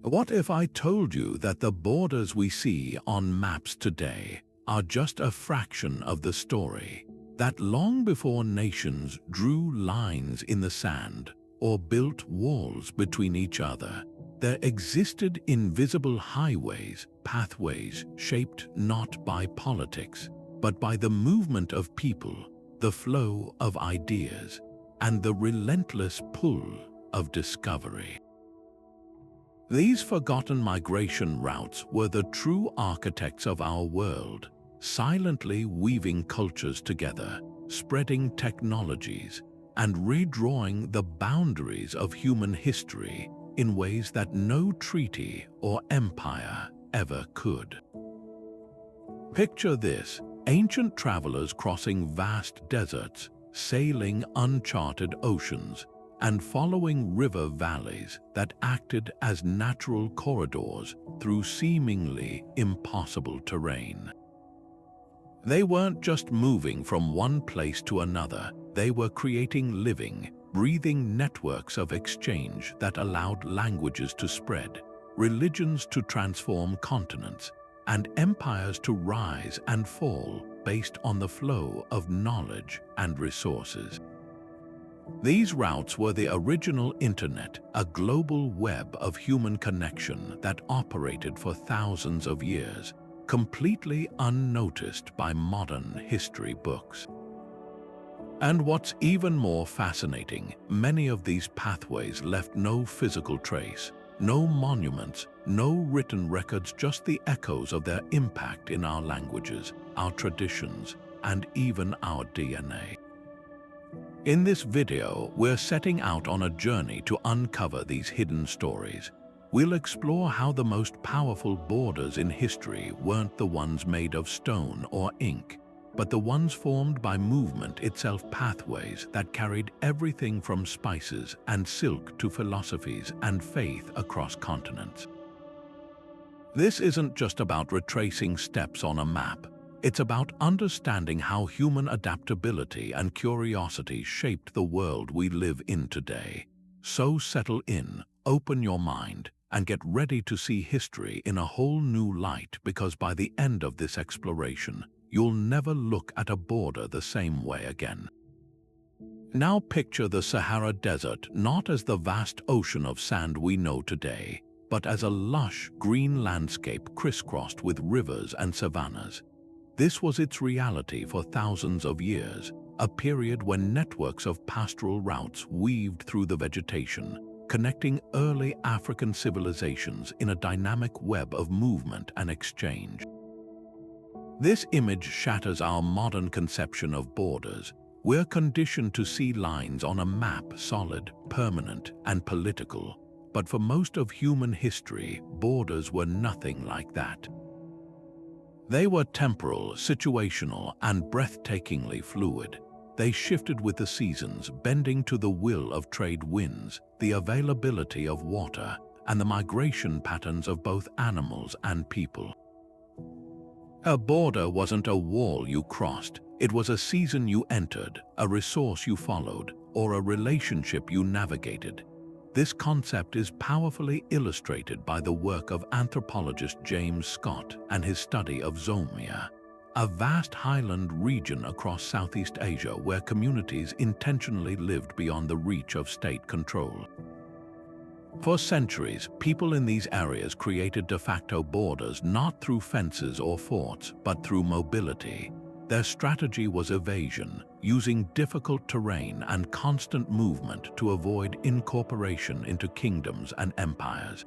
What if I told you that the borders we see on maps today are just a fraction of the story? That long before nations drew lines in the sand or built walls between each other, there existed invisible highways, pathways shaped not by politics, but by the movement of people, the flow of ideas, and the relentless pull of discovery. These forgotten migration routes were the true architects of our world, silently weaving cultures together, spreading technologies, and redrawing the boundaries of human history in ways that no treaty or empire ever could. Picture this: ancient travelers crossing vast deserts, sailing uncharted oceans, and following river valleys that acted as natural corridors through seemingly impossible terrain. They weren't just moving from one place to another, they were creating living, breathing networks of exchange that allowed languages to spread, religions to transform continents, and empires to rise and fall based on the flow of knowledge and resources. These routes were the original internet, a global web of human connection that operated for thousands of years, completely unnoticed by modern history books. And what's even more fascinating, many of these pathways left no physical trace, no monuments, no written records, just the echoes of their impact in our languages, our traditions, and even our DNA. In this video, we're setting out on a journey to uncover these hidden stories. We'll explore how the most powerful borders in history weren't the ones made of stone or ink, but the ones formed by movement itself, pathways that carried everything from spices and silk to philosophies and faith across continents. This isn't just about retracing steps on a map. It's about understanding how human adaptability and curiosity shaped the world we live in today. So settle in, open your mind, and get ready to see history in a whole new light, because by the end of this exploration, you'll never look at a border the same way again. Now picture the Sahara Desert not as the vast ocean of sand we know today, but as a lush green landscape crisscrossed with rivers and savannas. This was its reality for thousands of years, a period when networks of pastoral routes weaved through the vegetation, connecting early African civilizations in a dynamic web of movement and exchange. This image shatters our modern conception of borders. We're conditioned to see lines on a map solid, permanent, and political. But for most of human history, borders were nothing like that. They were temporal, situational, and breathtakingly fluid. They shifted with the seasons, bending to the will of trade winds, the availability of water, and the migration patterns of both animals and people. A border wasn't a wall you crossed, it was a season you entered, a resource you followed, or a relationship you navigated. This concept is powerfully illustrated by the work of anthropologist James Scott and his study of Zomia, a vast highland region across Southeast Asia where communities intentionally lived beyond the reach of state control. For centuries, people in these areas created de facto borders not through fences or forts, but through mobility. Their strategy was evasion, using difficult terrain and constant movement to avoid incorporation into kingdoms and empires.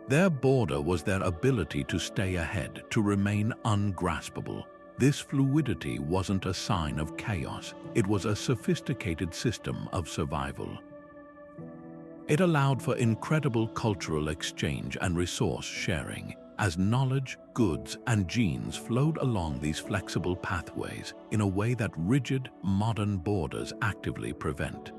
Their border was their ability to stay ahead, to remain ungraspable. This fluidity wasn't a sign of chaos, it was a sophisticated system of survival. It allowed for incredible cultural exchange and resource sharing, as knowledge, goods, and genes flowed along these flexible pathways in a way that rigid, modern borders actively prevent.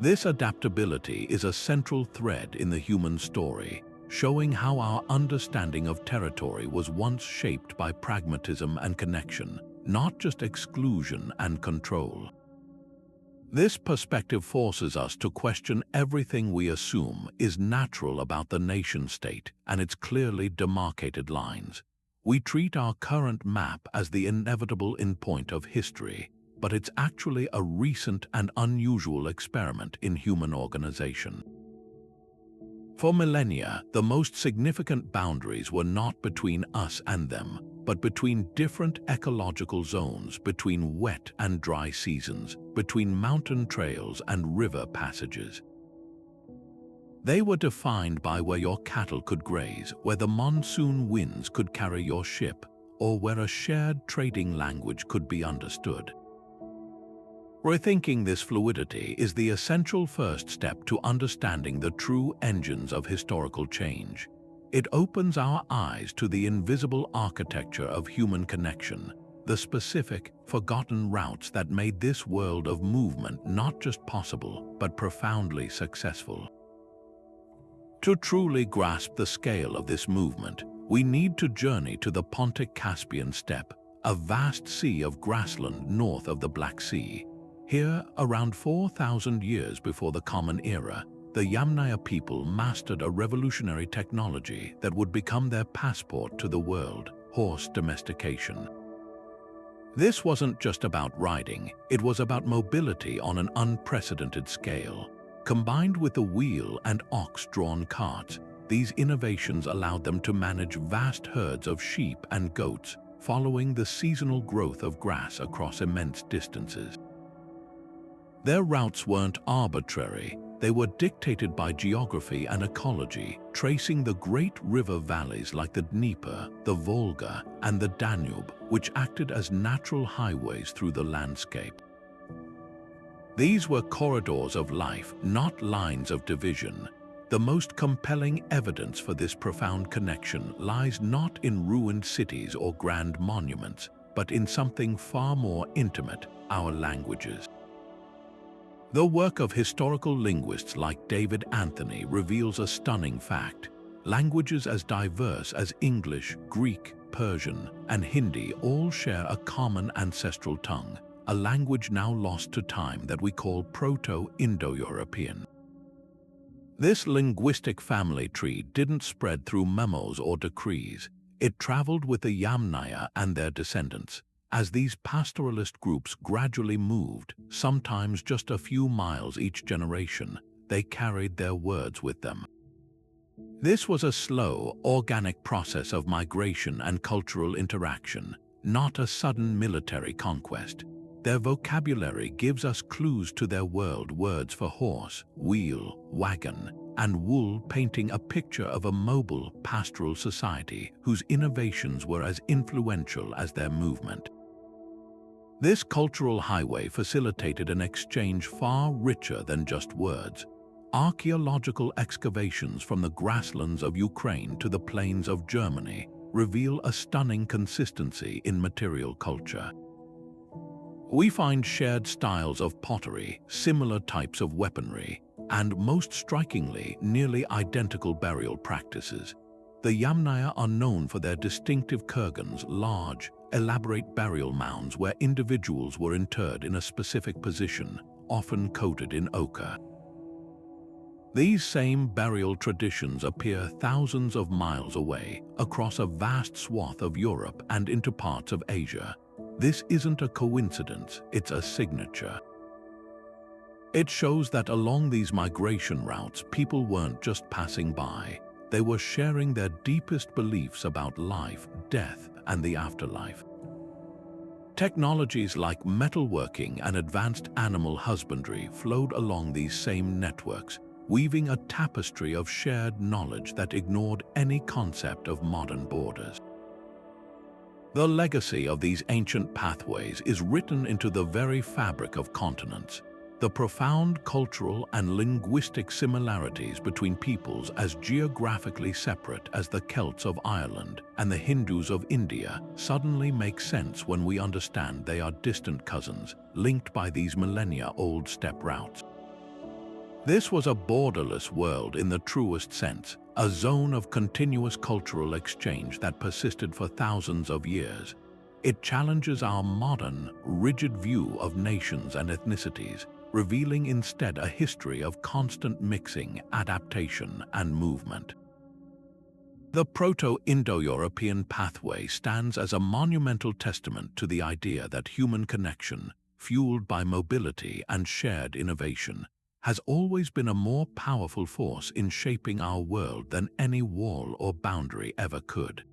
This adaptability is a central thread in the human story, showing how our understanding of territory was once shaped by pragmatism and connection, not just exclusion and control. This perspective forces us to question everything we assume is natural about the nation-state and its clearly demarcated lines. We treat our current map as the inevitable endpoint of history, but it's actually a recent and unusual experiment in human organization. For millennia, the most significant boundaries were not between us and them, but between different ecological zones, between wet and dry seasons, between mountain trails and river passages. They were defined by where your cattle could graze, where the monsoon winds could carry your ship, or where a shared trading language could be understood. Rethinking this fluidity is the essential first step to understanding the true engines of historical change. It opens our eyes to the invisible architecture of human connection, the specific, forgotten routes that made this world of movement not just possible, but profoundly successful. To truly grasp the scale of this movement, we need to journey to the Pontic-Caspian steppe, a vast sea of grassland north of the Black Sea. Here, around 4,000 years before the Common Era, the Yamnaya people mastered a revolutionary technology that would become their passport to the world: horse domestication. This wasn't just about riding, it was about mobility on an unprecedented scale. Combined with the wheel and ox-drawn carts, these innovations allowed them to manage vast herds of sheep and goats, following the seasonal growth of grass across immense distances. Their routes weren't arbitrary, they were dictated by geography and ecology, tracing the great river valleys like the Dnieper, the Volga, and the Danube, which acted as natural highways through the landscape. These were corridors of life, not lines of division. The most compelling evidence for this profound connection lies not in ruined cities or grand monuments, but in something far more intimate: our languages. The work of historical linguists like David Anthony reveals a stunning fact. Languages as diverse as English, Greek, Persian, and Hindi all share a common ancestral tongue, a language now lost to time that we call Proto-Indo-European. This linguistic family tree didn't spread through memos or decrees. It traveled with the Yamnaya and their descendants. As these pastoralist groups gradually moved, sometimes just a few miles each generation, they carried their words with them. This was a slow, organic process of migration and cultural interaction, not a sudden military conquest. Their vocabulary gives us clues to their world: words for horse, wheel, wagon, and wool, painting a picture of a mobile, pastoral society whose innovations were as influential as their movement. This cultural highway facilitated an exchange far richer than just words. Archaeological excavations from the grasslands of Ukraine to the plains of Germany reveal a stunning consistency in material culture. We find shared styles of pottery, similar types of weaponry, and most strikingly, nearly identical burial practices. The Yamnaya are known for their distinctive kurgans, large, elaborate burial mounds where individuals were interred in a specific position, often coated in ochre. These same burial traditions appear thousands of miles away, across a vast swath of Europe and into parts of Asia. This isn't a coincidence, it's a signature. It shows that along these migration routes, people weren't just passing by. They were sharing their deepest beliefs about life, death, and the afterlife. Technologies like metalworking and advanced animal husbandry flowed along these same networks, weaving a tapestry of shared knowledge that ignored any concept of modern borders. The legacy of these ancient pathways is written into the very fabric of continents. The profound cultural and linguistic similarities between peoples as geographically separate as the Celts of Ireland and the Hindus of India suddenly make sense when we understand they are distant cousins, linked by these millennia-old steppe routes. This was a borderless world in the truest sense, a zone of continuous cultural exchange that persisted for thousands of years. It challenges our modern, rigid view of nations and ethnicities. revealing instead a history of constant mixing, adaptation, and movement. The Proto-Indo-European pathway stands as a monumental testament to the idea that human connection, fueled by mobility and shared innovation, has always been a more powerful force in shaping our world than any wall or boundary ever could.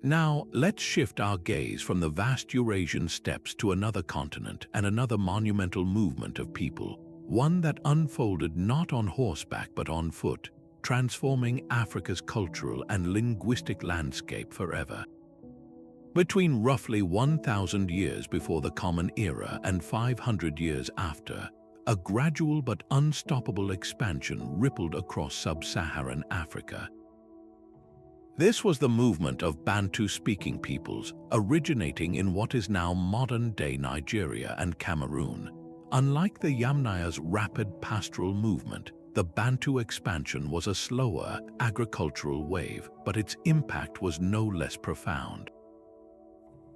Now, let's shift our gaze from the vast Eurasian steppes to another continent and another monumental movement of people, one that unfolded not on horseback but on foot, transforming Africa's cultural and linguistic landscape forever. Between roughly 1,000 years before the Common Era and 500 years after, a gradual but unstoppable expansion rippled across sub-Saharan Africa. This was the movement of Bantu-speaking peoples, originating in what is now modern-day Nigeria and Cameroon. Unlike the Yamnaya's rapid pastoral movement, the Bantu expansion was a slower, agricultural wave, but its impact was no less profound.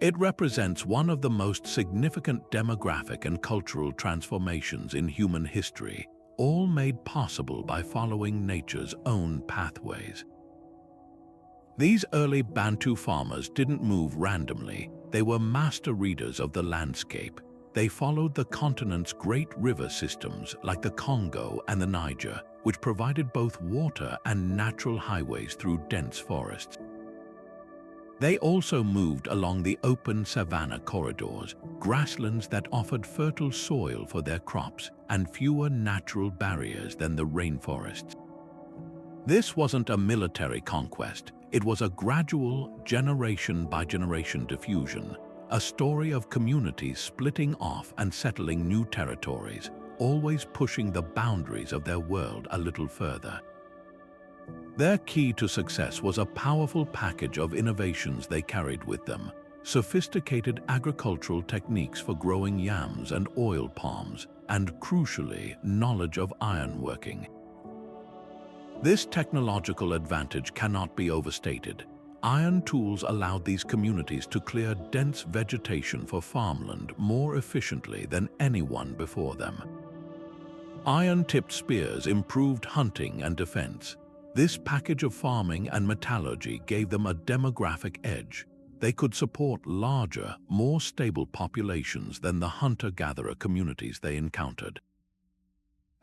It represents one of the most significant demographic and cultural transformations in human history, all made possible by following nature's own pathways. These early Bantu farmers didn't move randomly. They were master readers of the landscape. They followed the continent's great river systems like the Congo and the Niger, which provided both water and natural highways through dense forests. They also moved along the open savanna corridors, grasslands that offered fertile soil for their crops and fewer natural barriers than the rainforests. This wasn't a military conquest. It was a gradual, generation-by-generation diffusion, a story of communities splitting off and settling new territories, always pushing the boundaries of their world a little further. Their key to success was a powerful package of innovations they carried with them: sophisticated agricultural techniques for growing yams and oil palms, and crucially, knowledge of ironworking. This technological advantage cannot be overstated. Iron tools allowed these communities to clear dense vegetation for farmland more efficiently than anyone before them. Iron-tipped spears improved hunting and defense. This package of farming and metallurgy gave them a demographic edge. They could support larger, more stable populations than the hunter-gatherer communities they encountered.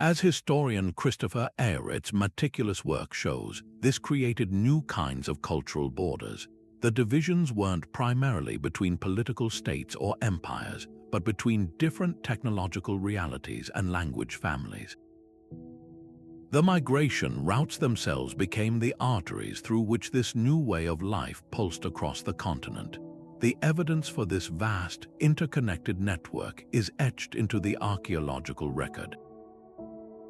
As historian Christopher Ayeret's meticulous work shows, this created new kinds of cultural borders. The divisions weren't primarily between political states or empires, but between different technological realities and language families. The migration routes themselves became the arteries through which this new way of life pulsed across the continent. The evidence for this vast, interconnected network is etched into the archaeological record.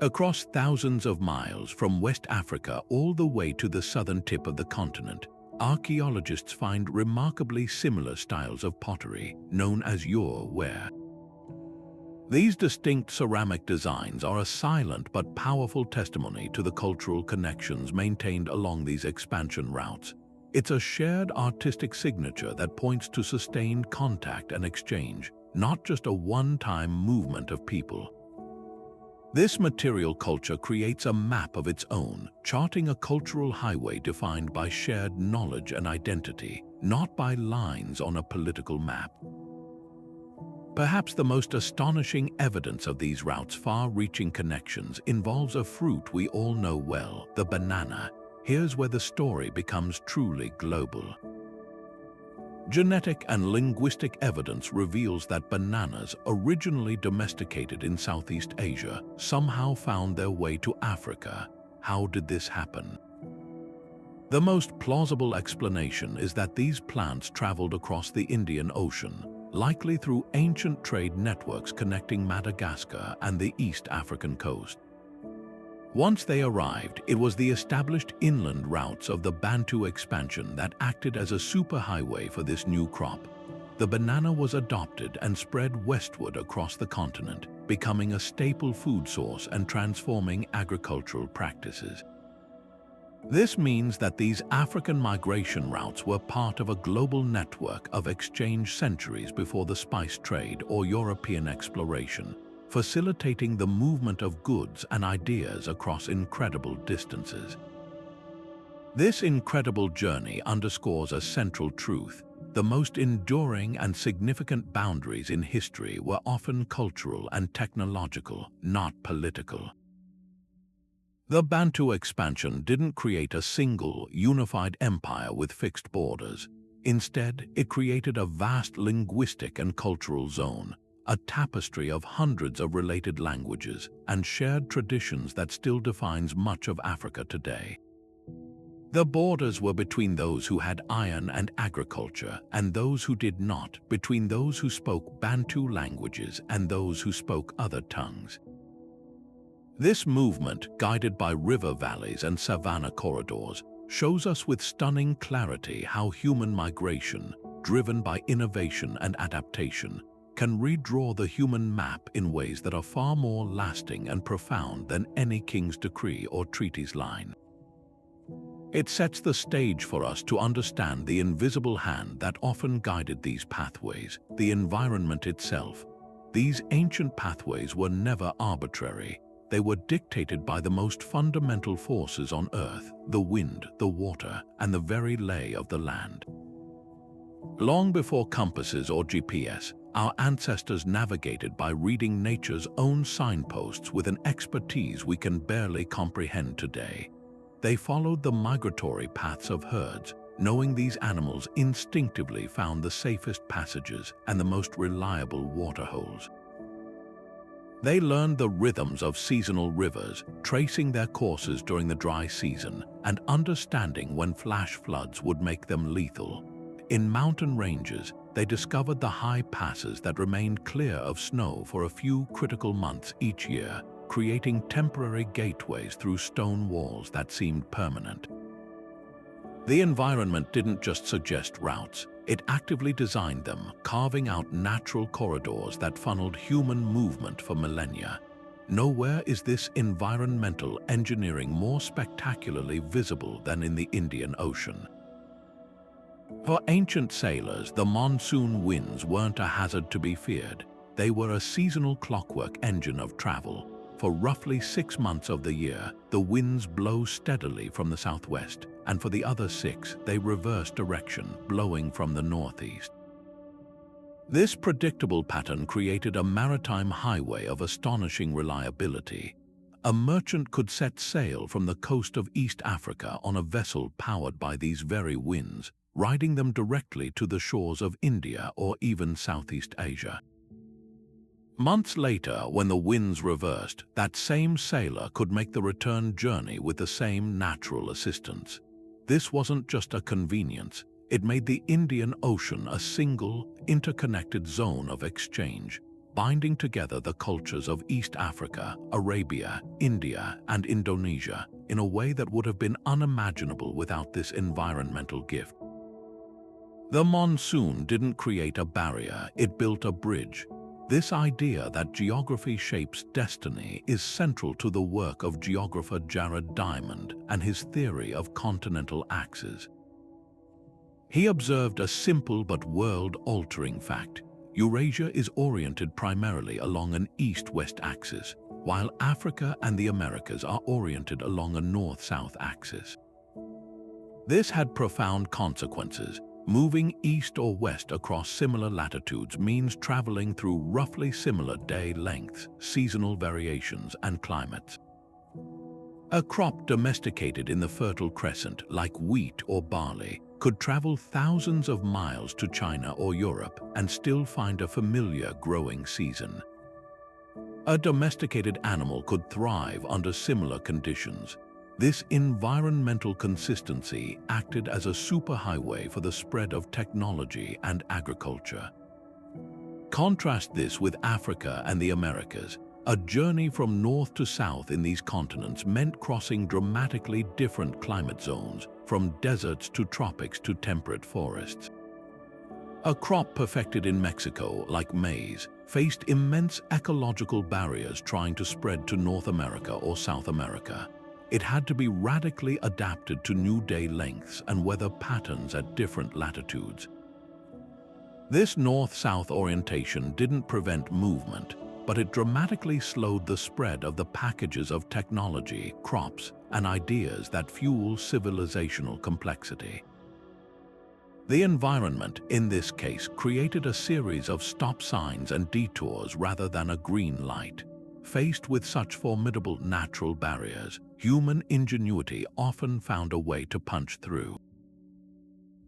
Across thousands of miles from West Africa all the way to the southern tip of the continent, archaeologists find remarkably similar styles of pottery, known as Werent. These distinct ceramic designs are a silent but powerful testimony to the cultural connections maintained along these expansion routes. It's a shared artistic signature that points to sustained contact and exchange, not just a one-time movement of people. This material culture creates a map of its own, charting a cultural highway defined by shared knowledge and identity, not by lines on a political map. Perhaps the most astonishing evidence of these routes' far-reaching connections involves a fruit we all know well, the banana. Here's where the story becomes truly global. Genetic and linguistic evidence reveals that bananas, originally domesticated in Southeast Asia, somehow found their way to Africa. How did this happen? The most plausible explanation is that these plants traveled across the Indian Ocean, likely through ancient trade networks connecting Madagascar and the East African coast. Once they arrived, it was the established inland routes of the Bantu expansion that acted as a superhighway for this new crop. The banana was adopted and spread westward across the continent, becoming a staple food source and transforming agricultural practices. This means that these African migration routes were part of a global network of exchange centuries before the spice trade or European exploration. facilitating the movement of goods and ideas across incredible distances. This incredible journey underscores a central truth. The most enduring and significant boundaries in history were often cultural and technological, not political. The Bantu expansion didn't create a single, unified empire with fixed borders. Instead, it created a vast linguistic and cultural zone, a tapestry of hundreds of related languages and shared traditions that still defines much of Africa today. The borders were between those who had iron and agriculture and those who did not, between those who spoke Bantu languages and those who spoke other tongues. This movement, guided by river valleys and savanna corridors, shows us with stunning clarity how human migration, driven by innovation and adaptation, can redraw the human map in ways that are far more lasting and profound than any king's decree or treaty's line. It sets the stage for us to understand the invisible hand that often guided these pathways, the environment itself. These ancient pathways were never arbitrary. They were dictated by the most fundamental forces on Earth, the wind, the water, and the very lay of the land. Long before compasses or GPS, our ancestors navigated by reading nature's own signposts with an expertise we can barely comprehend today. They followed the migratory paths of herds, knowing these animals instinctively found the safest passages and the most reliable waterholes. They learned the rhythms of seasonal rivers, tracing their courses during the dry season and understanding when flash floods would make them lethal. In mountain ranges, they discovered the high passes that remained clear of snow for a few critical months each year, creating temporary gateways through stone walls that seemed permanent. The environment didn't just suggest routes, it actively designed them, carving out natural corridors that funneled human movement for millennia. Nowhere is this environmental engineering more spectacularly visible than in the Indian Ocean. For ancient sailors, the monsoon winds weren't a hazard to be feared. They were a seasonal clockwork engine of travel. For roughly 6 months of the year, the winds blow steadily from the southwest, and for the other 6, they reverse direction, blowing from the northeast. This predictable pattern created a maritime highway of astonishing reliability. A merchant could set sail from the coast of East Africa on a vessel powered by these very winds, riding them directly to the shores of India or even Southeast Asia. Months later, when the winds reversed, that same sailor could make the return journey with the same natural assistance. This wasn't just a convenience, it made the Indian Ocean a single, interconnected zone of exchange, binding together the cultures of East Africa, Arabia, India, and Indonesia in a way that would have been unimaginable without this environmental gift. The monsoon didn't create a barrier, it built a bridge. This idea that geography shapes destiny is central to the work of geographer Jared Diamond and his theory of continental axes. He observed a simple but world-altering fact. Eurasia is oriented primarily along an east-west axis, while Africa and the Americas are oriented along a north-south axis. This had profound consequences. Moving east or west across similar latitudes means traveling through roughly similar day lengths, seasonal variations, and climates. A crop domesticated in the Fertile Crescent, like wheat or barley, could travel thousands of miles to China or Europe and still find a familiar growing season. A domesticated animal could thrive under similar conditions. This environmental consistency acted as a superhighway for the spread of technology and agriculture. Contrast this with Africa and the Americas. A journey from north to south in these continents meant crossing dramatically different climate zones, from deserts to tropics to temperate forests. A crop perfected in Mexico, like maize, faced immense ecological barriers trying to spread to North America or South America. It had to be radically adapted to new day lengths and weather patterns at different latitudes. This north-south orientation didn't prevent movement. but it dramatically slowed the spread of the packages of technology, crops, and ideas that fuel civilizational complexity. The environment, in this case, created a series of stop signs and detours rather than a green light. Faced with such formidable natural barriers, human ingenuity often found a way to punch through.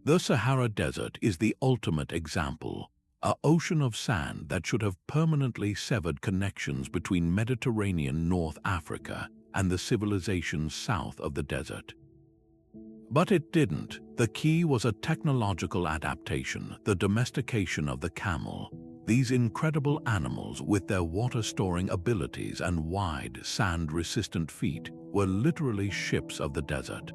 The Sahara Desert is the ultimate example, an ocean of sand that should have permanently severed connections between Mediterranean North Africa and the civilizations south of the desert. But it didn't. The key was a technological adaptation, the domestication of the camel. These incredible animals, with their water-storing abilities and wide, sand-resistant feet, were literally ships of the desert.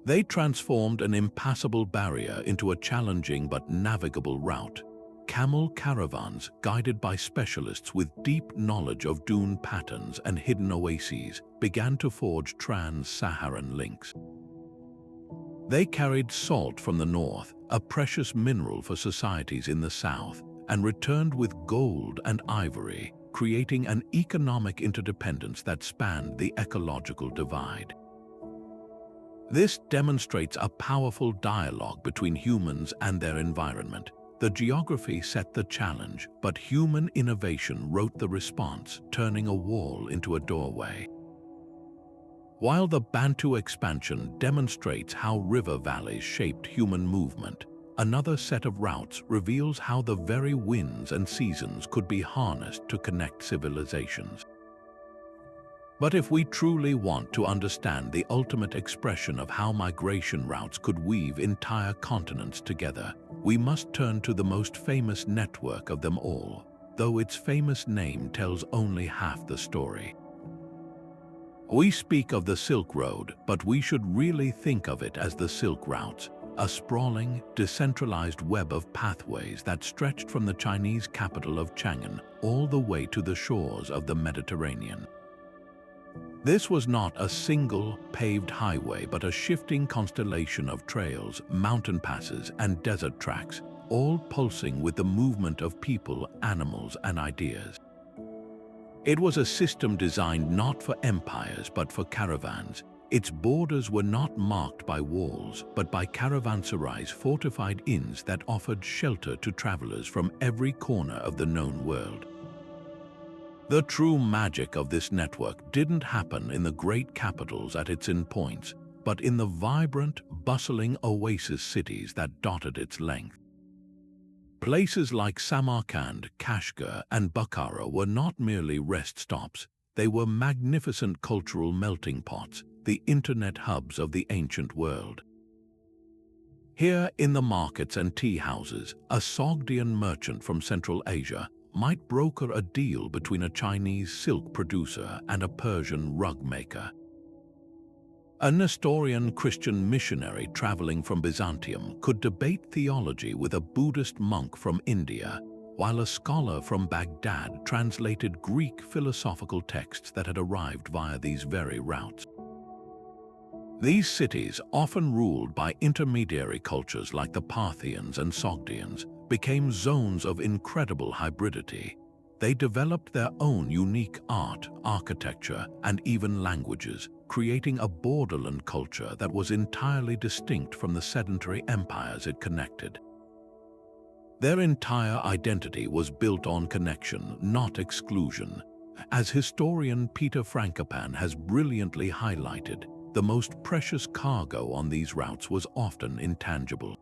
They transformed an impassable barrier into a challenging but navigable route. Camel caravans, guided by specialists with deep knowledge of dune patterns and hidden oases, began to forge Trans-Saharan links. They carried salt from the north, a precious mineral for societies in the south, and returned with gold and ivory, creating an economic interdependence that spanned the ecological divide. This demonstrates a powerful dialogue between humans and their environment. The geography set the challenge, but human innovation wrote the response, turning a wall into a doorway. While the Bantu expansion demonstrates how river valleys shaped human movement, another set of routes reveals how the very winds and seasons could be harnessed to connect civilizations. But if we truly want to understand the ultimate expression of how migration routes could weave entire continents together, we must turn to the most famous network of them all, though its famous name tells only half the story. We speak of the Silk Road, but we should really think of it as the Silk Routes, a sprawling, decentralized web of pathways that stretched from the Chinese capital of Chang'an all the way to the shores of the Mediterranean. This was not a single paved highway, but a shifting constellation of trails, mountain passes, and desert tracks, all pulsing with the movement of people, animals, and ideas. It was a system designed not for empires but for caravans. Its borders were not marked by walls, but by caravanserais, fortified inns that offered shelter to travelers from every corner of the known world. The true magic of this network didn't happen in the great capitals at its endpoints, but in the vibrant, bustling oasis cities that dotted its length. Places like Samarkand, Kashgar, and Bukhara were not merely rest stops, they were magnificent cultural melting pots, the internet hubs of the ancient world. Here, in the markets and tea houses, a Sogdian merchant from Central Asia might broker a deal between a Chinese silk producer and a Persian rug maker. A Nestorian Christian missionary traveling from Byzantium could debate theology with a Buddhist monk from India, while a scholar from Baghdad translated Greek philosophical texts that had arrived via these very routes. These cities, often ruled by intermediary cultures like the Parthians and Sogdians, became zones of incredible hybridity. They developed their own unique art, architecture, and even languages, creating a borderland culture that was entirely distinct from the sedentary empires it connected. Their entire identity was built on connection, not exclusion. As historian Peter Frankopan has brilliantly highlighted, the most precious cargo on these routes was often intangible.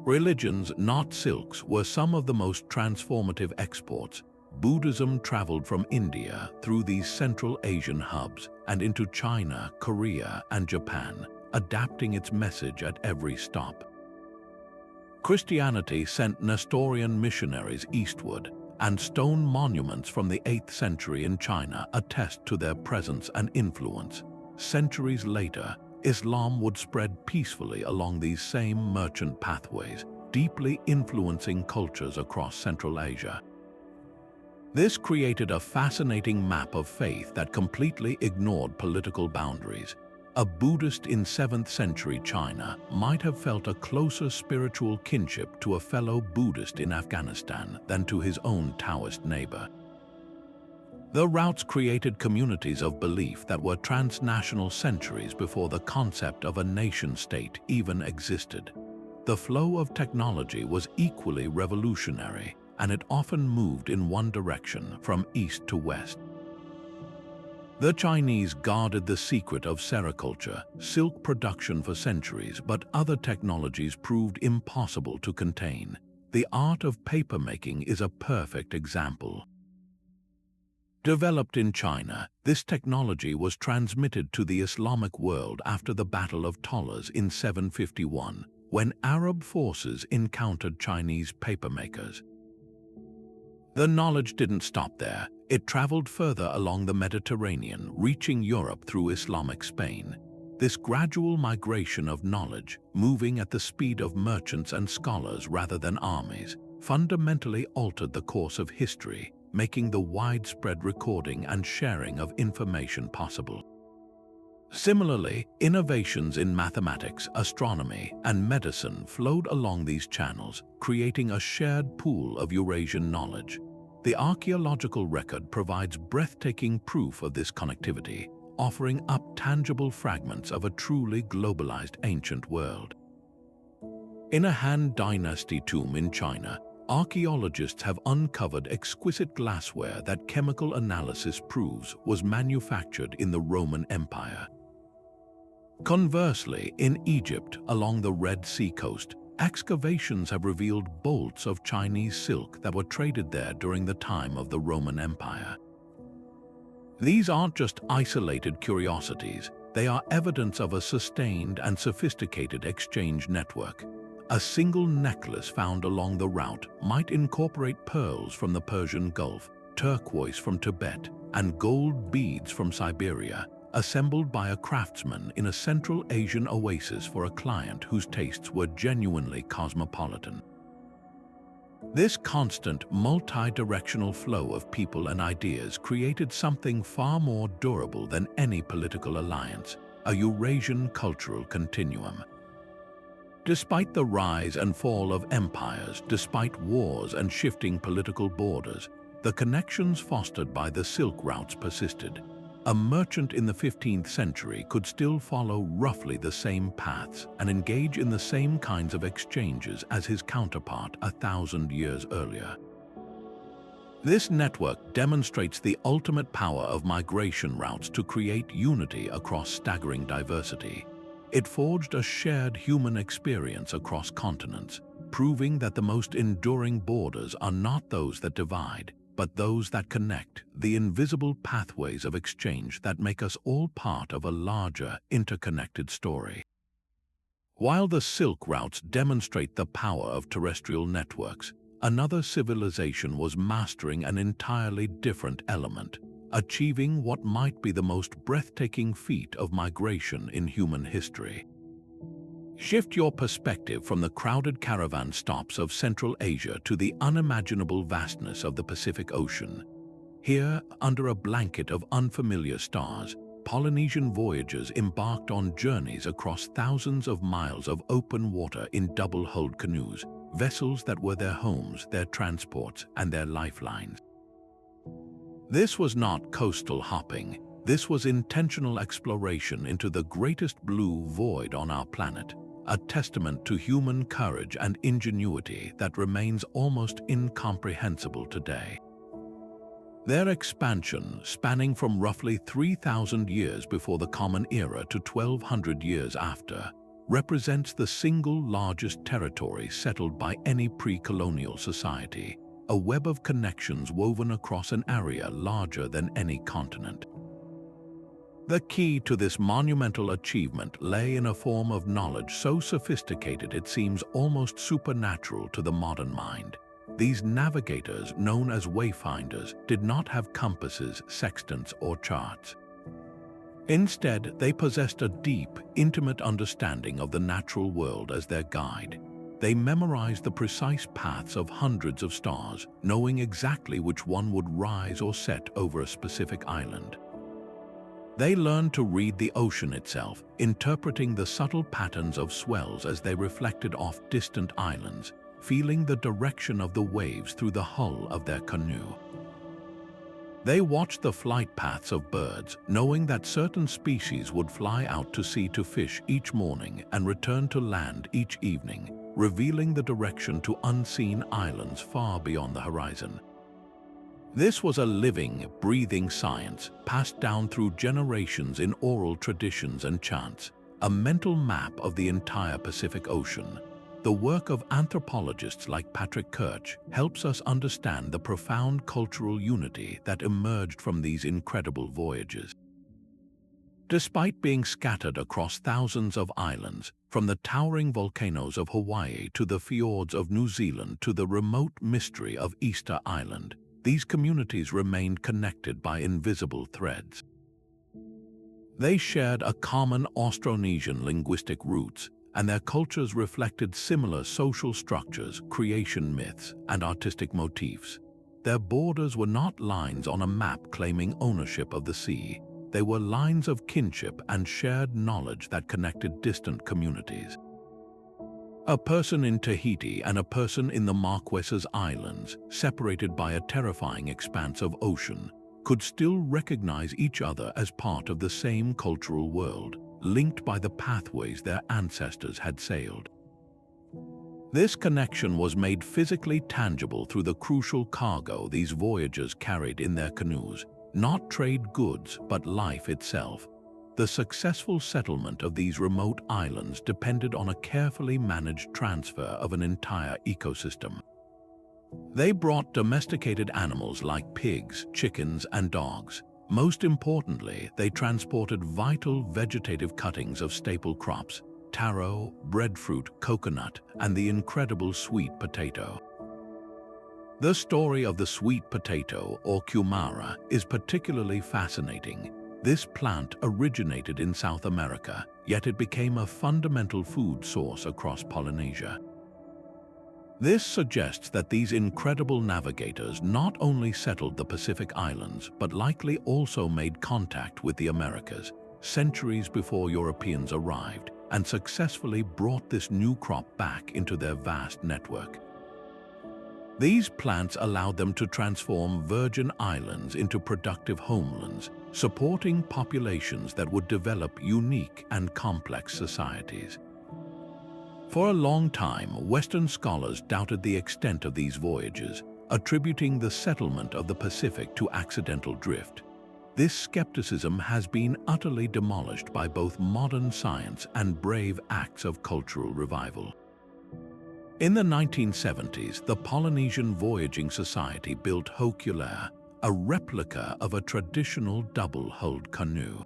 Religions, not silks, were some of the most transformative exports. Buddhism traveled from India through these Central Asian hubs and into China, Korea, and Japan, adapting its message at every stop. Christianity sent Nestorian missionaries eastward, and stone monuments from the 8th century in China attest to their presence and influence. Centuries later, Islam would spread peacefully along these same merchant pathways, deeply influencing cultures across Central Asia. This created a fascinating map of faith that completely ignored political boundaries, a Buddhist in 7th century China might have felt a closer spiritual kinship to a fellow Buddhist in Afghanistan than to his own Taoist neighbor. The routes created communities of belief that were transnational centuries before the concept of a nation-state even existed. The flow of technology was equally revolutionary, and it often moved in one direction, from east to west. The Chinese guarded the secret of sericulture, silk production for centuries, but other technologies proved impossible to contain. The art of papermaking is a perfect example. Developed in China, this technology was transmitted to the Islamic world after the Battle of Tollas in 751, when Arab forces encountered Chinese papermakers. The knowledge didn't stop there. It traveled further along the Mediterranean, reaching Europe through Islamic Spain. This gradual migration of knowledge, moving at the speed of merchants and scholars rather than armies, fundamentally altered the course of history, making the widespread recording and sharing of information possible. Similarly, innovations in mathematics, astronomy, and medicine flowed along these channels, creating a shared pool of Eurasian knowledge. The archaeological record provides breathtaking proof of this connectivity, offering up tangible fragments of a truly globalized ancient world. In a Han Dynasty tomb in China, archaeologists have uncovered exquisite glassware that chemical analysis proves was manufactured in the Roman Empire. Conversely, in Egypt, along the Red Sea coast, excavations have revealed bolts of Chinese silk that were traded there during the time of the Roman Empire. These aren't just isolated curiosities, they are evidence of a sustained and sophisticated exchange network. A single necklace found along the route might incorporate pearls from the Persian Gulf, turquoise from Tibet, and gold beads from Siberia, assembled by a craftsman in a Central Asian oasis for a client whose tastes were genuinely cosmopolitan. This constant, multi-directional flow of people and ideas created something far more durable than any political alliance, a Eurasian cultural continuum. Despite the rise and fall of empires, despite wars and shifting political borders, the connections fostered by the Silk routes persisted. A merchant in the 15th century could still follow roughly the same paths and engage in the same kinds of exchanges as his counterpart 1,000 years earlier. This network demonstrates the ultimate power of migration routes to create unity across staggering diversity. It forged a shared human experience across continents, proving that the most enduring borders are not those that divide, but those that connect, the invisible pathways of exchange that make us all part of a larger, interconnected story. While the Silk routes demonstrate the power of terrestrial networks, another civilization was mastering an entirely different element, achieving what might be the most breathtaking feat of migration in human history. Shift your perspective from the crowded caravan stops of Central Asia to the unimaginable vastness of the Pacific Ocean. Here, under a blanket of unfamiliar stars, Polynesian voyagers embarked on journeys across thousands of miles of open water in double-hulled canoes, vessels that were their homes, their transports, and their lifelines. This was not coastal hopping. This was intentional exploration into the greatest blue void on our planet, a testament to human courage and ingenuity that remains almost incomprehensible today. Their expansion, spanning from roughly 3,000 years before the Common Era to 1,200 years after, represents the single largest territory settled by any pre-colonial society, a web of connections woven across an area larger than any continent. The key to this monumental achievement lay in a form of knowledge so sophisticated it seems almost supernatural to the modern mind. These navigators, known as wayfinders, did not have compasses, sextants, or charts. Instead, they possessed a deep, intimate understanding of the natural world as their guide. They memorized the precise paths of hundreds of stars, knowing exactly which one would rise or set over a specific island. They learned to read the ocean itself, interpreting the subtle patterns of swells as they reflected off distant islands, feeling the direction of the waves through the hull of their canoe. They watched the flight paths of birds, knowing that certain species would fly out to sea to fish each morning and return to land each evening, revealing the direction to unseen islands far beyond the horizon. This was a living, breathing science passed down through generations in oral traditions and chants, a mental map of the entire Pacific Ocean. The work of anthropologists like Patrick Kirch helps us understand the profound cultural unity that emerged from these incredible voyages. Despite being scattered across thousands of islands, from the towering volcanoes of Hawaii to the fjords of New Zealand to the remote mystery of Easter Island, these communities remained connected by invisible threads. They shared a common Austronesian linguistic roots, and their cultures reflected similar social structures, creation myths, and artistic motifs. Their borders were not lines on a map claiming ownership of the sea. They were lines of kinship and shared knowledge that connected distant communities. A person in Tahiti and a person in the Marquesas Islands, separated by a terrifying expanse of ocean, could still recognize each other as part of the same cultural world, linked by the pathways their ancestors had sailed. This connection was made physically tangible through the crucial cargo these voyagers carried in their canoes, not trade goods but life itself. The successful settlement of these remote islands depended on a carefully managed transfer of an entire ecosystem. They brought domesticated animals like pigs, chickens, and dogs. Most importantly, they transported vital vegetative cuttings of staple crops, taro, breadfruit, coconut, and the incredible sweet potato. The story of the sweet potato, or kumara, is particularly fascinating. This plant originated in South America, yet it became a fundamental food source across Polynesia. This suggests that these incredible navigators not only settled the Pacific Islands, but likely also made contact with the Americas, centuries before Europeans arrived, and successfully brought this new crop back into their vast network. These plants allowed them to transform virgin islands into productive homelands, supporting populations that would develop unique and complex societies. For a long time, Western scholars doubted the extent of these voyages, attributing the settlement of the Pacific to accidental drift. This skepticism has been utterly demolished by both modern science and brave acts of cultural revival. In the 1970s, the Polynesian Voyaging Society built Hokulea, a replica of a traditional double-hulled canoe.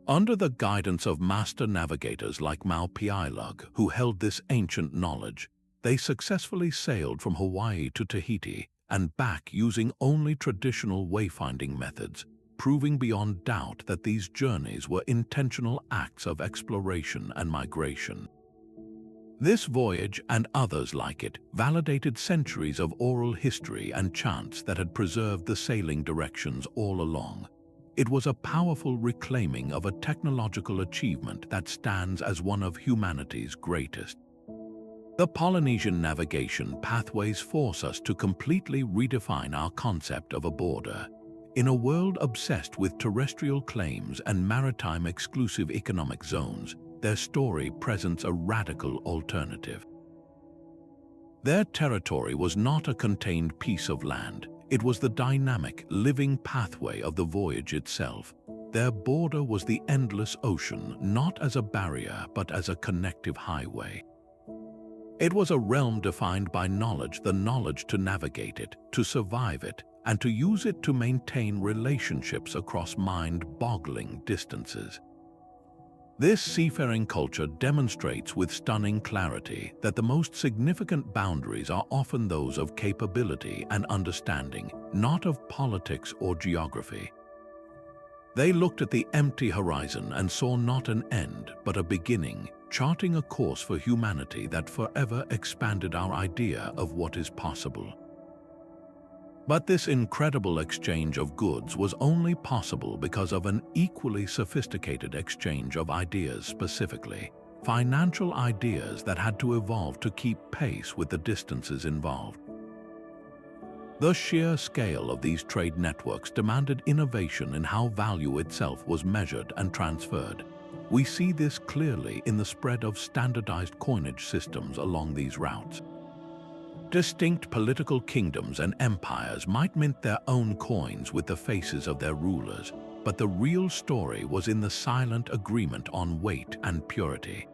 Under the guidance of master navigators like Maupiailug, who held this ancient knowledge, they successfully sailed from Hawaii to Tahiti and back using only traditional wayfinding methods, proving beyond doubt that these journeys were intentional acts of exploration and migration. This voyage, and others like it, validated centuries of oral history and chants that had preserved the sailing directions all along. It was a powerful reclaiming of a technological achievement that stands as one of humanity's greatest. The Polynesian navigation pathways force us to completely redefine our concept of a border. In a world obsessed with terrestrial claims and maritime exclusive economic zones, their story presents a radical alternative. Their territory was not a contained piece of land. It was the dynamic, living pathway of the voyage itself. Their border was the endless ocean, not as a barrier, but as a connective highway. It was a realm defined by knowledge, the knowledge to navigate it, to survive it, and to use it to maintain relationships across mind-boggling distances. This seafaring culture demonstrates with stunning clarity that the most significant boundaries are often those of capability and understanding, not of politics or geography. They looked at the empty horizon and saw not an end, but a beginning, charting a course for humanity that forever expanded our idea of what is possible. But this incredible exchange of goods was only possible because of an equally sophisticated exchange of ideas, specifically financial ideas that had to evolve to keep pace with the distances involved. The sheer scale of these trade networks demanded innovation in how value itself was measured and transferred. We see this clearly in the spread of standardized coinage systems along these routes. Distinct political kingdoms and empires might mint their own coins with the faces of their rulers, but the real story was in the silent agreement on weight and purity.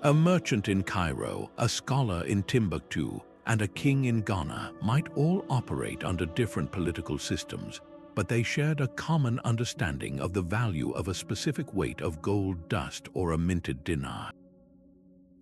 A merchant in Cairo, a scholar in Timbuktu, and a king in Ghana might all operate under different political systems, but they shared a common understanding of the value of a specific weight of gold dust or a minted dinar.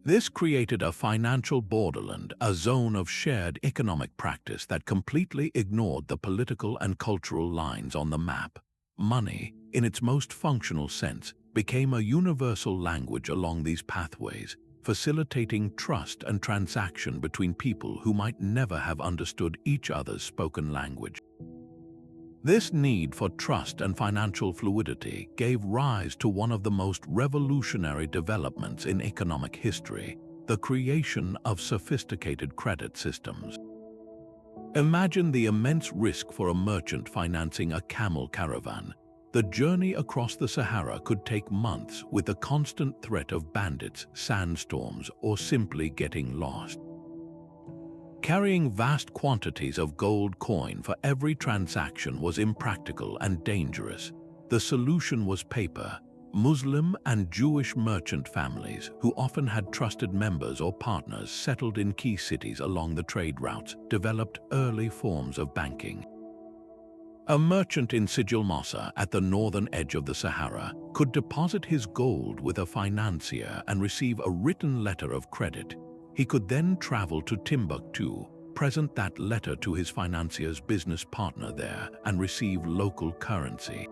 This created a financial borderland, a zone of shared economic practice that completely ignored the political and cultural lines on the map. Money, in its most functional sense, became a universal language along these pathways, facilitating trust and transaction between people who might never have understood each other's spoken language. This need for trust and financial fluidity gave rise to one of the most revolutionary developments in economic history, the creation of sophisticated credit systems. Imagine the immense risk for a merchant financing a camel caravan. The journey across the Sahara could take months with the constant threat of bandits, sandstorms, or simply getting lost. Carrying vast quantities of gold coin for every transaction was impractical and dangerous. The solution was paper. Muslim and Jewish merchant families, who often had trusted members or partners settled in key cities along the trade routes, developed early forms of banking. A merchant in Sijil Mossa at the northern edge of the Sahara could deposit his gold with a financier and receive a written letter of credit. He could then travel to Timbuktu, present that letter to his financier's business partner there, and receive local currency.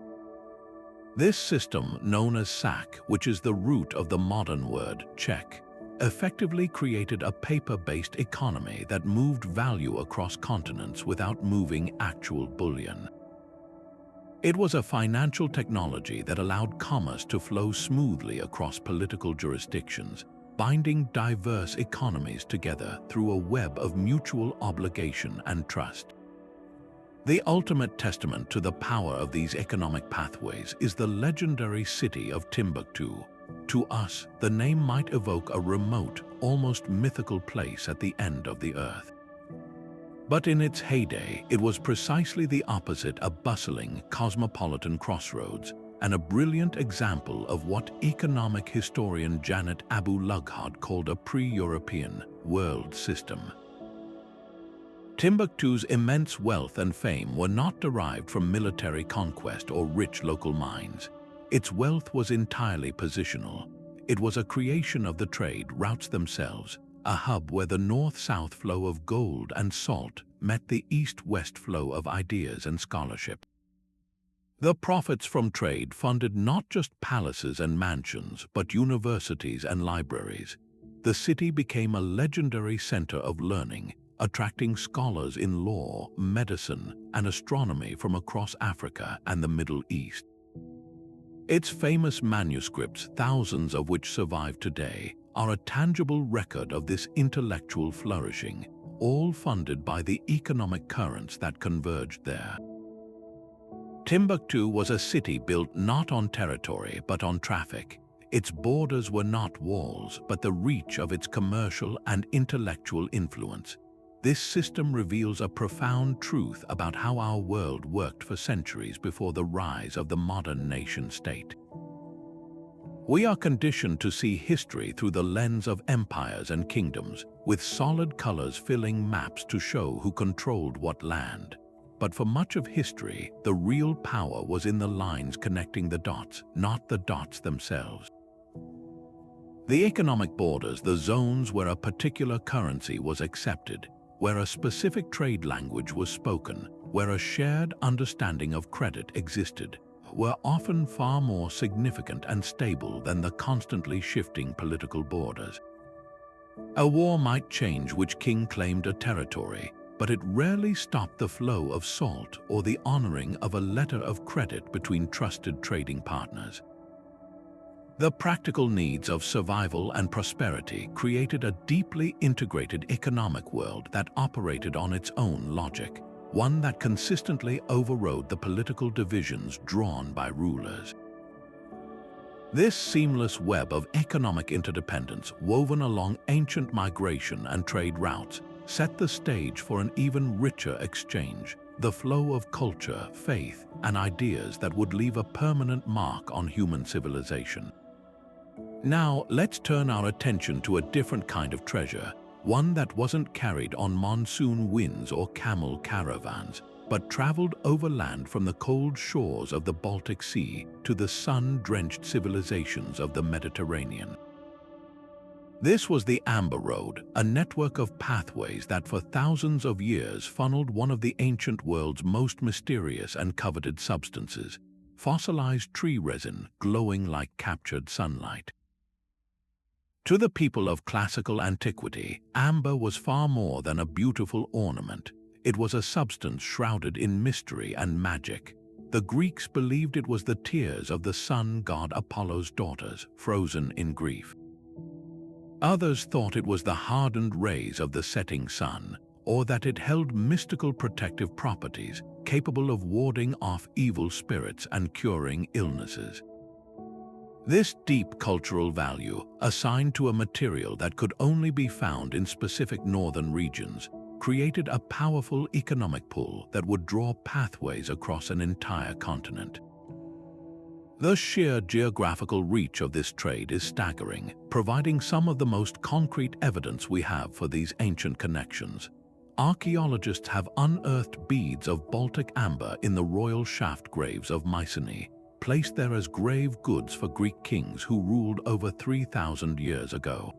This system, known as SAC, which is the root of the modern word check, effectively created a paper-based economy that moved value across continents without moving actual bullion. It was a financial technology that allowed commerce to flow smoothly across political jurisdictions, binding diverse economies together through a web of mutual obligation and trust. The ultimate testament to the power of these economic pathways is the legendary city of Timbuktu. To us, the name might evoke a remote, almost mythical place at the end of the earth. But in its heyday, it was precisely the opposite, a bustling, cosmopolitan crossroads, and a brilliant example of what economic historian Janet Abu-Lughod called a pre-European world system. Timbuktu's immense wealth and fame were not derived from military conquest or rich local mines. Its wealth was entirely positional. It was a creation of the trade routes themselves, a hub where the north-south flow of gold and salt met the east-west flow of ideas and scholarship. The profits from trade funded not just palaces and mansions, but universities and libraries. The city became a legendary center of learning, attracting scholars in law, medicine, and astronomy from across Africa and the Middle East. Its famous manuscripts, thousands of which survive today, are a tangible record of this intellectual flourishing, all funded by the economic currents that converged there. Timbuktu was a city built not on territory but on traffic. Its borders were not walls, but the reach of its commercial and intellectual influence. This system reveals a profound truth about how our world worked for centuries before the rise of the modern nation-state. We are conditioned to see history through the lens of empires and kingdoms, with solid colors filling maps to show who controlled what land. But for much of history, the real power was in the lines connecting the dots, not the dots themselves. The economic borders, the zones where a particular currency was accepted, where a specific trade language was spoken, where a shared understanding of credit existed, were often far more significant and stable than the constantly shifting political borders. A war might change which king claimed a territory, but it rarely stopped the flow of salt or the honoring of a letter of credit between trusted trading partners. The practical needs of survival and prosperity created a deeply integrated economic world that operated on its own logic, one that consistently overrode the political divisions drawn by rulers. This seamless web of economic interdependence woven along ancient migration and trade routes set the stage for an even richer exchange, the flow of culture, faith, and ideas that would leave a permanent mark on human civilization. Now, let's turn our attention to a different kind of treasure, one that wasn't carried on monsoon winds or camel caravans, but traveled overland from the cold shores of the Baltic Sea to the sun-drenched civilizations of the Mediterranean. This was the Amber Road, a network of pathways that for thousands of years funneled one of the ancient world's most mysterious and coveted substances, fossilized tree resin glowing like captured sunlight. To the people of classical antiquity, amber was far more than a beautiful ornament. It was a substance shrouded in mystery and magic. The Greeks believed it was the tears of the sun god Apollo's daughters, frozen in grief. Others thought it was the hardened rays of the setting sun, or that it held mystical protective properties, capable of warding off evil spirits and curing illnesses. This deep cultural value, assigned to a material that could only be found in specific northern regions, created a powerful economic pull that would draw pathways across an entire continent. The sheer geographical reach of this trade is staggering, providing some of the most concrete evidence we have for these ancient connections. Archaeologists have unearthed beads of Baltic amber in the royal shaft graves of Mycenae, placed there as grave goods for Greek kings who ruled over 3,000 years ago.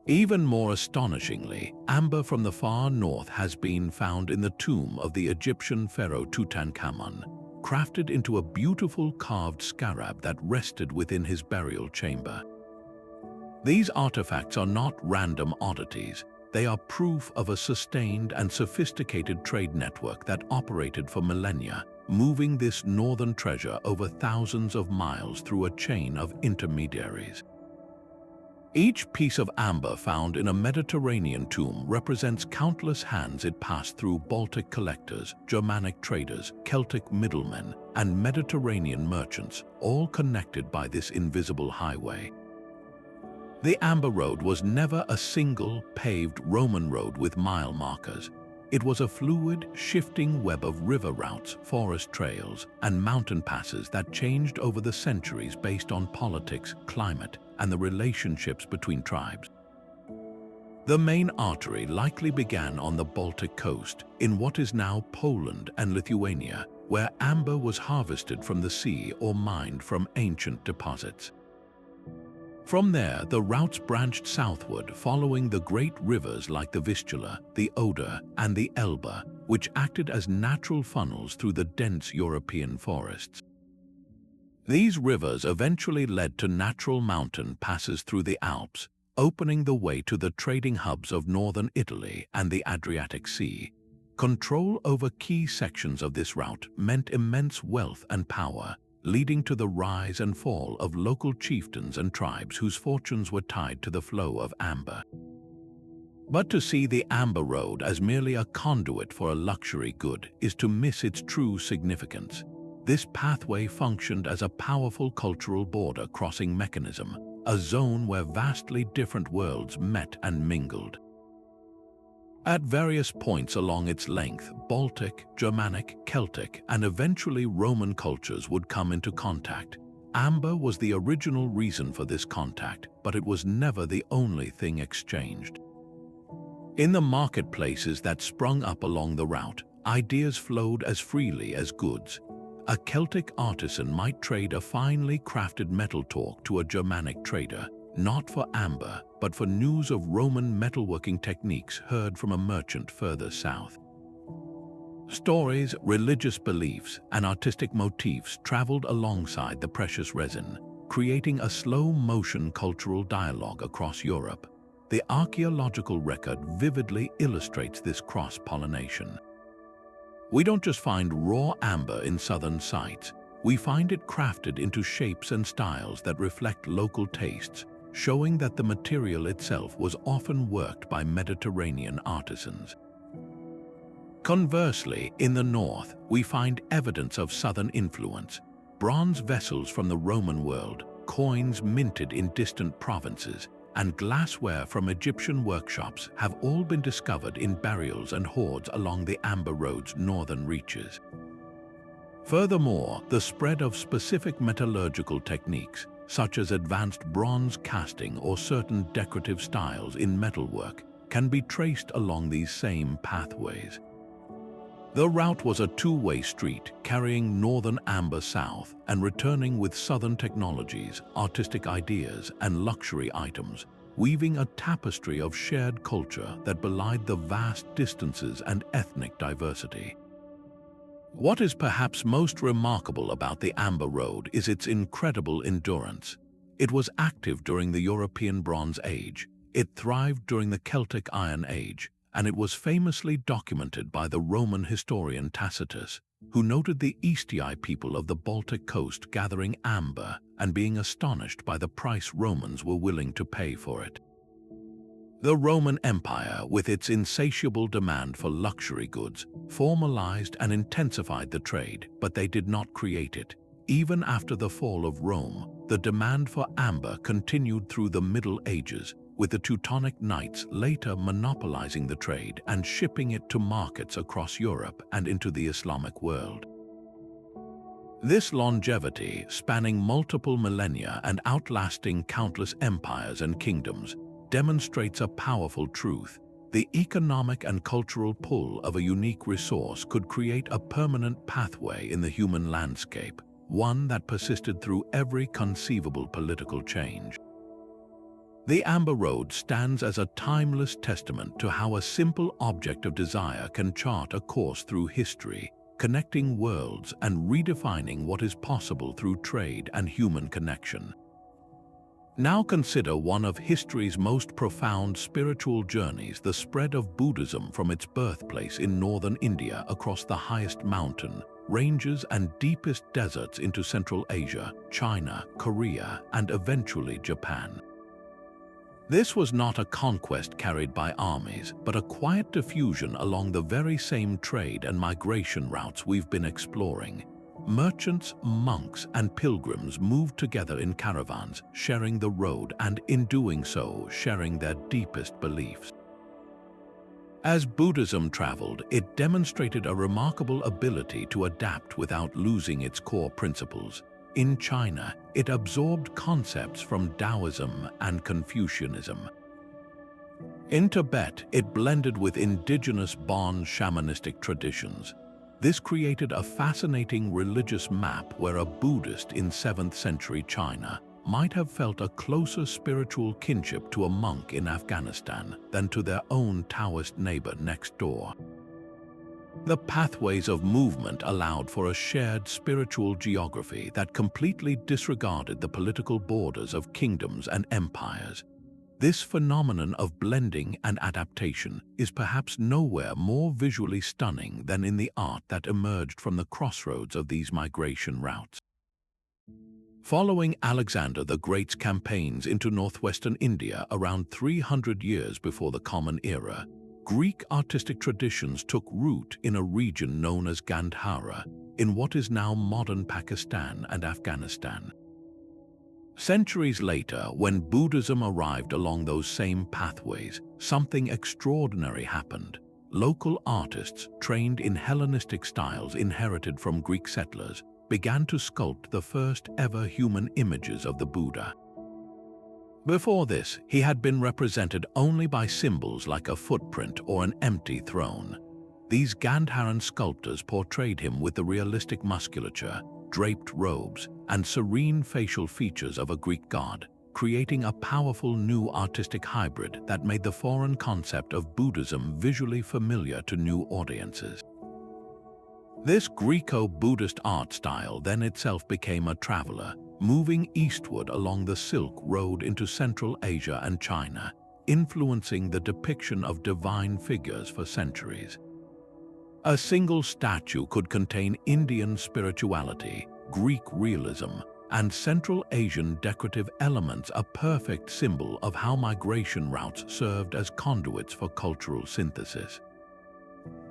Even more astonishingly, amber from the far north has been found in the tomb of the Egyptian pharaoh Tutankhamun, crafted into a beautiful carved scarab that rested within his burial chamber. These artifacts are not random oddities. They are proof of a sustained and sophisticated trade network that operated for millennia, moving this northern treasure over thousands of miles through a chain of intermediaries. Each piece of amber found in a Mediterranean tomb represents countless hands it passed through: Baltic collectors, Germanic traders, Celtic middlemen, and Mediterranean merchants, all connected by this invisible highway. The Amber Road was never a single paved Roman road with mile markers. It was a fluid, shifting web of river routes, forest trails, and mountain passes that changed over the centuries based on politics, climate, and the relationships between tribes. The main artery likely began on the Baltic coast, in what is now Poland and Lithuania, where amber was harvested from the sea or mined from ancient deposits. From there, the routes branched southward, following the great rivers like the Vistula, the Oder, and the Elbe, which acted as natural funnels through the dense European forests. These rivers eventually led to natural mountain passes through the Alps, opening the way to the trading hubs of northern Italy and the Adriatic Sea. Control over key sections of this route meant immense wealth and power, leading to the rise and fall of local chieftains and tribes whose fortunes were tied to the flow of amber. But to see the Amber Road as merely a conduit for a luxury good is to miss its true significance. This pathway functioned as a powerful cultural border-crossing mechanism, a zone where vastly different worlds met and mingled. At various points along its length, Baltic, Germanic, Celtic, and eventually Roman cultures would come into contact. Amber was the original reason for this contact, but it was never the only thing exchanged. In the marketplaces that sprung up along the route, ideas flowed as freely as goods. A Celtic artisan might trade a finely crafted metal torque to a Germanic trader, not for amber, but for news of Roman metalworking techniques heard from a merchant further south. Stories, religious beliefs, and artistic motifs traveled alongside the precious resin, creating a slow-motion cultural dialogue across Europe. The archaeological record vividly illustrates this cross-pollination. We don't just find raw amber in southern sites, we find it crafted into shapes and styles that reflect local tastes, showing that the material itself was often worked by Mediterranean artisans. Conversely, in the north, we find evidence of southern influence. Bronze vessels from the Roman world, coins minted in distant provinces, and glassware from Egyptian workshops have all been discovered in burials and hoards along the Amber Road's northern reaches. Furthermore, the spread of specific metallurgical techniques, such as advanced bronze casting or certain decorative styles in metalwork, can be traced along these same pathways. The route was a two-way street, carrying northern amber south and returning with southern technologies, artistic ideas, and luxury items, weaving a tapestry of shared culture that belied the vast distances and ethnic diversity. What is perhaps most remarkable about the Amber Road is its incredible endurance. It was active during the European Bronze Age, it thrived during the Celtic Iron Age, and it was famously documented by the Roman historian Tacitus, who noted the Eastii people of the Baltic coast gathering amber and being astonished by the price Romans were willing to pay for it. The Roman Empire, with its insatiable demand for luxury goods, formalized and intensified the trade, but they did not create it. Even after the fall of Rome, the demand for amber continued through the Middle Ages, with the Teutonic Knights later monopolizing the trade and shipping it to markets across Europe and into the Islamic world. This longevity, spanning multiple millennia and outlasting countless empires and kingdoms, demonstrates a powerful truth. The economic and cultural pull of a unique resource could create a permanent pathway in the human landscape, one that persisted through every conceivable political change. The Amber Road stands as a timeless testament to how a simple object of desire can chart a course through history, connecting worlds and redefining what is possible through trade and human connection. Now consider one of history's most profound spiritual journeys, the spread of Buddhism from its birthplace in northern India across the highest mountain ranges and deepest deserts into Central Asia, China, Korea, and eventually Japan. This was not a conquest carried by armies, but a quiet diffusion along the very same trade and migration routes we've been exploring. Merchants, monks, and pilgrims moved together in caravans, sharing the road and, in doing so, sharing their deepest beliefs. As Buddhism traveled, it demonstrated a remarkable ability to adapt without losing its core principles. In China, it absorbed concepts from Taoism and Confucianism. In Tibet, it blended with indigenous Bon shamanistic traditions. This created a fascinating religious map where a Buddhist in 7th century China might have felt a closer spiritual kinship to a monk in Afghanistan than to their own Taoist neighbor next door. The pathways of movement allowed for a shared spiritual geography that completely disregarded the political borders of kingdoms and empires. This phenomenon of blending and adaptation is perhaps nowhere more visually stunning than in the art that emerged from the crossroads of these migration routes. Following Alexander the Great's campaigns into northwestern India around 300 years before the Common Era, Greek artistic traditions took root in a region known as Gandhara, in what is now modern Pakistan and Afghanistan. Centuries later, when Buddhism arrived along those same pathways, something extraordinary happened. Local artists, trained in Hellenistic styles inherited from Greek settlers, began to sculpt the first ever human images of the Buddha. Before this, he had been represented only by symbols like a footprint or an empty throne. These Gandharan sculptors portrayed him with the realistic musculature, draped robes, and serene facial features of a Greek god, creating a powerful new artistic hybrid that made the foreign concept of Buddhism visually familiar to new audiences. This Greco-Buddhist art style then itself became a traveler, moving eastward along the Silk Road into Central Asia and China, influencing the depiction of divine figures for centuries. A single statue could contain Indian spirituality, Greek realism, and Central Asian decorative elements, a perfect symbol of how migration routes served as conduits for cultural synthesis.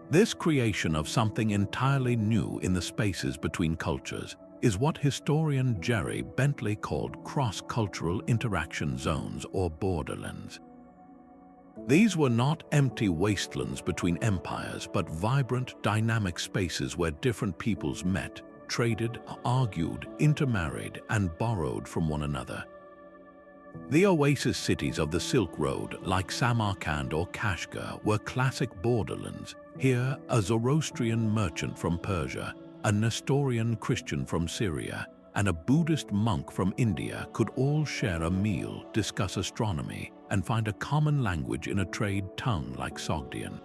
This creation of something entirely new in the spaces between cultures is what historian Jerry Bentley called cross-cultural interaction zones or borderlands. These were not empty wastelands between empires, but vibrant, dynamic spaces where different peoples met, traded, argued, intermarried, and borrowed from one another. The oasis cities of the Silk Road, like Samarkand or Kashgar, were classic borderlands. Here, a Zoroastrian merchant from Persia, a Nestorian Christian from Syria, and a Buddhist monk from India could all share a meal, discuss astronomy, and find a common language in a trade tongue like Sogdian.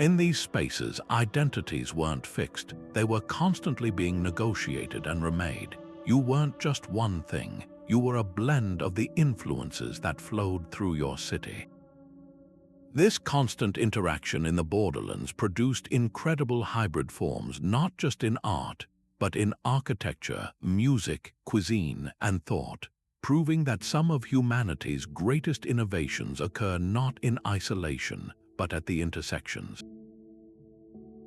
In these spaces, identities weren't fixed. They were constantly being negotiated and remade. You weren't just one thing. You were a blend of the influences that flowed through your city. This constant interaction in the borderlands produced incredible hybrid forms, not just in art, but in architecture, music, cuisine, and thought, proving that some of humanity's greatest innovations occur not in isolation, but at the intersections.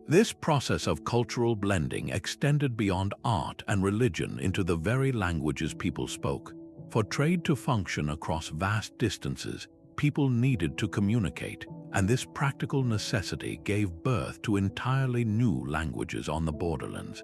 This process of cultural blending extended beyond art and religion into the very languages people spoke. For trade to function across vast distances, people needed to communicate, and this practical necessity gave birth to entirely new languages on the borderlands.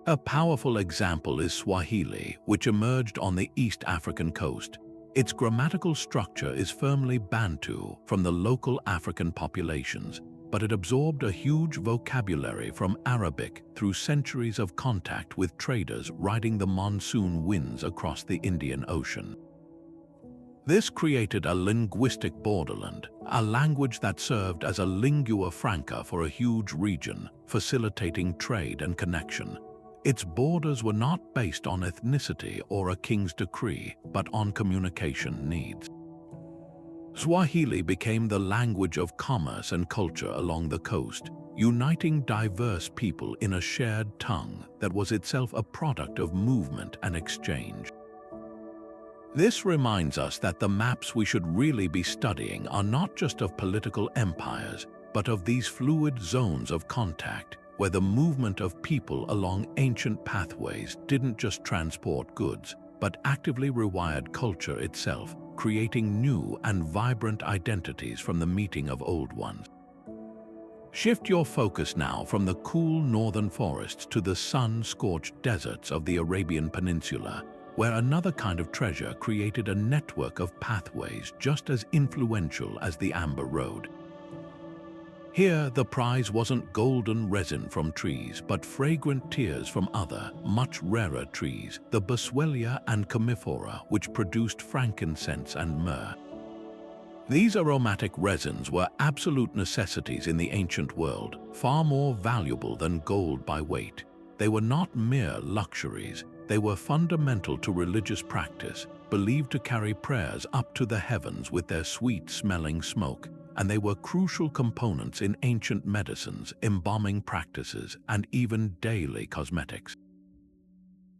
A powerful example is Swahili, which emerged on the East African coast. Its grammatical structure is firmly Bantu from the local African populations, but it absorbed a huge vocabulary from Arabic through centuries of contact with traders riding the monsoon winds across the Indian Ocean. This created a linguistic borderland, a language that served as a lingua franca for a huge region, facilitating trade and connection. Its borders were not based on ethnicity or a king's decree, but on communication needs. Swahili became the language of commerce and culture along the coast, uniting diverse people in a shared tongue that was itself a product of movement and exchange. This reminds us that the maps we should really be studying are not just of political empires, but of these fluid zones of contact, where the movement of people along ancient pathways didn't just transport goods, but actively rewired culture itself, creating new and vibrant identities from the meeting of old ones. Shift your focus now from the cool northern forests to the sun-scorched deserts of the Arabian Peninsula, where another kind of treasure created a network of pathways just as influential as the Amber Road. Here, the prize wasn't golden resin from trees, but fragrant tears from other, much rarer trees, the Boswellia and Commiphora, which produced frankincense and myrrh. These aromatic resins were absolute necessities in the ancient world, far more valuable than gold by weight. They were not mere luxuries. They were fundamental to religious practice, believed to carry prayers up to the heavens with their sweet-smelling smoke, and they were crucial components in ancient medicines, embalming practices, and even daily cosmetics.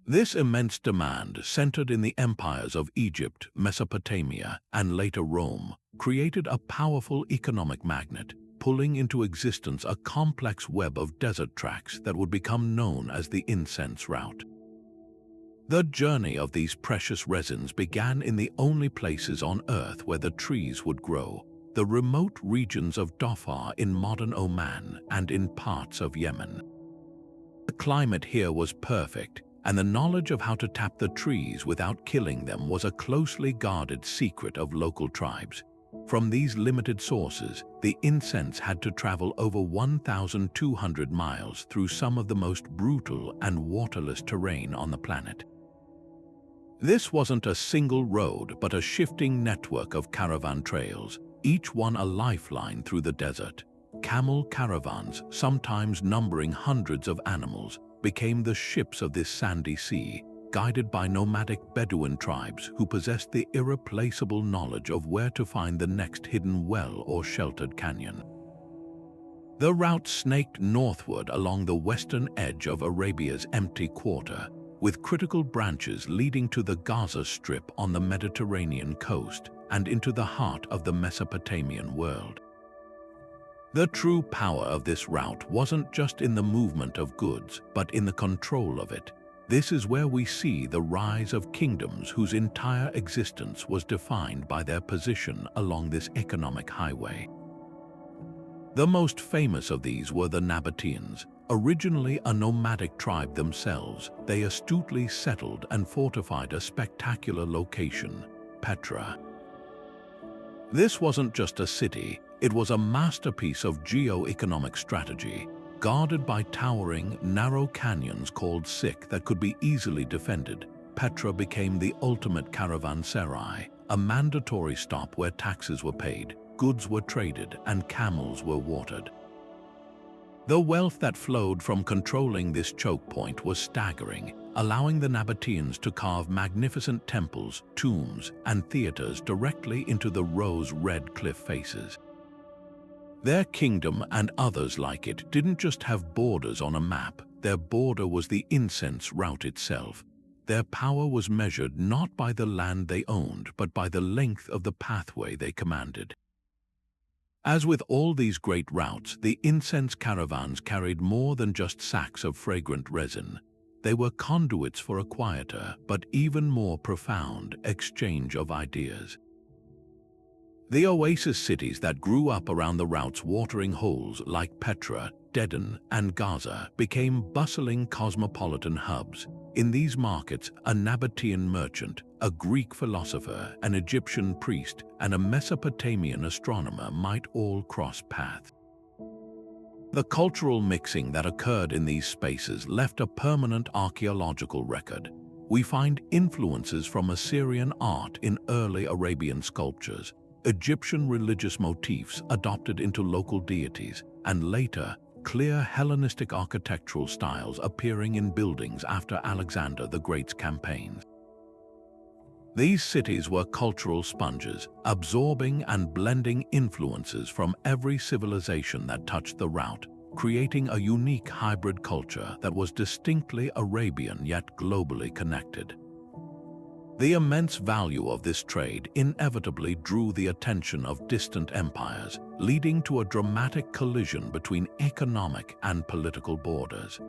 This immense demand, centered in the empires of Egypt, Mesopotamia, and later Rome, created a powerful economic magnet, pulling into existence a complex web of desert tracks that would become known as the incense route. The journey of these precious resins began in the only places on Earth where the trees would grow, the remote regions of Dhofar in modern Oman and in parts of Yemen. The climate here was perfect, and the knowledge of how to tap the trees without killing them was a closely guarded secret of local tribes. From these limited sources, the incense had to travel over 1,200 miles through some of the most brutal and waterless terrain on the planet. This wasn't a single road, but a shifting network of caravan trails, each one a lifeline through the desert. Camel caravans, sometimes numbering hundreds of animals, became the ships of this sandy sea, guided by nomadic Bedouin tribes who possessed the irreplaceable knowledge of where to find the next hidden well or sheltered canyon. The route snaked northward along the western edge of Arabia's empty quarter, with critical branches leading to the Gaza Strip on the Mediterranean coast and into the heart of the Mesopotamian world. The true power of this route wasn't just in the movement of goods, but in the control of it. This is where we see the rise of kingdoms whose entire existence was defined by their position along this economic highway. The most famous of these were the Nabateans. Originally a nomadic tribe themselves, they astutely settled and fortified a spectacular location, Petra. This wasn't just a city, it was a masterpiece of geo-economic strategy, guarded by towering, narrow canyons called Sik that could be easily defended. Petra became the ultimate caravanserai, a mandatory stop where taxes were paid, goods were traded, and camels were watered. The wealth that flowed from controlling this choke point was staggering, allowing the Nabateans to carve magnificent temples, tombs, and theaters directly into the rose-red cliff faces. Their kingdom and others like it didn't just have borders on a map, their border was the incense route itself. Their power was measured not by the land they owned, but by the length of the pathway they commanded. As with all these great routes, the incense caravans carried more than just sacks of fragrant resin. They were conduits for a quieter, but even more profound, exchange of ideas. The oasis cities that grew up around the route's watering holes like Petra, Dedan, and Gaza became bustling cosmopolitan hubs. In these markets, a Nabatean merchant, a Greek philosopher, an Egyptian priest, and a Mesopotamian astronomer might all cross paths. The cultural mixing that occurred in these spaces left a permanent archaeological record. We find influences from Assyrian art in early Arabian sculptures, Egyptian religious motifs adopted into local deities, and later, clear Hellenistic architectural styles appearing in buildings after Alexander the Great's campaigns. These cities were cultural sponges, absorbing and blending influences from every civilization that touched the route, creating a unique hybrid culture that was distinctly Arabian yet globally connected. The immense value of this trade inevitably drew the attention of distant empires, leading to a dramatic collision between economic and political borders.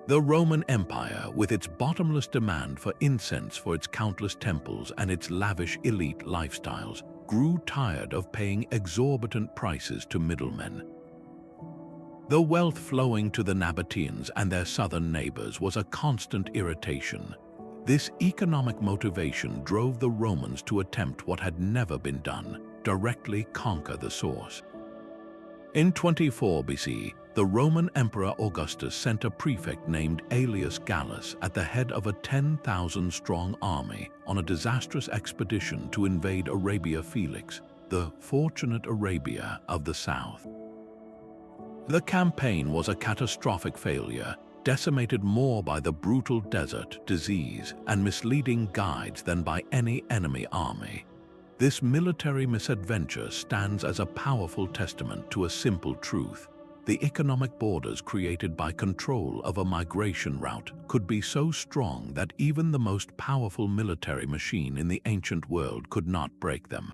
The Roman Empire, with its bottomless demand for incense for its countless temples and its lavish elite lifestyles, grew tired of paying exorbitant prices to middlemen. The wealth flowing to the Nabateans and their southern neighbors was a constant irritation. This economic motivation drove the Romans to attempt what had never been done: directly conquer the source. In 24 BC, the Roman Emperor Augustus sent a prefect named Aelius Gallus at the head of a 10,000-strong army on a disastrous expedition to invade Arabia Felix, the fortunate Arabia of the south. The campaign was a catastrophic failure, decimated more by the brutal desert, disease, and misleading guides than by any enemy army. This military misadventure stands as a powerful testament to a simple truth. The economic borders created by control of a migration route could be so strong that even the most powerful military machine in the ancient world could not break them.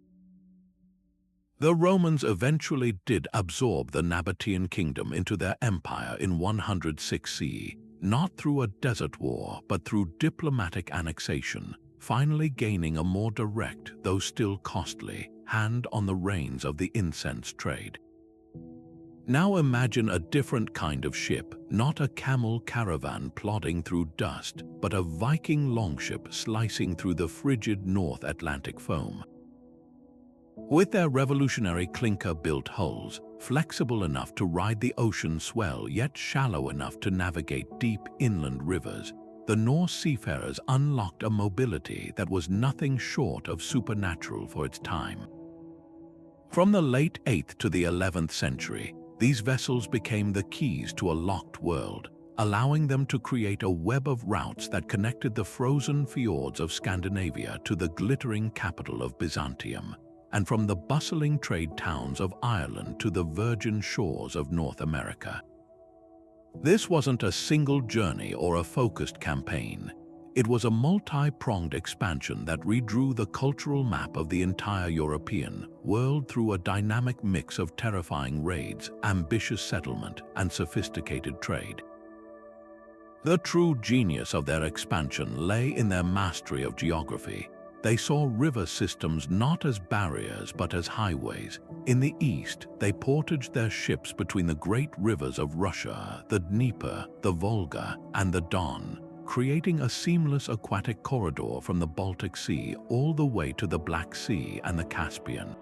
The Romans eventually did absorb the Nabatean kingdom into their empire in 106 CE, not through a desert war but through diplomatic annexation, finally gaining a more direct, though still costly, hand on the reins of the incense trade. Now imagine a different kind of ship, not a camel caravan plodding through dust, but a Viking longship slicing through the frigid North Atlantic foam. With their revolutionary clinker-built hulls, flexible enough to ride the ocean swell yet shallow enough to navigate deep inland rivers, the Norse seafarers unlocked a mobility that was nothing short of supernatural for its time. From the late 8th to the 11th century, these vessels became the keys to a locked world, allowing them to create a web of routes that connected the frozen fjords of Scandinavia to the glittering capital of Byzantium, and from the bustling trade towns of Ireland to the virgin shores of North America. This wasn't a single journey or a focused campaign. It was a multi-pronged expansion that redrew the cultural map of the entire European world through a dynamic mix of terrifying raids, ambitious settlement, and sophisticated trade. The true genius of their expansion lay in their mastery of geography. They saw river systems not as barriers but as highways. In the east, they portaged their ships between the great rivers of Russia, the Dnieper, the Volga, and the Don, creating a seamless aquatic corridor from the Baltic Sea all the way to the Black Sea and the Caspian.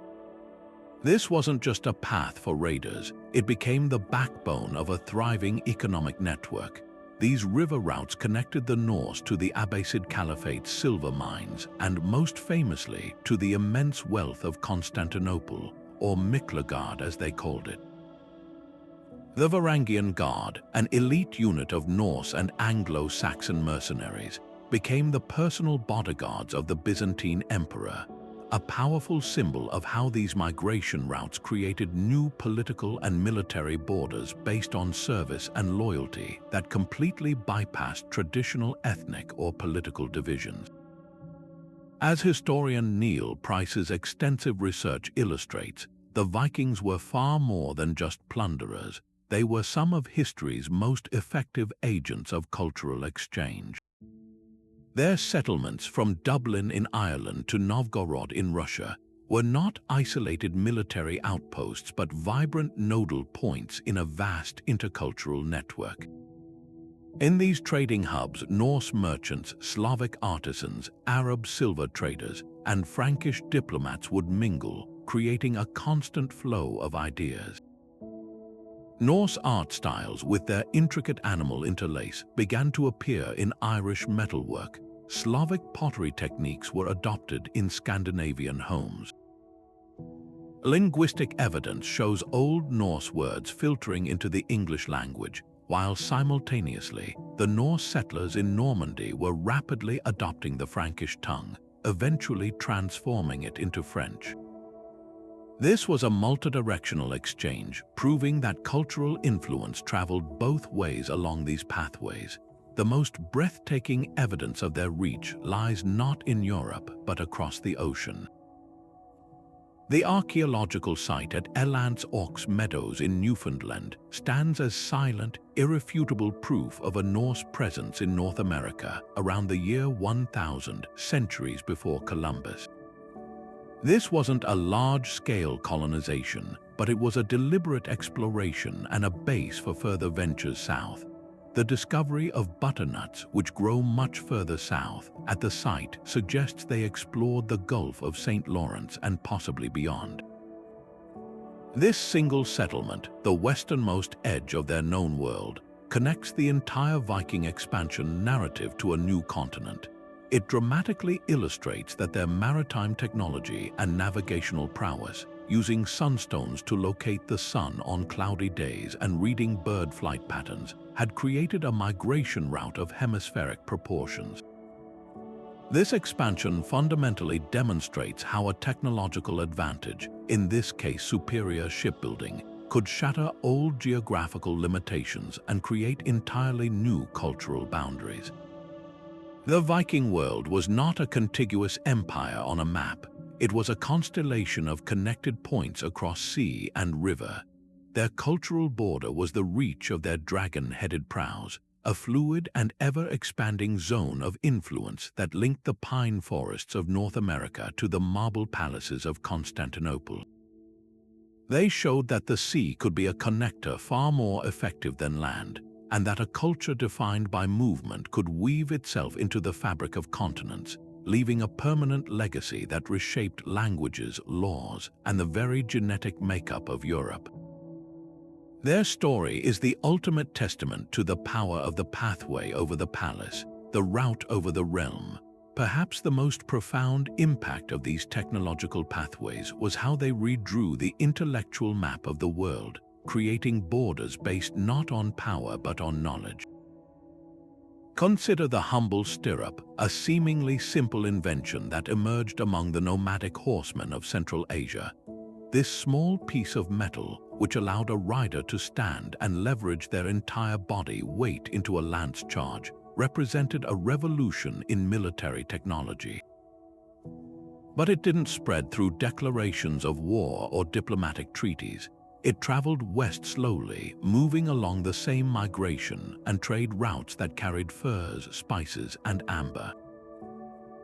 This wasn't just a path for raiders, it became the backbone of a thriving economic network. These river routes connected the Norse to the Abbasid Caliphate's silver mines and, most famously, to the immense wealth of Constantinople, or Miklagard as they called it. The Varangian Guard, an elite unit of Norse and Anglo-Saxon mercenaries, became the personal bodyguards of the Byzantine emperor, a powerful symbol of how these migration routes created new political and military borders based on service and loyalty that completely bypassed traditional ethnic or political divisions. As historian Neil Price's extensive research illustrates, the Vikings were far more than just plunderers. They were some of history's most effective agents of cultural exchange. Their settlements from Dublin in Ireland to Novgorod in Russia were not isolated military outposts but vibrant nodal points in a vast intercultural network. In these trading hubs, Norse merchants, Slavic artisans, Arab silver traders, and Frankish diplomats would mingle, creating a constant flow of ideas. Norse art styles with their intricate animal interlace began to appear in Irish metalwork. Slavic pottery techniques were adopted in Scandinavian homes. Linguistic evidence shows Old Norse words filtering into the English language, while simultaneously, the Norse settlers in Normandy were rapidly adopting the Frankish tongue, eventually transforming it into French. This was a multidirectional exchange, proving that cultural influence traveled both ways along these pathways. The most breathtaking evidence of their reach lies not in Europe, but across the ocean. The archaeological site at Elance Auks Meadows in Newfoundland stands as silent, irrefutable proof of a Norse presence in North America around the year 1000, centuries before Columbus. This wasn't a large-scale colonization, but it was a deliberate exploration and a base for further ventures south. The discovery of butternuts, which grow much further south, at the site suggests they explored the Gulf of St. Lawrence and possibly beyond. This single settlement, the westernmost edge of their known world, connects the entire Viking expansion narrative to a new continent. It dramatically illustrates that their maritime technology and navigational prowess, using sunstones to locate the sun on cloudy days and reading bird flight patterns, had created a migration route of hemispheric proportions. This expansion fundamentally demonstrates how a technological advantage, in this case superior shipbuilding, could shatter old geographical limitations and create entirely new cultural boundaries. The Viking world was not a contiguous empire on a map. It was a constellation of connected points across sea and river. Their cultural border was the reach of their dragon-headed prows, a fluid and ever-expanding zone of influence that linked the pine forests of North America to the marble palaces of Constantinople. They showed that the sea could be a connector far more effective than land, and that a culture defined by movement could weave itself into the fabric of continents, leaving a permanent legacy that reshaped languages, laws, and the very genetic makeup of Europe. Their story is the ultimate testament to the power of the pathway over the palace, the route over the realm. Perhaps the most profound impact of these technological pathways was how they redrew the intellectual map of the world, creating borders based not on power but on knowledge. Consider the humble stirrup, a seemingly simple invention that emerged among the nomadic horsemen of Central Asia. This small piece of metal, which allowed a rider to stand and leverage their entire body weight into a lance charge, represented a revolution in military technology. But it didn't spread through declarations of war or diplomatic treaties. It traveled west slowly, moving along the same migration and trade routes that carried furs, spices, and amber.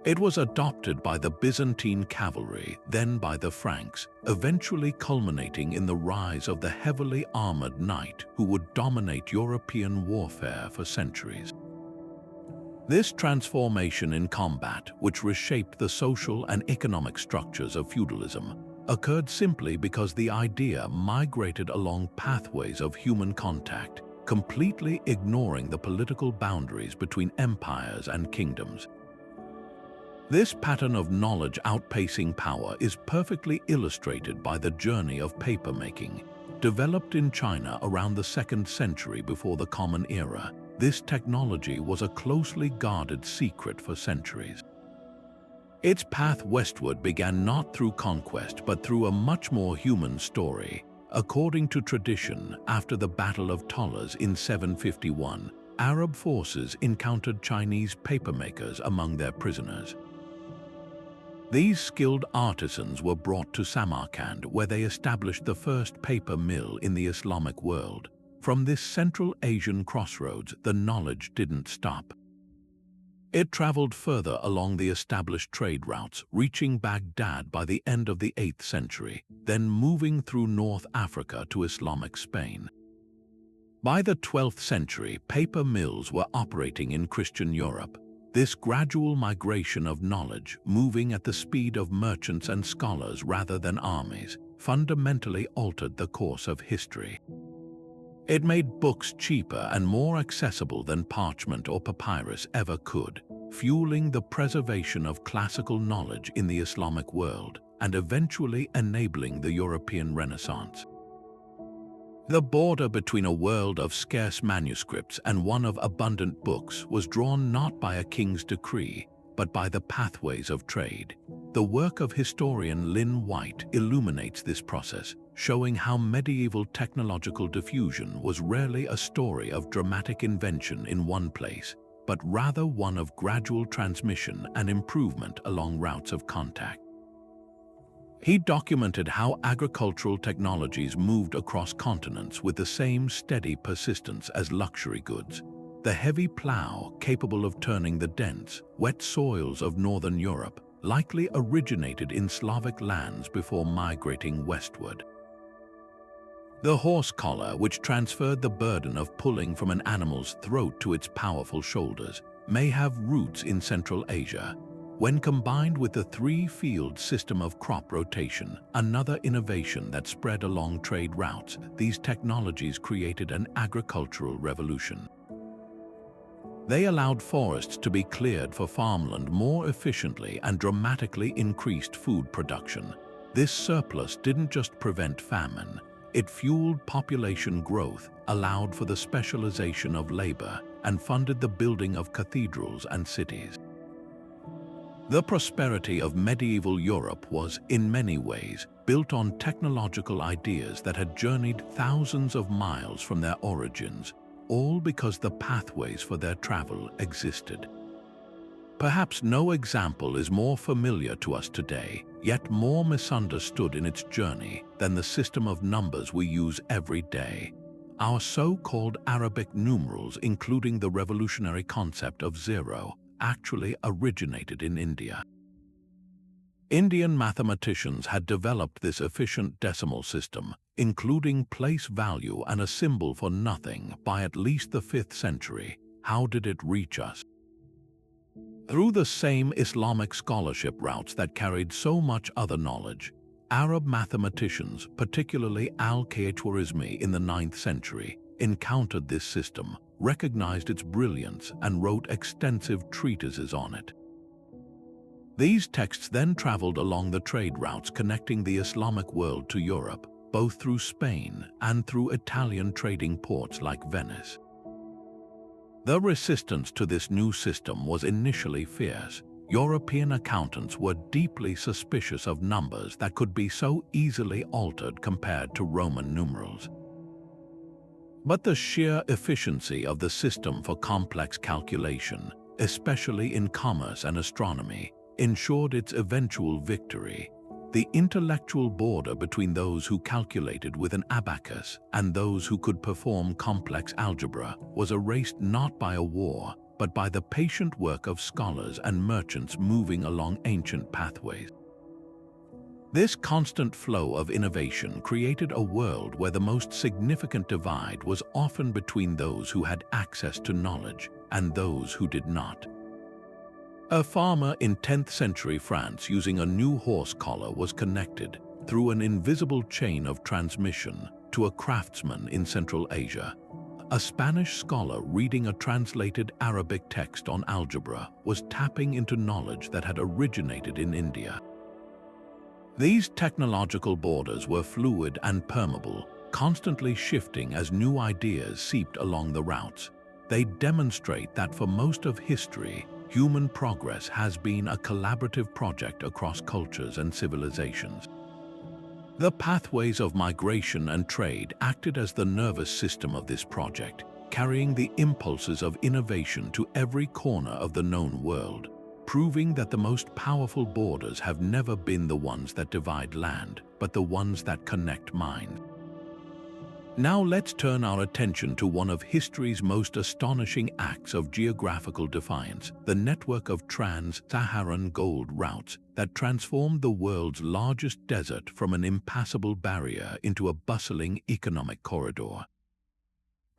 It was adopted by the Byzantine cavalry, then by the Franks, eventually culminating in the rise of the heavily armored knight who would dominate European warfare for centuries. This transformation in combat, which reshaped the social and economic structures of feudalism, occurred simply because the idea migrated along pathways of human contact, completely ignoring the political boundaries between empires and kingdoms. This pattern of knowledge outpacing power is perfectly illustrated by the journey of papermaking. Developed in China around the 2nd century before the Common Era, this technology was a closely guarded secret for centuries. Its path westward began not through conquest but through a much more human story. According to tradition, after the Battle of Tollas in 751, Arab forces encountered Chinese papermakers among their prisoners. These skilled artisans were brought to Samarkand, where they established the first paper mill in the Islamic world. From this Central Asian crossroads, the knowledge didn't stop. It traveled further along the established trade routes, reaching Baghdad by the end of the 8th century, then moving through North Africa to Islamic Spain. By the 12th century, paper mills were operating in Christian Europe. This gradual migration of knowledge, moving at the speed of merchants and scholars rather than armies, fundamentally altered the course of history. It made books cheaper and more accessible than parchment or papyrus ever could, fueling the preservation of classical knowledge in the Islamic world and eventually enabling the European Renaissance. The border between a world of scarce manuscripts and one of abundant books was drawn not by a king's decree, but by the pathways of trade. The work of historian Lynn White illuminates this process, showing how medieval technological diffusion was rarely a story of dramatic invention in one place, but rather one of gradual transmission and improvement along routes of contact. He documented how agricultural technologies moved across continents with the same steady persistence as luxury goods. The heavy plow, capable of turning the dense, wet soils of northern Europe, likely originated in Slavic lands before migrating westward. The horse collar, which transferred the burden of pulling from an animal's throat to its powerful shoulders, may have roots in Central Asia. When combined with the three-field system of crop rotation, another innovation that spread along trade routes, these technologies created an agricultural revolution. They allowed forests to be cleared for farmland more efficiently and dramatically increased food production. This surplus didn't just prevent famine, it fueled population growth, allowed for the specialization of labor, and funded the building of cathedrals and cities. The prosperity of medieval Europe was, in many ways, built on technological ideas that had journeyed thousands of miles from their origins, all because the pathways for their travel existed. Perhaps no example is more familiar to us today, yet more misunderstood in its journey than the system of numbers we use every day. Our so-called Arabic numerals, including the revolutionary concept of zero, actually originated in India. Indian mathematicians had developed this efficient decimal system, including place value and a symbol for nothing, by at least the 5th century. How did it reach us? Through the same Islamic scholarship routes that carried so much other knowledge, Arab mathematicians, particularly Al-Khwarizmi in the 9th century, encountered this system, recognized its brilliance, and wrote extensive treatises on it. These texts then traveled along the trade routes connecting the Islamic world to Europe, both through Spain and through Italian trading ports like Venice. The resistance to this new system was initially fierce. European accountants were deeply suspicious of numbers that could be so easily altered compared to Roman numerals. But the sheer efficiency of the system for complex calculation, especially in commerce and astronomy, ensured its eventual victory. The intellectual border between those who calculated with an abacus and those who could perform complex algebra was erased not by a war, but by the patient work of scholars and merchants moving along ancient pathways. This constant flow of innovation created a world where the most significant divide was often between those who had access to knowledge and those who did not. A farmer in 10th century France using a new horse collar was connected, through an invisible chain of transmission, to a craftsman in Central Asia. A Spanish scholar reading a translated Arabic text on algebra was tapping into knowledge that had originated in India. These technological borders were fluid and permeable, constantly shifting as new ideas seeped along the routes. They demonstrate that for most of history, human progress has been a collaborative project across cultures and civilizations. The pathways of migration and trade acted as the nervous system of this project, carrying the impulses of innovation to every corner of the known world, proving that the most powerful borders have never been the ones that divide land, but the ones that connect minds. Now let's turn our attention to one of history's most astonishing acts of geographical defiance, the network of Trans-Saharan gold routes that transformed the world's largest desert from an impassable barrier into a bustling economic corridor.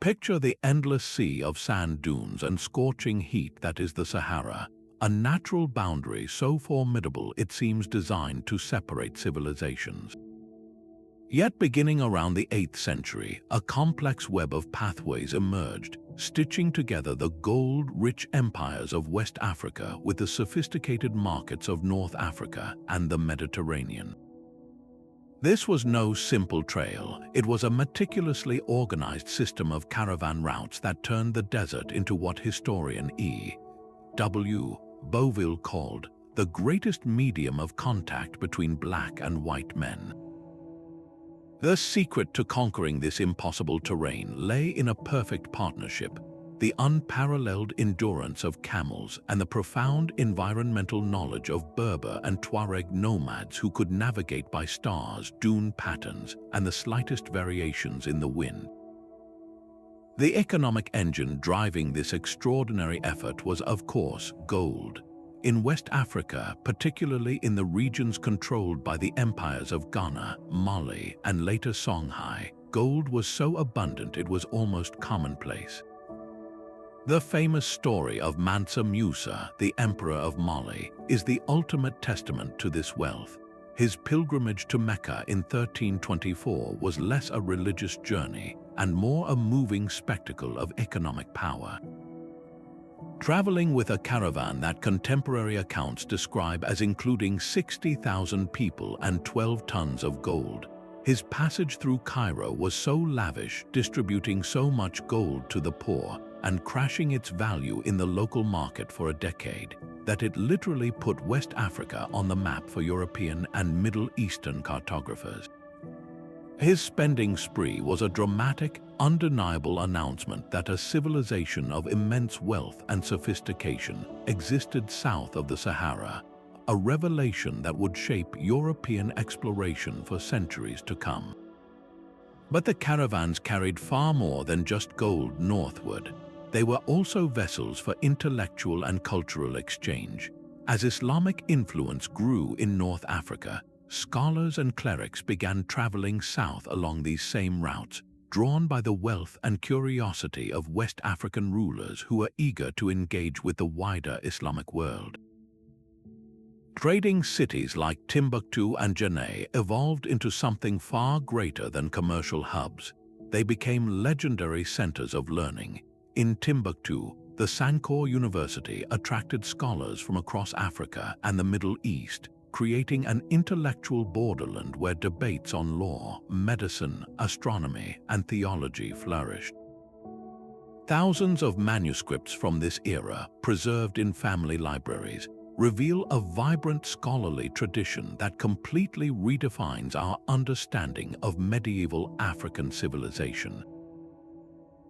Picture the endless sea of sand dunes and scorching heat that is the Sahara, a natural boundary so formidable it seems designed to separate civilizations. Yet beginning around the 8th century, a complex web of pathways emerged, stitching together the gold-rich empires of West Africa with the sophisticated markets of North Africa and the Mediterranean. This was no simple trail. It was a meticulously organized system of caravan routes that turned the desert into what historian E.W. Boville called the greatest medium of contact between black and white men. The secret to conquering this impossible terrain lay in a perfect partnership, the unparalleled endurance of camels and the profound environmental knowledge of Berber and Tuareg nomads who could navigate by stars, dune patterns, and the slightest variations in the wind. The economic engine driving this extraordinary effort was, of course, gold. In West Africa, particularly in the regions controlled by the empires of Ghana, Mali, and later Songhai, gold was so abundant it was almost commonplace. The famous story of Mansa Musa, the emperor of Mali, is the ultimate testament to this wealth. His pilgrimage to Mecca in 1324 was less a religious journey and more a moving spectacle of economic power. Traveling with a caravan that contemporary accounts describe as including 60,000 people and 12 tons of gold, his passage through Cairo was so lavish, distributing so much gold to the poor and crashing its value in the local market for a decade, that it literally put West Africa on the map for European and Middle Eastern cartographers. His spending spree was a dramatic, undeniable announcement that a civilization of immense wealth and sophistication existed south of the Sahara, a revelation that would shape European exploration for centuries to come. But the caravans carried far more than just gold northward. They were also vessels for intellectual and cultural exchange. As Islamic influence grew in North Africa, scholars and clerics began traveling south along these same routes, drawn by the wealth and curiosity of West African rulers who were eager to engage with the wider Islamic world. Trading cities like Timbuktu and Janai evolved into something far greater than commercial hubs. They became legendary centers of learning. In Timbuktu, the Sankore University attracted scholars from across Africa and the Middle East, creating an intellectual borderland where debates on law, medicine, astronomy, and theology flourished. Thousands of manuscripts from this era, preserved in family libraries, reveal a vibrant scholarly tradition that completely redefines our understanding of medieval African civilization.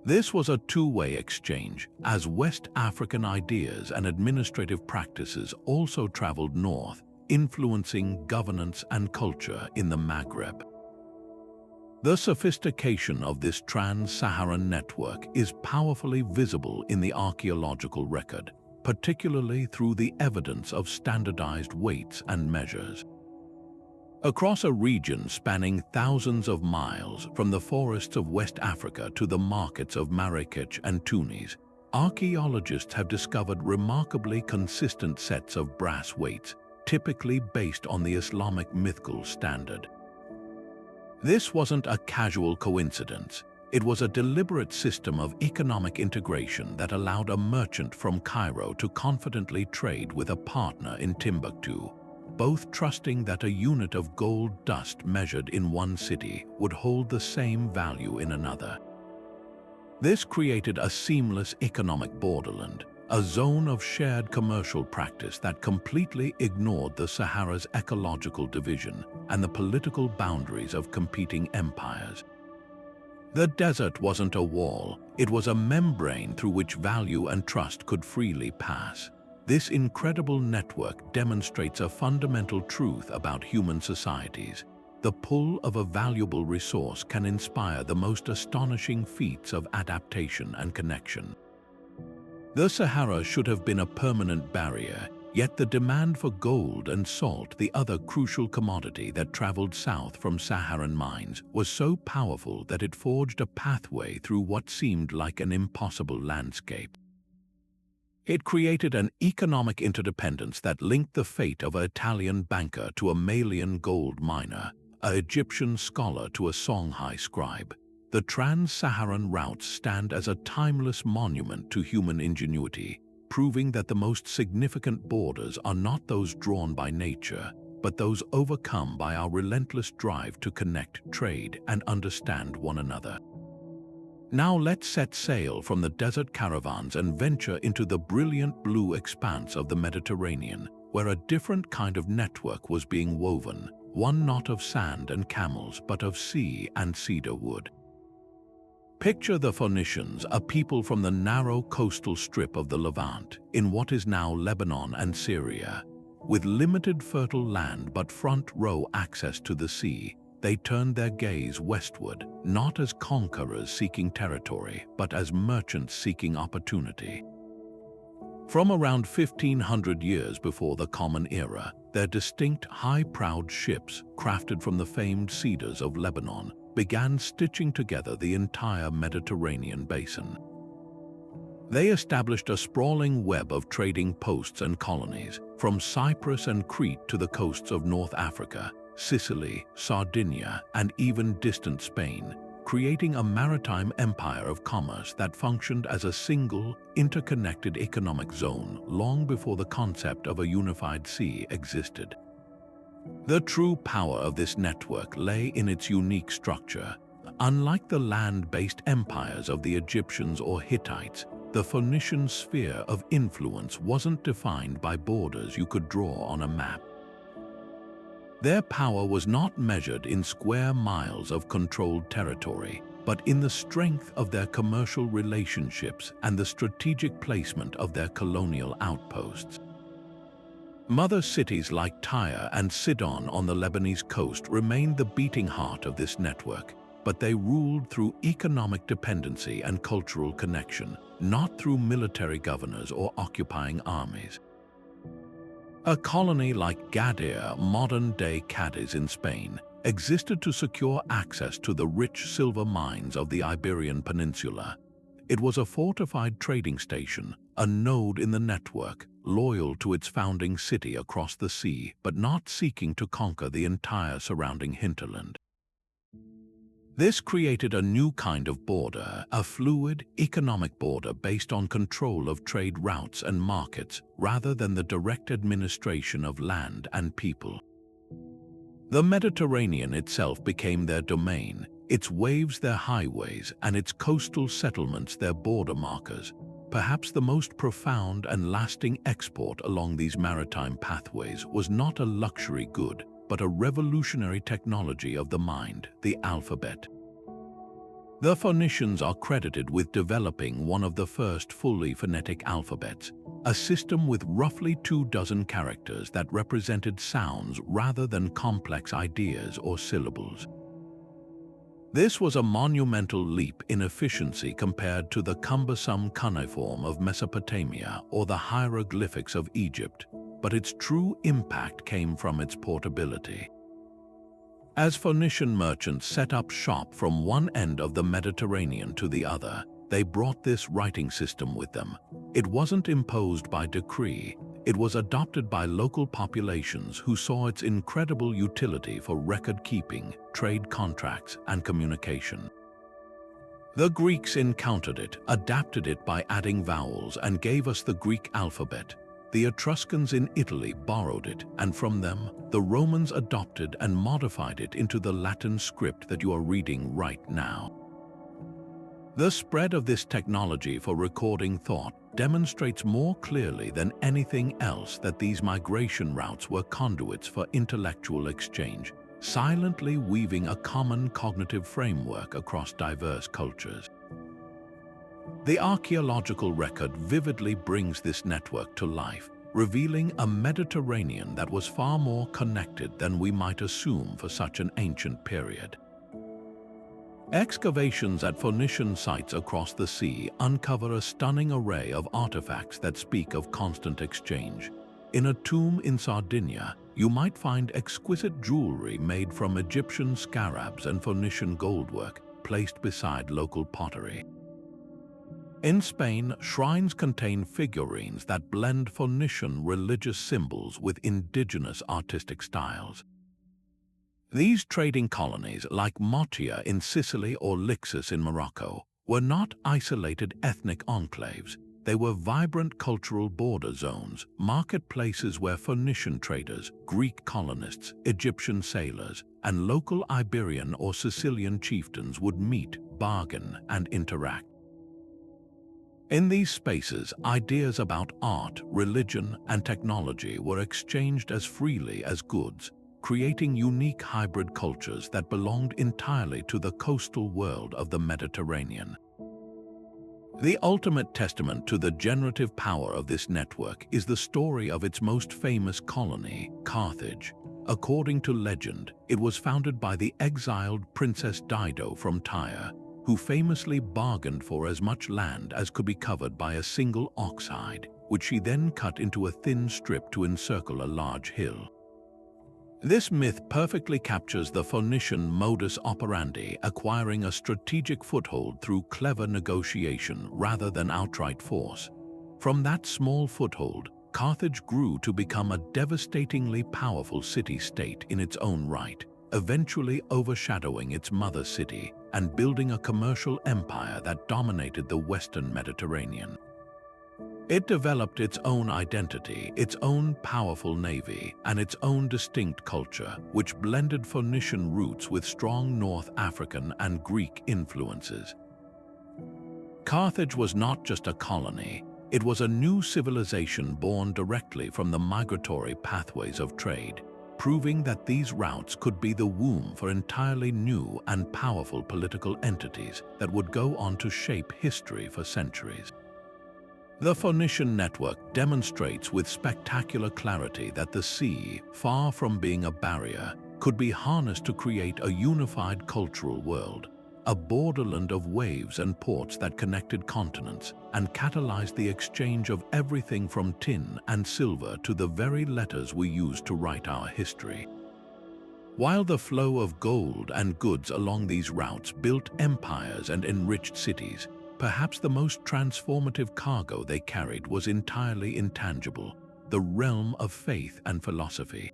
This was a two-way exchange, as West African ideas and administrative practices also traveled north, influencing governance and culture in the Maghreb. The sophistication of this Trans-Saharan network is powerfully visible in the archaeological record, particularly through the evidence of standardized weights and measures. Across a region spanning thousands of miles, from the forests of West Africa to the markets of Marrakech and Tunis, archaeologists have discovered remarkably consistent sets of brass weights, typically based on the Islamic mythical standard. This wasn't a casual coincidence. It was a deliberate system of economic integration that allowed a merchant from Cairo to confidently trade with a partner in Timbuktu, both trusting that a unit of gold dust measured in one city would hold the same value in another. This created a seamless economic borderland, a zone of shared commercial practice that completely ignored the Sahara's ecological division and the political boundaries of competing empires. The desert wasn't a wall, it was a membrane through which value and trust could freely pass. This incredible network demonstrates a fundamental truth about human societies. The pull of a valuable resource can inspire the most astonishing feats of adaptation and connection. The Sahara should have been a permanent barrier, yet the demand for gold and salt, the other crucial commodity that traveled south from Saharan mines, was so powerful that it forged a pathway through what seemed like an impossible landscape. It created an economic interdependence that linked the fate of an Italian banker to a Malian gold miner, an Egyptian scholar to a Songhai scribe. The Trans-Saharan routes stand as a timeless monument to human ingenuity, proving that the most significant borders are not those drawn by nature, but those overcome by our relentless drive to connect, trade, and understand one another. Now let's set sail from the desert caravans and venture into the brilliant blue expanse of the Mediterranean, where a different kind of network was being woven, one not of sand and camels, but of sea and cedar wood. Picture the Phoenicians, a people from the narrow coastal strip of the Levant, in what is now Lebanon and Syria. With limited fertile land but front-row access to the sea, they turned their gaze westward, not as conquerors seeking territory, but as merchants seeking opportunity. From around 1500 years before the Common Era, their distinct, high-prowed ships, crafted from the famed cedars of Lebanon, began stitching together the entire Mediterranean basin. They established a sprawling web of trading posts and colonies, from Cyprus and Crete to the coasts of North Africa, Sicily, Sardinia, and even distant Spain, creating a maritime empire of commerce that functioned as a single, interconnected economic zone long before the concept of a unified sea existed. The true power of this network lay in its unique structure. Unlike the land-based empires of the Egyptians or Hittites, the Phoenician sphere of influence wasn't defined by borders you could draw on a map. Their power was not measured in square miles of controlled territory, but in the strength of their commercial relationships and the strategic placement of their colonial outposts. Mother cities like Tyre and Sidon on the Lebanese coast remained the beating heart of this network, but they ruled through economic dependency and cultural connection, not through military governors or occupying armies. A colony like Gadir, modern-day Cadiz in Spain, existed to secure access to the rich silver mines of the Iberian Peninsula. It was a fortified trading station, a node in the network, loyal to its founding city across the sea, but not seeking to conquer the entire surrounding hinterland. This created a new kind of border, a fluid, economic border based on control of trade routes and markets, rather than the direct administration of land and people. The Mediterranean itself became their domain, its waves their highways, and its coastal settlements their border markers. Perhaps the most profound and lasting export along these maritime pathways was not a luxury good, but a revolutionary technology of the mind, the alphabet. The Phoenicians are credited with developing one of the first fully phonetic alphabets, a system with roughly 24 characters that represented sounds rather than complex ideas or syllables. This was a monumental leap in efficiency compared to the cumbersome cuneiform of Mesopotamia or the hieroglyphics of Egypt, but its true impact came from its portability. As Phoenician merchants set up shop from one end of the Mediterranean to the other, they brought this writing system with them. It wasn't imposed by decree. It was adopted by local populations who saw its incredible utility for record-keeping, trade contracts, and communication. The Greeks encountered it, adapted it by adding vowels, and gave us the Greek alphabet. The Etruscans in Italy borrowed it, and from them, the Romans adopted and modified it into the Latin script that you are reading right now. The spread of this technology for recording thought demonstrates more clearly than anything else that these migration routes were conduits for intellectual exchange, silently weaving a common cognitive framework across diverse cultures. The archaeological record vividly brings this network to life, revealing a Mediterranean that was far more connected than we might assume for such an ancient period. Excavations at Phoenician sites across the sea uncover a stunning array of artifacts that speak of constant exchange. In a tomb in Sardinia, you might find exquisite jewelry made from Egyptian scarabs and Phoenician goldwork placed beside local pottery. In Spain, shrines contain figurines that blend Phoenician religious symbols with indigenous artistic styles. These trading colonies, like Motia in Sicily or Lixus in Morocco, were not isolated ethnic enclaves. They were vibrant cultural border zones, marketplaces where Phoenician traders, Greek colonists, Egyptian sailors, and local Iberian or Sicilian chieftains would meet, bargain, and interact. In these spaces, ideas about art, religion, and technology were exchanged as freely as goods, creating unique hybrid cultures that belonged entirely to the coastal world of the Mediterranean. The ultimate testament to the generative power of this network is the story of its most famous colony, Carthage. According to legend, it was founded by the exiled Princess Dido from Tyre, who famously bargained for as much land as could be covered by a single ox hide, which she then cut into a thin strip to encircle a large hill. This myth perfectly captures the Phoenician modus operandi, acquiring a strategic foothold through clever negotiation rather than outright force. From that small foothold, Carthage grew to become a devastatingly powerful city-state in its own right, eventually overshadowing its mother city and building a commercial empire that dominated the Western Mediterranean. It developed its own identity, its own powerful navy, and its own distinct culture, which blended Phoenician roots with strong North African and Greek influences. Carthage was not just a colony, it was a new civilization born directly from the migratory pathways of trade, proving that these routes could be the womb for entirely new and powerful political entities that would go on to shape history for centuries. The Phoenician network demonstrates with spectacular clarity that the sea, far from being a barrier, could be harnessed to create a unified cultural world, a borderland of waves and ports that connected continents and catalyzed the exchange of everything from tin and silver to the very letters we use to write our history. While the flow of gold and goods along these routes built empires and enriched cities, perhaps the most transformative cargo they carried was entirely intangible, the realm of faith and philosophy.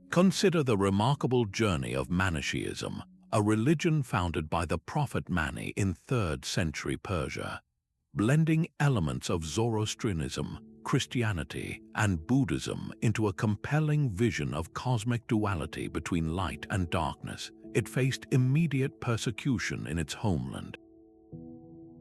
Consider the remarkable journey of Manichaeism, a religion founded by the prophet Mani in 3rd century Persia, blending elements of Zoroastrianism, Christianity, and Buddhism into a compelling vision of cosmic duality between light and darkness. it faced immediate persecution in its homeland.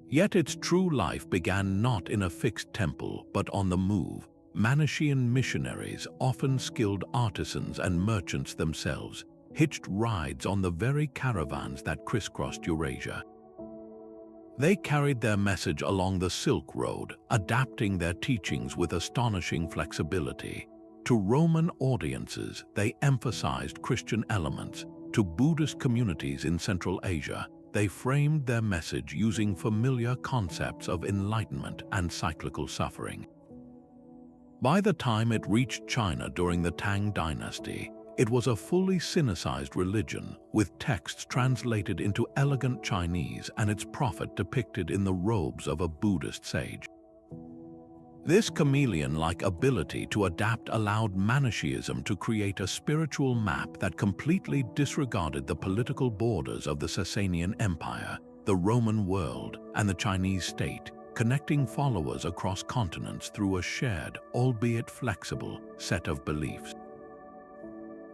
Yet its true life began not in a fixed temple, but on the move. Manichaean missionaries, often skilled artisans and merchants themselves, hitched rides on the very caravans that crisscrossed Eurasia. They carried their message along the Silk Road, adapting their teachings with astonishing flexibility. To Roman audiences, they emphasized Christian elements. To Buddhist communities in Central Asia, they framed their message using familiar concepts of enlightenment and cyclical suffering. By the time it reached China during the Tang dynasty, it was a fully Sinicized religion, with texts translated into elegant Chinese and its prophet depicted in the robes of a Buddhist sage. This chameleon-like ability to adapt allowed Manichaeism to create a spiritual map that completely disregarded the political borders of the Sasanian Empire, the Roman world, and the Chinese state, connecting followers across continents through a shared, albeit flexible, set of beliefs.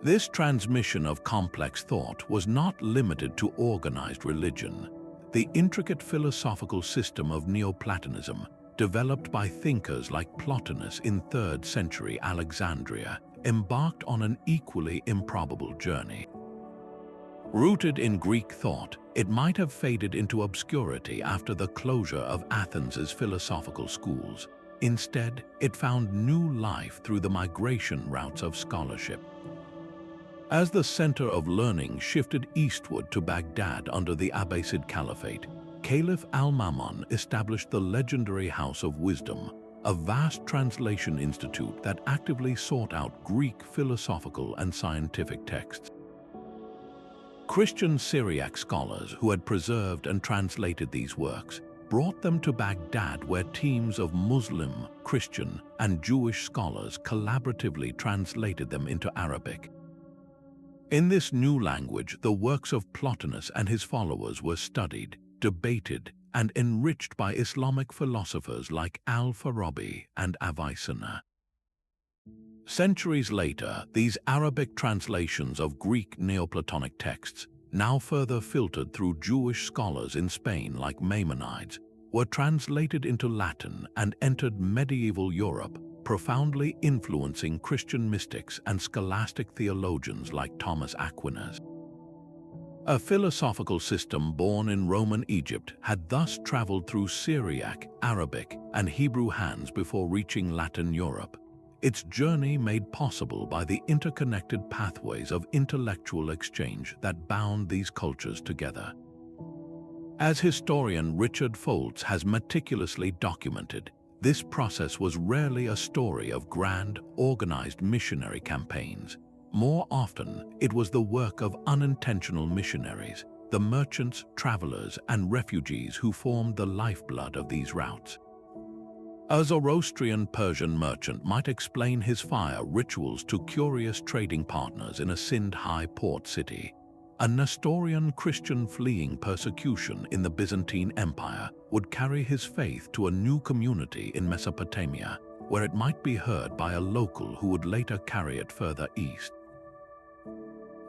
This transmission of complex thought was not limited to organized religion. The intricate philosophical system of Neoplatonism, developed by thinkers like Plotinus in 3rd century Alexandria, embarked on an equally improbable journey. Rooted in Greek thought, it might have faded into obscurity after the closure of Athens's philosophical schools. Instead, it found new life through the migration routes of scholarship. As the center of learning shifted eastward to Baghdad under the Abbasid Caliphate, Caliph al-Ma'mun established the legendary House of Wisdom, a vast translation institute that actively sought out Greek philosophical and scientific texts. Christian Syriac scholars who had preserved and translated these works brought them to Baghdad, where teams of Muslim, Christian, and Jewish scholars collaboratively translated them into Arabic. In this new language, the works of Plotinus and his followers were studied, debated, and enriched by Islamic philosophers like al-Farabi and Avicenna. Centuries later, these Arabic translations of Greek Neoplatonic texts, now further filtered through Jewish scholars in Spain like Maimonides, were translated into Latin and entered medieval Europe, profoundly influencing Christian mystics and scholastic theologians like Thomas Aquinas. A philosophical system born in Roman Egypt had thus traveled through Syriac, Arabic, and Hebrew hands before reaching Latin Europe, its journey made possible by the interconnected pathways of intellectual exchange that bound these cultures together. As historian Richard Foltz has meticulously documented, this process was rarely a story of grand, organized missionary campaigns. More often, it was the work of unintentional missionaries, the merchants, travelers, and refugees who formed the lifeblood of these routes. A Zoroastrian Persian merchant might explain his fire rituals to curious trading partners in a Sindh-high port city. A Nestorian Christian fleeing persecution in the Byzantine Empire would carry his faith to a new community in Mesopotamia, where it might be heard by a local who would later carry it further east.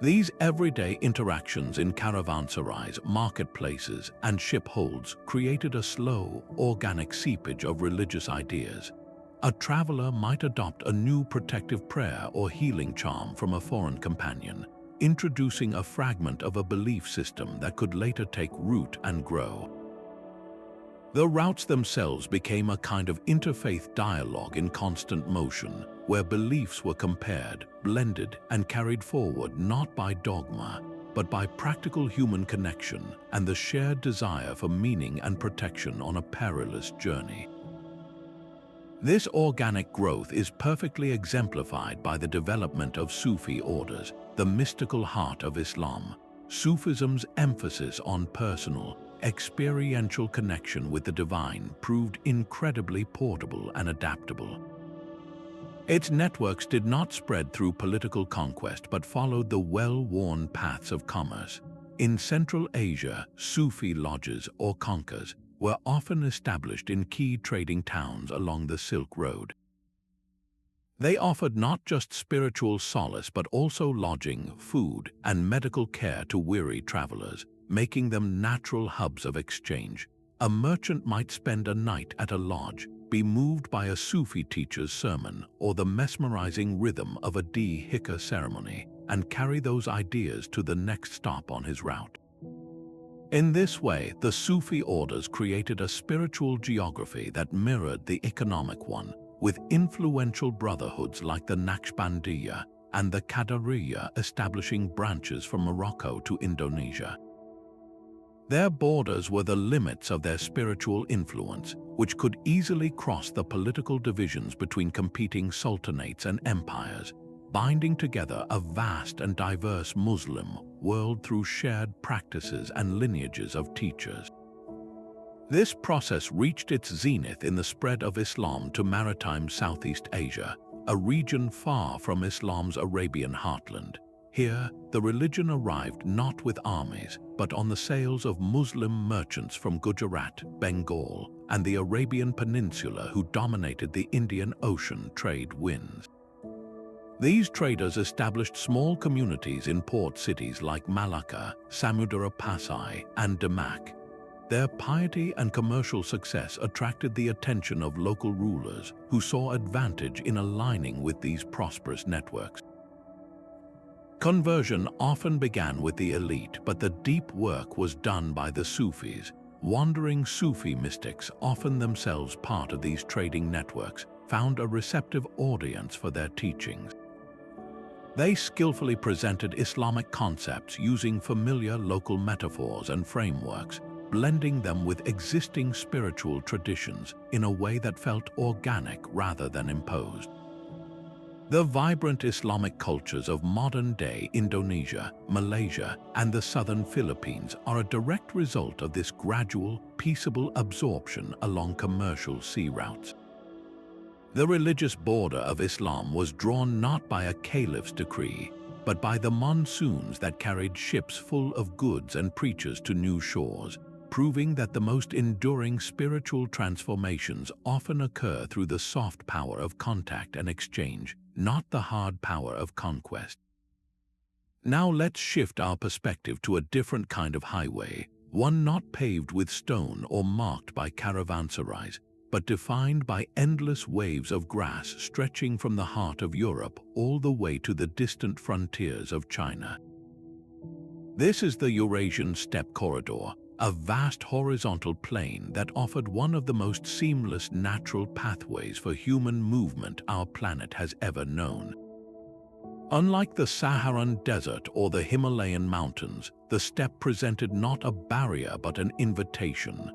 These everyday interactions in caravanserais, marketplaces, and ship holds created a slow, organic seepage of religious ideas. A traveler might adopt a new protective prayer or healing charm from a foreign companion, introducing a fragment of a belief system that could later take root and grow. The routes themselves became a kind of interfaith dialogue in constant motion, where beliefs were compared, blended, and carried forward not by dogma, but by practical human connection and the shared desire for meaning and protection on a perilous journey. This organic growth is perfectly exemplified by the development of Sufi orders, the mystical heart of Islam. Sufism's emphasis on personal, experiential connection with the divine proved incredibly portable and adaptable. Its networks did not spread through political conquest but followed the well-worn paths of commerce. In Central Asia, Sufi lodges or khanqahs were often established in key trading towns along the Silk Road. They offered not just spiritual solace but also lodging, food, and medical care to weary travelers, making them natural hubs of exchange. A merchant might spend a night at a lodge, be moved by a Sufi teacher's sermon or the mesmerizing rhythm of a dhikr ceremony, and carry those ideas to the next stop on his route. In this way, the Sufi orders created a spiritual geography that mirrored the economic one, with influential brotherhoods like the Naqshbandiya and the Qadariya establishing branches from Morocco to Indonesia. Their borders were the limits of their spiritual influence, which could easily cross the political divisions between competing sultanates and empires, binding together a vast and diverse Muslim world through shared practices and lineages of teachers. This process reached its zenith in the spread of Islam to maritime Southeast Asia, a region far from Islam's Arabian heartland. Here, the religion arrived not with armies, but on the sails of Muslim merchants from Gujarat, Bengal, and the Arabian Peninsula who dominated the Indian Ocean trade winds. These traders established small communities in port cities like Malacca, Samudra Pasai, and Demak. Their piety and commercial success attracted the attention of local rulers who saw advantage in aligning with these prosperous networks. Conversion often began with the elite, but the deep work was done by the Sufis. Wandering Sufi mystics, often themselves part of these trading networks, found a receptive audience for their teachings. They skillfully presented Islamic concepts using familiar local metaphors and frameworks, blending them with existing spiritual traditions in a way that felt organic rather than imposed. The vibrant Islamic cultures of modern-day Indonesia, Malaysia, and the southern Philippines are a direct result of this gradual, peaceable absorption along commercial sea routes. The religious border of Islam was drawn not by a caliph's decree, but by the monsoons that carried ships full of goods and preachers to new shores, proving that the most enduring spiritual transformations often occur through the soft power of contact and exchange, not the hard power of conquest. Now let's shift our perspective to a different kind of highway, one not paved with stone or marked by caravanserais, but defined by endless waves of grass stretching from the heart of Europe all the way to the distant frontiers of China. This is the Eurasian Steppe Corridor, a vast horizontal plain that offered one of the most seamless natural pathways for human movement our planet has ever known. Unlike the Saharan desert or the Himalayan mountains, the steppe presented not a barrier but an invitation,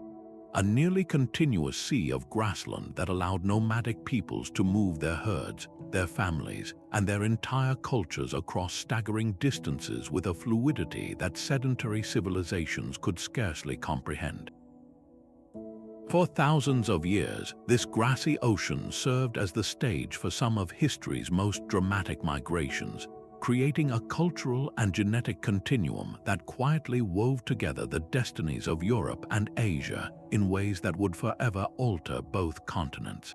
a nearly continuous sea of grassland that allowed nomadic peoples to move their herds, their families, and their entire cultures across staggering distances with a fluidity that sedentary civilizations could scarcely comprehend. For thousands of years, this grassy ocean served as the stage for some of history's most dramatic migrations, creating a cultural and genetic continuum that quietly wove together the destinies of Europe and Asia in ways that would forever alter both continents.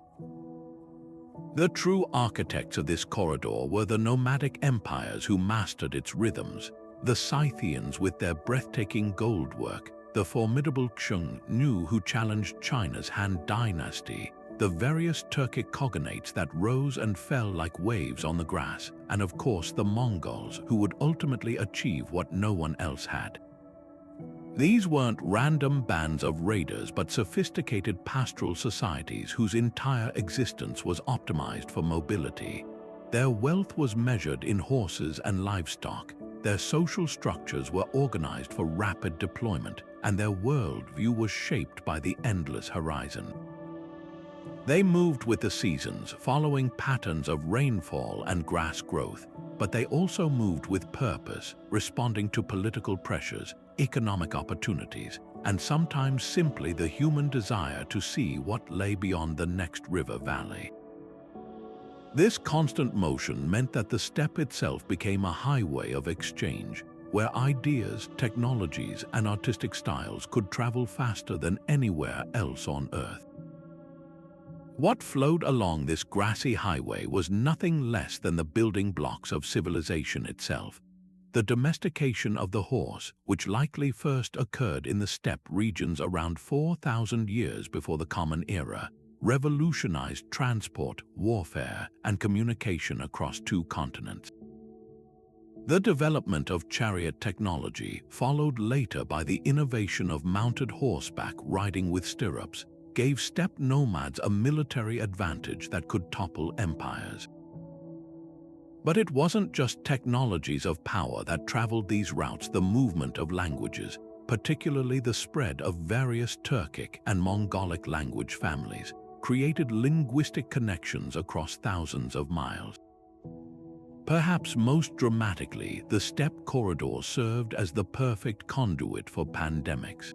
The true architects of this corridor were the nomadic empires who mastered its rhythms, the Scythians with their breathtaking goldwork, the formidable Xiongnu who challenged China's Han Dynasty, the various Turkic cognates that rose and fell like waves on the grass, and of course the Mongols who would ultimately achieve what no one else had. These weren't random bands of raiders but sophisticated pastoral societies whose entire existence was optimized for mobility. Their wealth was measured in horses and livestock, their social structures were organized for rapid deployment, and their worldview was shaped by the endless horizon. They moved with the seasons, following patterns of rainfall and grass growth, but they also moved with purpose, responding to political pressures, economic opportunities, and sometimes simply the human desire to see what lay beyond the next river valley. This constant motion meant that the steppe itself became a highway of exchange, where ideas, technologies, and artistic styles could travel faster than anywhere else on Earth. What flowed along this grassy highway was nothing less than the building blocks of civilization itself. The domestication of the horse, which likely first occurred in the steppe regions around 4,000 years before the Common Era, revolutionized transport, warfare, and communication across two continents. The development of chariot technology, followed later by the innovation of mounted horseback riding with stirrups, gave steppe nomads a military advantage that could topple empires. But it wasn't just technologies of power that traveled these routes. The movement of languages, particularly the spread of various Turkic and Mongolic language families, created linguistic connections across thousands of miles. Perhaps most dramatically, the steppe corridor served as the perfect conduit for pandemics.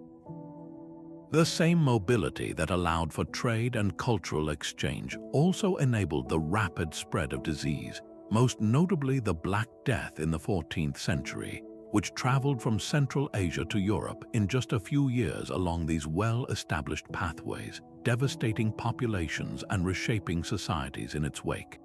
The same mobility that allowed for trade and cultural exchange also enabled the rapid spread of disease, most notably the Black Death in the 14th century, which traveled from Central Asia to Europe in just a few years along these well-established pathways, devastating populations and reshaping societies in its wake.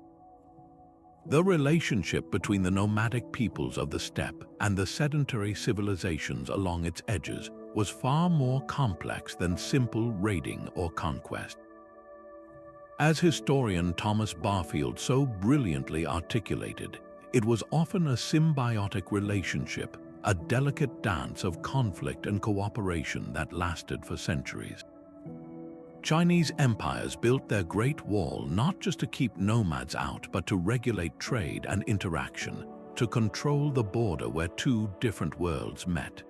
The relationship between the nomadic peoples of the steppe and the sedentary civilizations along its edges was far more complex than simple raiding or conquest. As historian Thomas Barfield so brilliantly articulated, it was often a symbiotic relationship, a delicate dance of conflict and cooperation that lasted for centuries. Chinese empires built their Great Wall not just to keep nomads out, but to regulate trade and interaction, to control the border where two different worlds met.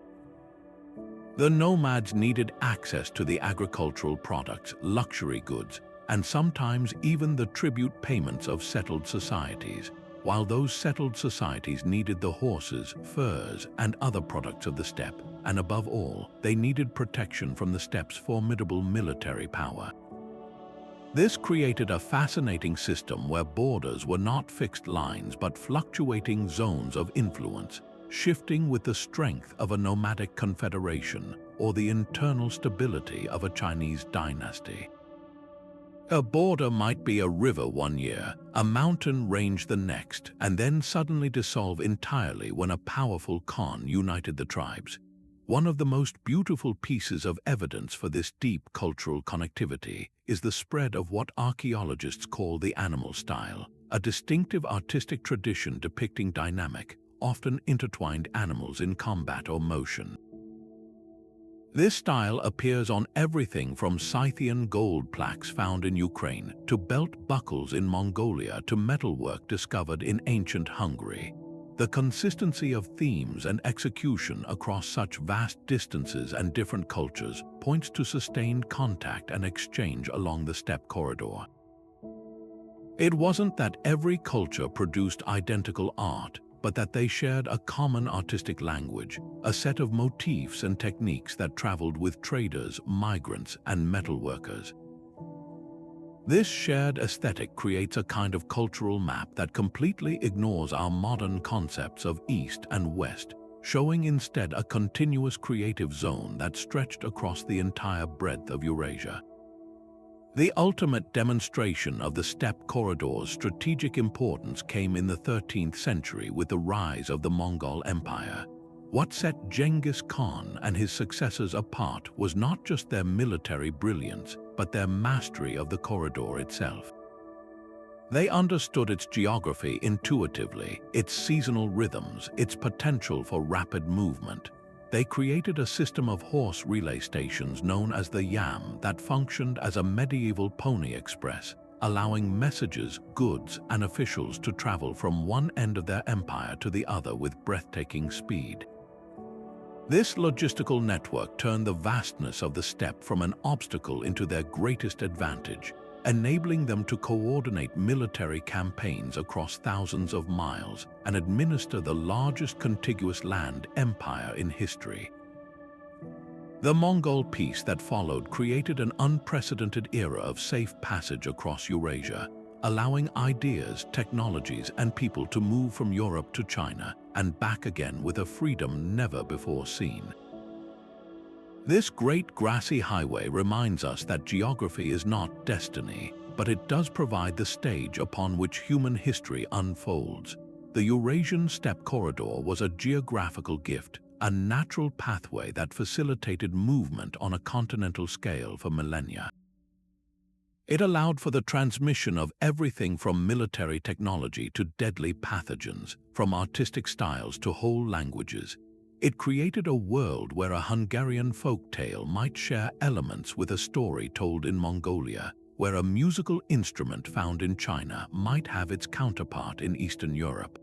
The nomads needed access to the agricultural products, luxury goods, and sometimes even the tribute payments of settled societies, while those settled societies needed the horses, furs, and other products of the steppe, and above all, they needed protection from the steppe's formidable military power. This created a fascinating system where borders were not fixed lines but fluctuating zones of influence, shifting with the strength of a nomadic confederation or the internal stability of a Chinese dynasty. A border might be a river one year, a mountain range the next, and then suddenly dissolve entirely when a powerful Khan united the tribes. One of the most beautiful pieces of evidence for this deep cultural connectivity is the spread of what archaeologists call the animal style, a distinctive artistic tradition depicting dynamic, often intertwined animals in combat or motion. This style appears on everything from Scythian gold plaques found in Ukraine to belt buckles in Mongolia to metalwork discovered in ancient Hungary. The consistency of themes and execution across such vast distances and different cultures points to sustained contact and exchange along the steppe corridor. It wasn't that every culture produced identical art, but that they shared a common artistic language, a set of motifs and techniques that traveled with traders, migrants, and metalworkers. This shared aesthetic creates a kind of cultural map that completely ignores our modern concepts of East and West, showing instead a continuous creative zone that stretched across the entire breadth of Eurasia. The ultimate demonstration of the steppe corridor's strategic importance came in the 13th century with the rise of the Mongol Empire. What set Genghis Khan and his successors apart was not just their military brilliance, but their mastery of the corridor itself. They understood its geography intuitively, its seasonal rhythms, its potential for rapid movement. They created a system of horse relay stations known as the Yam that functioned as a medieval pony express, allowing messages, goods, and officials to travel from one end of their empire to the other with breathtaking speed. This logistical network turned the vastness of the steppe from an obstacle into their greatest advantage, enabling them to coordinate military campaigns across thousands of miles and administer the largest contiguous land empire in history. The Mongol peace that followed created an unprecedented era of safe passage across Eurasia, allowing ideas, technologies, and people to move from Europe to China and back again with a freedom never before seen. This great grassy highway reminds us that geography is not destiny, but it does provide the stage upon which human history unfolds. The Eurasian steppe corridor was a geographical gift, a natural pathway that facilitated movement on a continental scale for millennia. It allowed for the transmission of everything from military technology to deadly pathogens, from artistic styles to whole languages. It created a world where a Hungarian folk tale might share elements with a story told in Mongolia, where a musical instrument found in China might have its counterpart in Eastern Europe.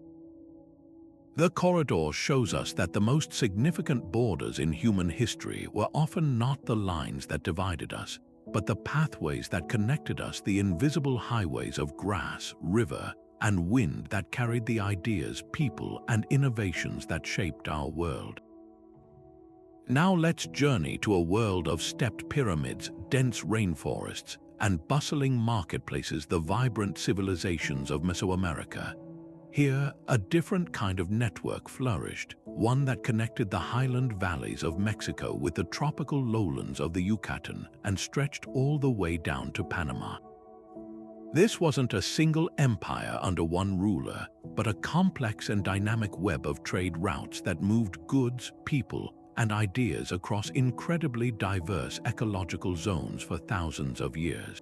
The corridor shows us that the most significant borders in human history were often not the lines that divided us, but the pathways that connected us, the invisible highways of grass, river, and wind that carried the ideas, people, and innovations that shaped our world. Now let's journey to a world of stepped pyramids, dense rainforests, and bustling marketplaces, the vibrant civilizations of Mesoamerica. Here, a different kind of network flourished, one that connected the highland valleys of Mexico with the tropical lowlands of the Yucatan and stretched all the way down to Panama. This wasn't a single empire under one ruler, but a complex and dynamic web of trade routes that moved goods, people, and ideas across incredibly diverse ecological zones for thousands of years.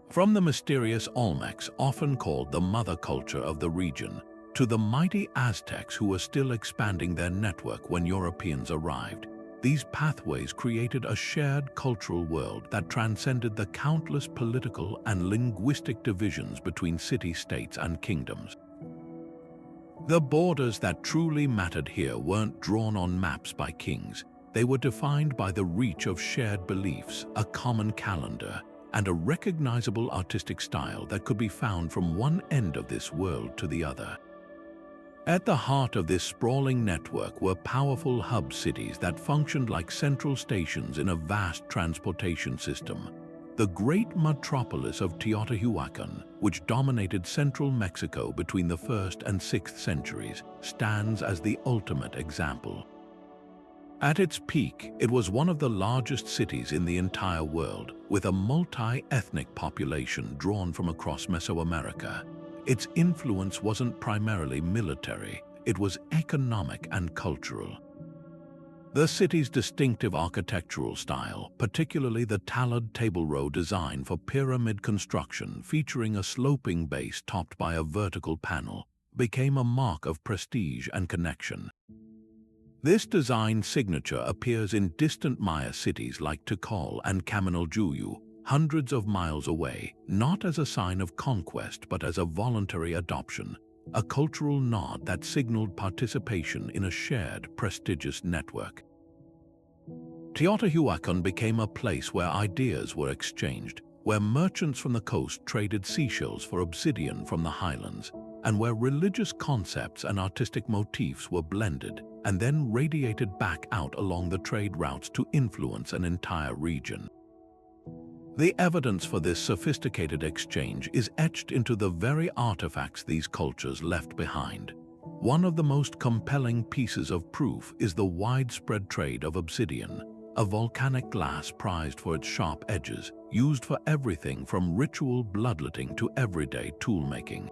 From the mysterious Olmecs, often called the mother culture of the region, to the mighty Aztecs who were still expanding their network when Europeans arrived, these pathways created a shared cultural world that transcended the countless political and linguistic divisions between city-states and kingdoms. The borders that truly mattered here weren't drawn on maps by kings. They were defined by the reach of shared beliefs, a common calendar, and a recognizable artistic style that could be found from one end of this world to the other. At the heart of this sprawling network were powerful hub cities that functioned like central stations in a vast transportation system. The great metropolis of Teotihuacan, which dominated central Mexico between the 1st and 6th centuries, stands as the ultimate example. At its peak, it was one of the largest cities in the entire world, with a multi-ethnic population drawn from across Mesoamerica. Its influence wasn't primarily military, it was economic and cultural. The city's distinctive architectural style, particularly the talud table row design for pyramid construction featuring a sloping base topped by a vertical panel, became a mark of prestige and connection. This design signature appears in distant Maya cities like Tikal and Kaminaljuyu, hundreds of miles away, not as a sign of conquest but as a voluntary adoption, a cultural nod that signaled participation in a shared, prestigious network. Teotihuacan became a place where ideas were exchanged, where merchants from the coast traded seashells for obsidian from the highlands, and where religious concepts and artistic motifs were blended and then radiated back out along the trade routes to influence an entire region. The evidence for this sophisticated exchange is etched into the very artifacts these cultures left behind. One of the most compelling pieces of proof is the widespread trade of obsidian, a volcanic glass prized for its sharp edges, used for everything from ritual bloodletting to everyday toolmaking.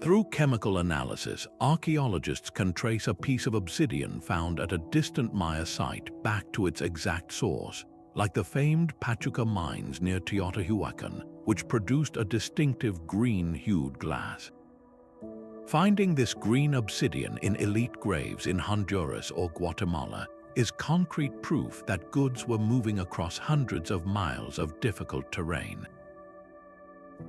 Through chemical analysis, archaeologists can trace a piece of obsidian found at a distant Maya site back to its exact source, like the famed Pachuca mines near Teotihuacan, which produced a distinctive green-hued glass. Finding this green obsidian in elite graves in Honduras or Guatemala is concrete proof that goods were moving across hundreds of miles of difficult terrain.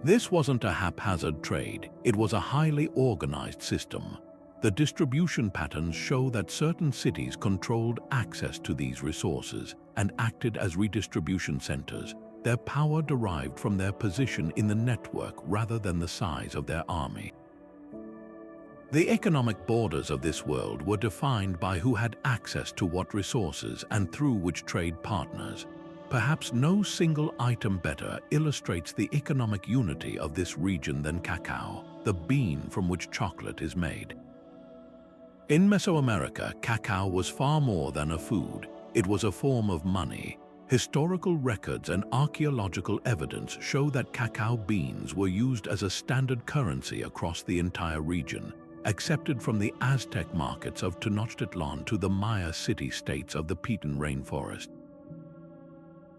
This wasn't a haphazard trade, it was a highly organized system. The distribution patterns show that certain cities controlled access to these resources and acted as redistribution centers. Their power derived from their position in the network rather than the size of their army. The economic borders of this world were defined by who had access to what resources and through which trade partners. Perhaps no single item better illustrates the economic unity of this region than cacao, the bean from which chocolate is made. In Mesoamerica, cacao was far more than a food. It was a form of money. Historical records and archaeological evidence show that cacao beans were used as a standard currency across the entire region, accepted from the Aztec markets of Tenochtitlan to the Maya city-states of the Piton rainforest.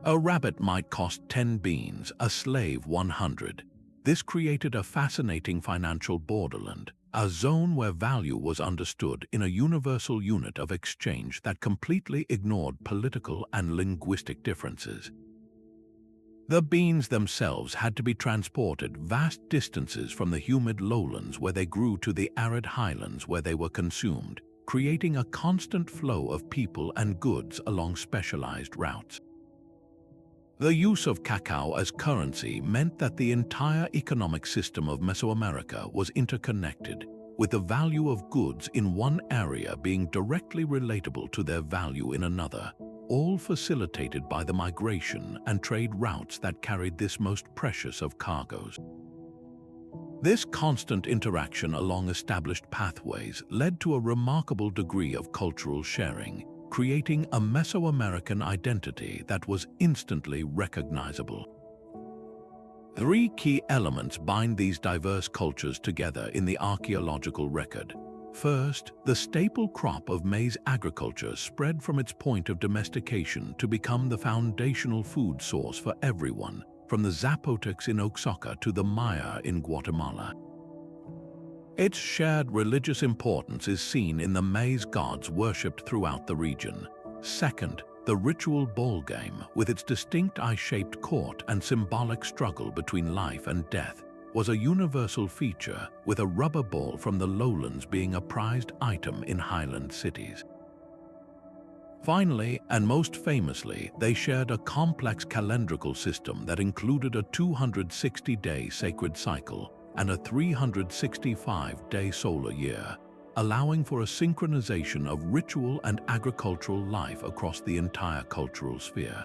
A rabbit might cost 10 beans, a slave 100. This created a fascinating financial borderland, a zone where value was understood in a universal unit of exchange that completely ignored political and linguistic differences. The beans themselves had to be transported vast distances from the humid lowlands where they grew to the arid highlands where they were consumed, creating a constant flow of people and goods along specialized routes. The use of cacao as currency meant that the entire economic system of Mesoamerica was interconnected, with the value of goods in one area being directly relatable to their value in another, all facilitated by the migration and trade routes that carried this most precious of cargoes. This constant interaction along established pathways led to a remarkable degree of cultural sharing, creating a Mesoamerican identity that was instantly recognizable. Three key elements bind these diverse cultures together in the archaeological record. First, the staple crop of maize agriculture spread from its point of domestication to become the foundational food source for everyone, from the Zapotecs in Oaxaca to the Maya in Guatemala. Its shared religious importance is seen in the maize gods worshipped throughout the region. Second, the ritual ball game, with its distinct eye-shaped court and symbolic struggle between life and death, was a universal feature, with a rubber ball from the lowlands being a prized item in highland cities. Finally, and most famously, they shared a complex calendrical system that included a 260-day sacred cycle and a 365-day solar year, allowing for a synchronization of ritual and agricultural life across the entire cultural sphere.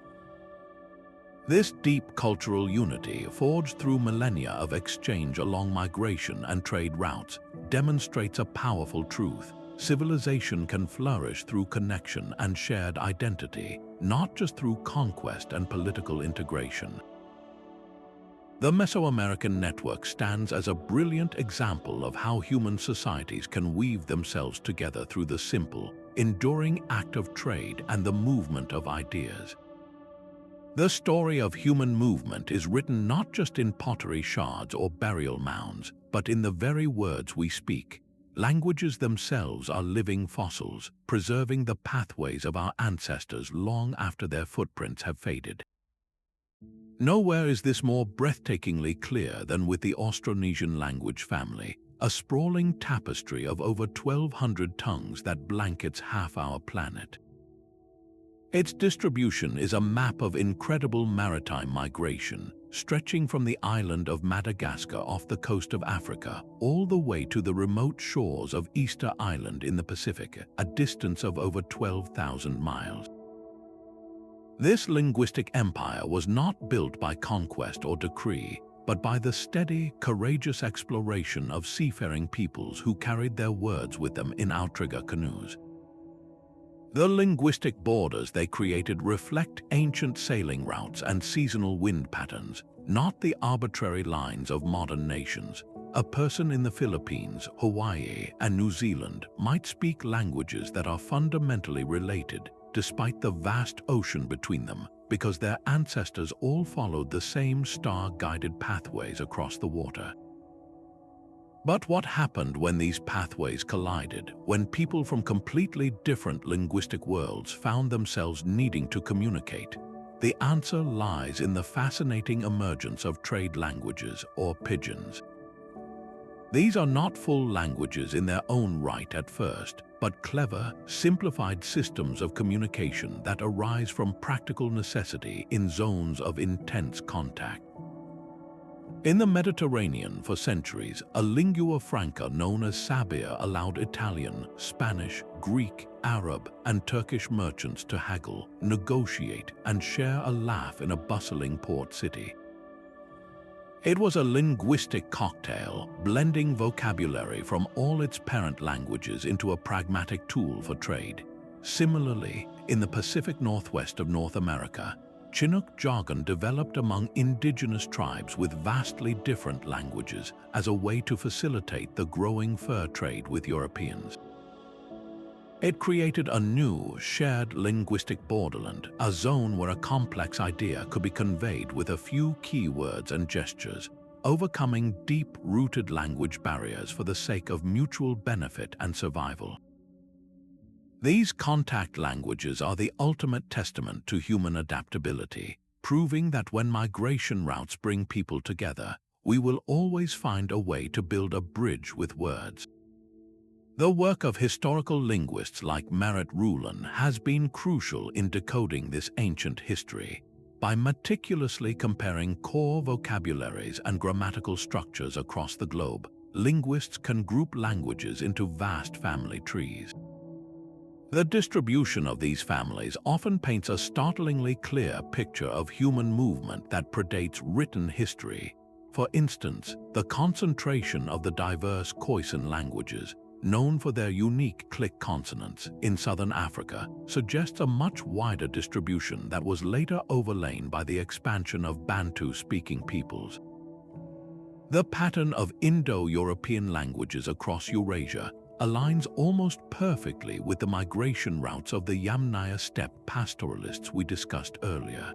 This deep cultural unity, forged through millennia of exchange along migration and trade routes, demonstrates a powerful truth. Civilization can flourish through connection and shared identity, not just through conquest and political integration. The Mesoamerican network stands as a brilliant example of how human societies can weave themselves together through the simple, enduring act of trade and the movement of ideas. The story of human movement is written not just in pottery shards or burial mounds, but in the very words we speak. Languages themselves are living fossils, preserving the pathways of our ancestors long after their footprints have faded. Nowhere is this more breathtakingly clear than with the Austronesian language family, a sprawling tapestry of over 1,200 tongues that blankets half our planet. Its distribution is a map of incredible maritime migration, stretching from the island of Madagascar off the coast of Africa all the way to the remote shores of Easter Island in the Pacific, a distance of over 12,000 miles. This linguistic empire was not built by conquest or decree, but by the steady, courageous exploration of seafaring peoples who carried their words with them in outrigger canoes. The linguistic borders they created reflect ancient sailing routes and seasonal wind patterns, not the arbitrary lines of modern nations. A person in the Philippines, Hawaii, and New Zealand might speak languages that are fundamentally related, despite the vast ocean between them, because their ancestors all followed the same star-guided pathways across the water. But what happened when these pathways collided, when people from completely different linguistic worlds found themselves needing to communicate? The answer lies in the fascinating emergence of trade languages, or pidgins. These are not full languages in their own right at first, but clever, simplified systems of communication that arise from practical necessity in zones of intense contact. In the Mediterranean for centuries, a lingua franca known as Sabir allowed Italian, Spanish, Greek, Arab, and Turkish merchants to haggle, negotiate, and share a laugh in a bustling port city. It was a linguistic cocktail, blending vocabulary from all its parent languages into a pragmatic tool for trade. Similarly, in the Pacific Northwest of North America, Chinook jargon developed among indigenous tribes with vastly different languages as a way to facilitate the growing fur trade with Europeans. It created a new, shared linguistic borderland, a zone where a complex idea could be conveyed with a few key words and gestures, overcoming deep-rooted language barriers for the sake of mutual benefit and survival. These contact languages are the ultimate testament to human adaptability, proving that when migration routes bring people together, we will always find a way to build a bridge with words. The work of historical linguists like Merit Rulon has been crucial in decoding this ancient history. By meticulously comparing core vocabularies and grammatical structures across the globe, linguists can group languages into vast family trees. The distribution of these families often paints a startlingly clear picture of human movement that predates written history. For instance, the concentration of the diverse Khoisan languages, known for their unique click consonants, in southern Africa, suggests a much wider distribution that was later overlain by the expansion of Bantu-speaking peoples. The pattern of Indo-European languages across Eurasia aligns almost perfectly with the migration routes of the Yamnaya steppe pastoralists we discussed earlier.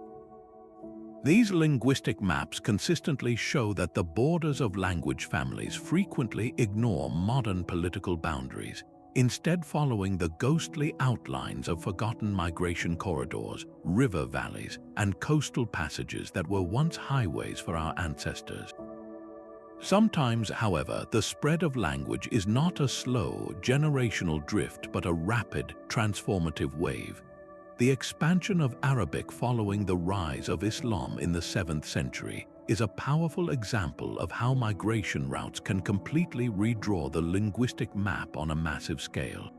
These linguistic maps consistently show that the borders of language families frequently ignore modern political boundaries, instead following the ghostly outlines of forgotten migration corridors, river valleys, and coastal passages that were once highways for our ancestors. Sometimes, however, the spread of language is not a slow, generational drift but a rapid, transformative wave. The expansion of Arabic following the rise of Islam in the 7th century is a powerful example of how migration routes can completely redraw the linguistic map on a massive scale.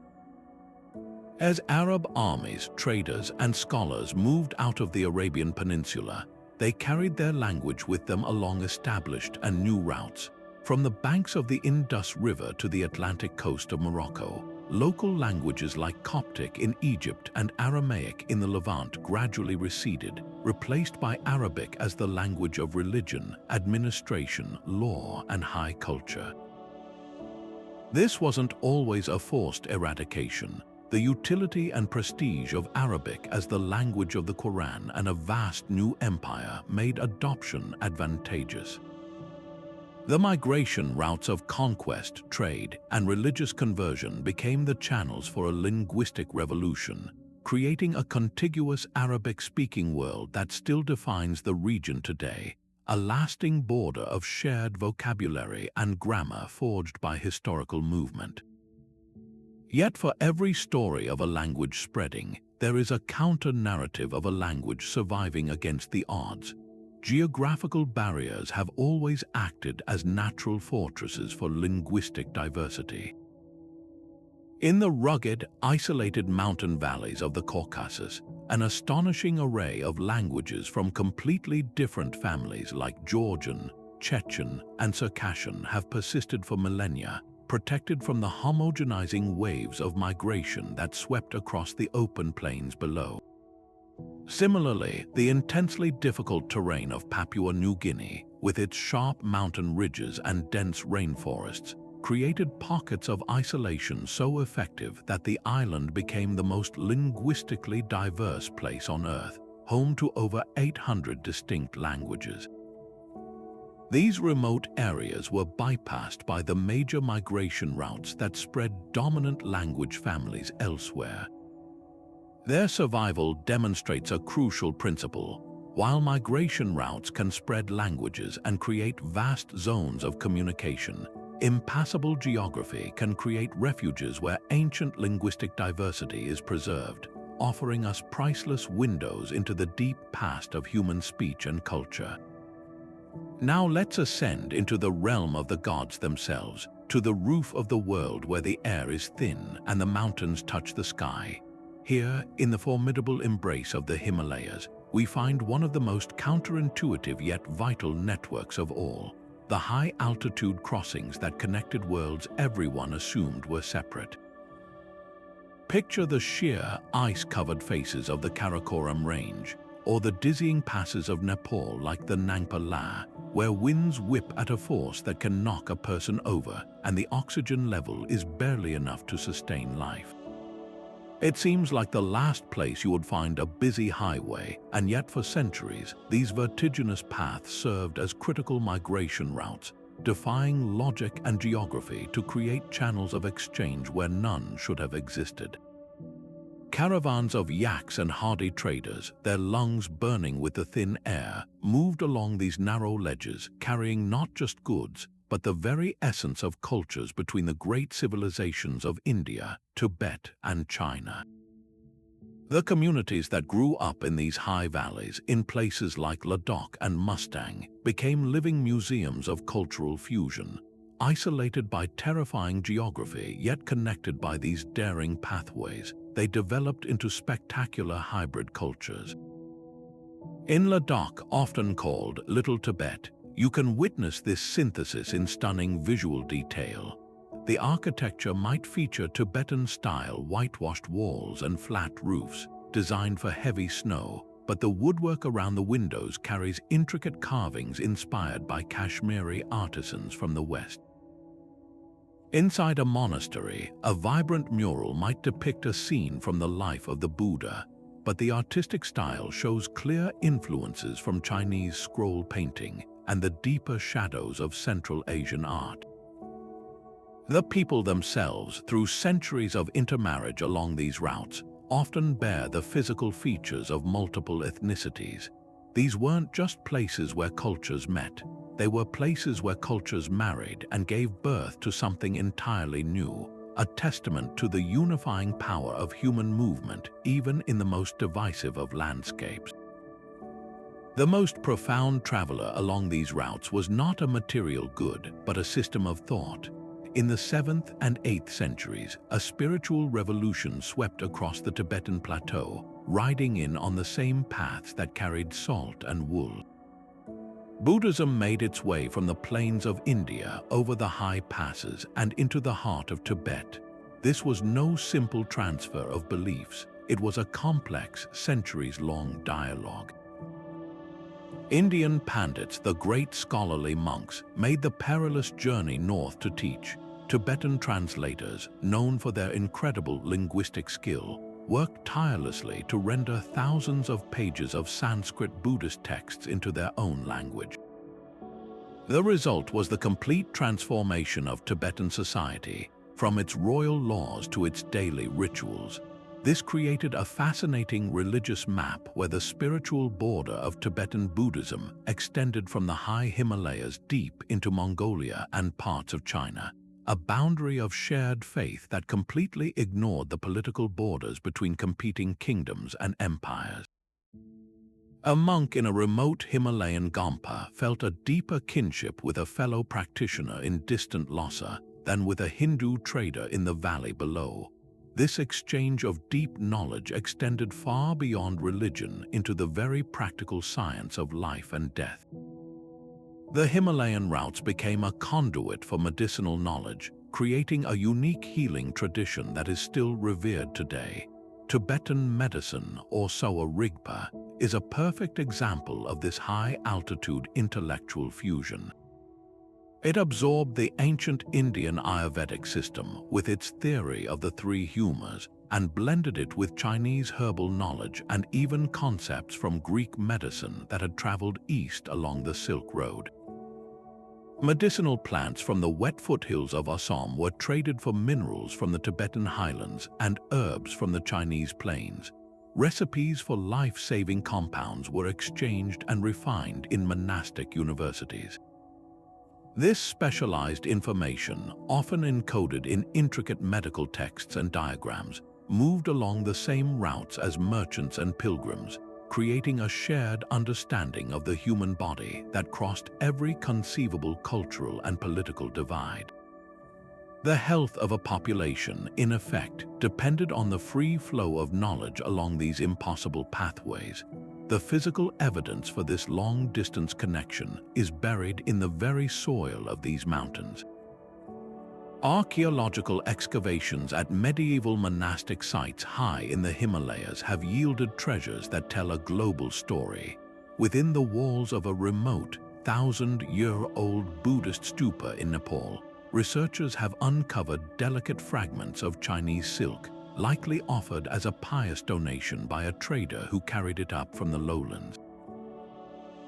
As Arab armies, traders, and scholars moved out of the Arabian Peninsula, they carried their language with them along established and new routes. From the banks of the Indus River to the Atlantic coast of Morocco, local languages like Coptic in Egypt and Aramaic in the Levant gradually receded, replaced by Arabic as the language of religion, administration, law, and high culture. This wasn't always a forced eradication. The utility and prestige of Arabic as the language of the Quran and a vast new empire made adoption advantageous. The migration routes of conquest, trade, and religious conversion became the channels for a linguistic revolution, creating a contiguous Arabic-speaking world that still defines the region today, a lasting border of shared vocabulary and grammar forged by historical movement. Yet for every story of a language spreading, there is a counter-narrative of a language surviving against the odds. Geographical barriers have always acted as natural fortresses for linguistic diversity. In the rugged, isolated mountain valleys of the Caucasus, an astonishing array of languages from completely different families like Georgian, Chechen, and Circassian have persisted for millennia, protected from the homogenizing waves of migration that swept across the open plains below. Similarly, the intensely difficult terrain of Papua New Guinea, with its sharp mountain ridges and dense rainforests, created pockets of isolation so effective that the island became the most linguistically diverse place on Earth, home to over 800 distinct languages. These remote areas were bypassed by the major migration routes that spread dominant language families elsewhere. Their survival demonstrates a crucial principle. While migration routes can spread languages and create vast zones of communication, impassable geography can create refuges where ancient linguistic diversity is preserved, offering us priceless windows into the deep past of human speech and culture. Now let's ascend into the realm of the gods themselves, to the roof of the world where the air is thin and the mountains touch the sky. Here, in the formidable embrace of the Himalayas, we find one of the most counterintuitive yet vital networks of all, the high-altitude crossings that connected worlds everyone assumed were separate. Picture the sheer, ice-covered faces of the Karakoram Range, or the dizzying passes of Nepal like the Nangpa La, where winds whip at a force that can knock a person over and the oxygen level is barely enough to sustain life. It seems like the last place you would find a busy highway, and yet for centuries, these vertiginous paths served as critical migration routes, defying logic and geography to create channels of exchange where none should have existed. Caravans of yaks and hardy traders, their lungs burning with the thin air, moved along these narrow ledges, carrying not just goods, but the very essence of cultures between the great civilizations of India, Tibet, and China. The communities that grew up in these high valleys, in places like Ladakh and Mustang, became living museums of cultural fusion, isolated by terrifying geography yet connected by these daring pathways. They developed into spectacular hybrid cultures. In Ladakh, often called Little Tibet, you can witness this synthesis in stunning visual detail. The architecture might feature Tibetan-style whitewashed walls and flat roofs, designed for heavy snow, but the woodwork around the windows carries intricate carvings inspired by Kashmiri artisans from the West. Inside a monastery, a vibrant mural might depict a scene from the life of the Buddha, but the artistic style shows clear influences from Chinese scroll painting and the deeper shadows of Central Asian art. The people themselves, through centuries of intermarriage along these routes, often bear the physical features of multiple ethnicities. These weren't just places where cultures met. They were places where cultures married and gave birth to something entirely new, a testament to the unifying power of human movement, even in the most divisive of landscapes. The most profound traveler along these routes was not a material good, but a system of thought. In the 7th and 8th centuries, a spiritual revolution swept across the Tibetan plateau, riding in on the same paths that carried salt and wool. Buddhism made its way from the plains of India over the high passes and into the heart of Tibet. This was no simple transfer of beliefs. It was a complex, centuries-long dialogue. Indian Pandits, the great scholarly monks, made the perilous journey north to teach. Tibetan translators, known for their incredible linguistic skill, worked tirelessly to render thousands of pages of Sanskrit Buddhist texts into their own language. The result was the complete transformation of Tibetan society, from its royal laws to its daily rituals. This created a fascinating religious map where the spiritual border of Tibetan Buddhism extended from the high Himalayas deep into Mongolia and parts of China, a boundary of shared faith that completely ignored the political borders between competing kingdoms and empires. A monk in a remote Himalayan Gampa felt a deeper kinship with a fellow practitioner in distant Lhasa than with a Hindu trader in the valley below. This exchange of deep knowledge extended far beyond religion into the very practical science of life and death. The Himalayan routes became a conduit for medicinal knowledge, creating a unique healing tradition that is still revered today. Tibetan medicine, or Sowa Rigpa, is a perfect example of this high-altitude intellectual fusion. It absorbed the ancient Indian Ayurvedic system with its theory of the three humas and blended it with Chinese herbal knowledge and even concepts from Greek medicine that had traveled east along the Silk Road. Medicinal plants from the wet foothills of Assam were traded for minerals from the Tibetan highlands and herbs from the Chinese plains. Recipes for life-saving compounds were exchanged and refined in monastic universities. This specialized information, often encoded in intricate medical texts and diagrams, moved along the same routes as merchants and pilgrims, creating a shared understanding of the human body that crossed every conceivable cultural and political divide. The health of a population, in effect, depended on the free flow of knowledge along these impossible pathways. The physical evidence for this long-distance connection is buried in the very soil of these mountains. Archaeological excavations at medieval monastic sites high in the Himalayas have yielded treasures that tell a global story. Within the walls of a remote, 1,000-year-old Buddhist stupa in Nepal, researchers have uncovered delicate fragments of Chinese silk, likely offered as a pious donation by a trader who carried it up from the lowlands.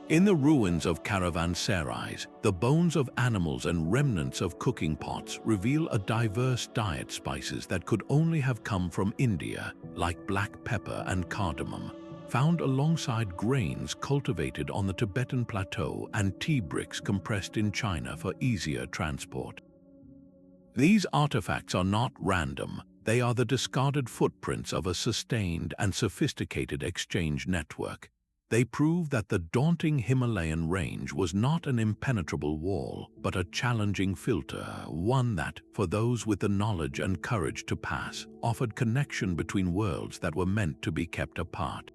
In the ruins of caravanserais, the bones of animals and remnants of cooking pots reveal a diverse diet spices that could only have come from India, like black pepper and cardamom, found alongside grains cultivated on the Tibetan plateau and tea bricks compressed in China for easier transport. These artifacts are not random. They are the discarded footprints of a sustained and sophisticated exchange network. They prove that the daunting Himalayan range was not an impenetrable wall, but a challenging filter, one that, for those with the knowledge and courage to pass, offered connection between worlds that were meant to be kept apart.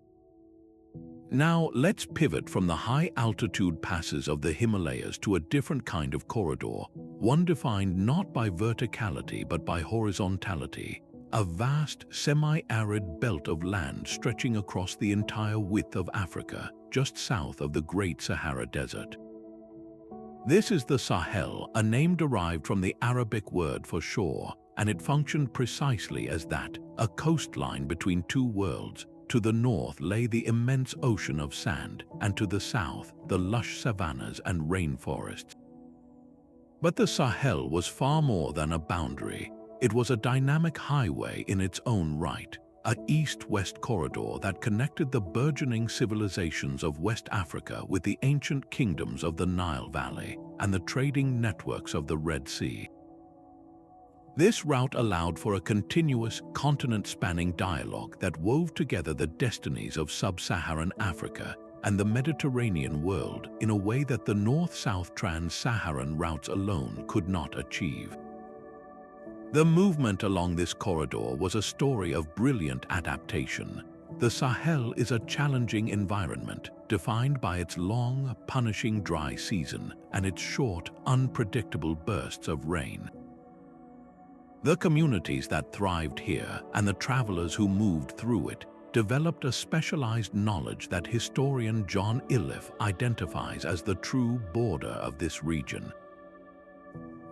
Now, let's pivot from the high-altitude passes of the Himalayas to a different kind of corridor, one defined not by verticality but by horizontality. A vast, semi-arid belt of land stretching across the entire width of Africa, just south of the Great Sahara Desert. This is the Sahel, a name derived from the Arabic word for shore, and it functioned precisely as that, a coastline between two worlds. To the north lay the immense ocean of sand, and to the south, the lush savannas and rainforests. But the Sahel was far more than a boundary. It was a dynamic highway in its own right, an east-west corridor that connected the burgeoning civilizations of West Africa with the ancient kingdoms of the Nile Valley and the trading networks of the Red Sea. This route allowed for a continuous, continent-spanning dialogue that wove together the destinies of sub-Saharan Africa and the Mediterranean world in a way that the north-south Trans-Saharan routes alone could not achieve. The movement along this corridor was a story of brilliant adaptation. The Sahel is a challenging environment, defined by its long, punishing dry season and its short, unpredictable bursts of rain. The communities that thrived here and the travelers who moved through it developed a specialized knowledge that historian John Iliffe identifies as the true border of this region.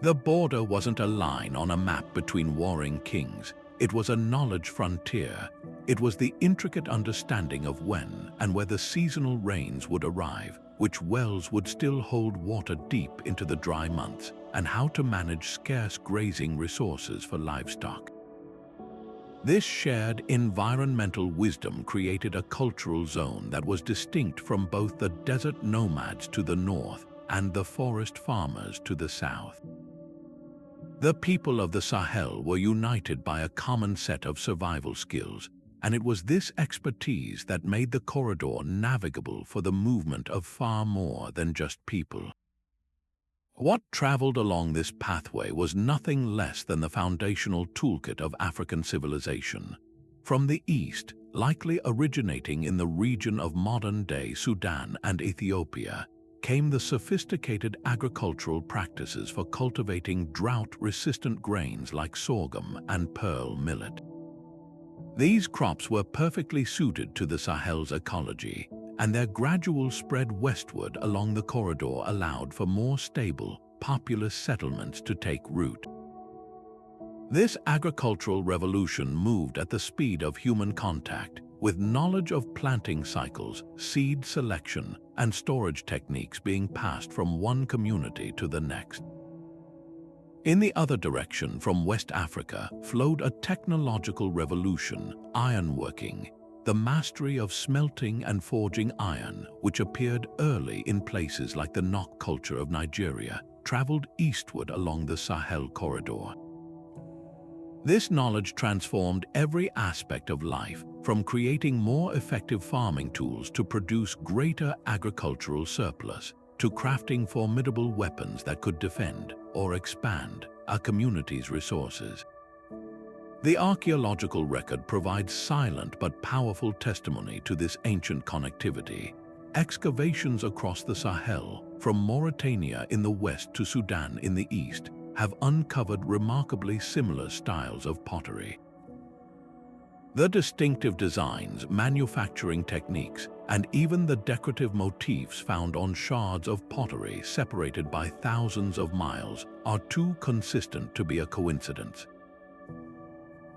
The border wasn't a line on a map between warring kings. It was a knowledge frontier. It was the intricate understanding of when and where the seasonal rains would arrive, which wells would still hold water deep into the dry months, and how to manage scarce grazing resources for livestock. This shared environmental wisdom created a cultural zone that was distinct from both the desert nomads to the north and the forest farmers to the south. The people of the Sahel were united by a common set of survival skills, and it was this expertise that made the corridor navigable for the movement of far more than just people. What traveled along this pathway was nothing less than the foundational toolkit of African civilization. From the east, likely originating in the region of modern-day Sudan and Ethiopia, came the sophisticated agricultural practices for cultivating drought-resistant grains like sorghum and pearl millet. These crops were perfectly suited to the Sahel's ecology, and their gradual spread westward along the corridor allowed for more stable, populous settlements to take root. This agricultural revolution moved at the speed of human contact, with knowledge of planting cycles, seed selection, and storage techniques being passed from one community to the next. In the other direction, from West Africa, flowed a technological revolution, ironworking, the mastery of smelting and forging iron, which appeared early in places like the Nok culture of Nigeria, traveled eastward along the Sahel corridor. This knowledge transformed every aspect of life, from creating more effective farming tools to produce greater agricultural surplus, to crafting formidable weapons that could defend or expand a community's resources. The archaeological record provides silent but powerful testimony to this ancient connectivity. Excavations across the Sahel, from Mauritania in the west to Sudan in the east, have uncovered remarkably similar styles of pottery. The distinctive designs, manufacturing techniques, and even the decorative motifs found on shards of pottery separated by thousands of miles are too consistent to be a coincidence.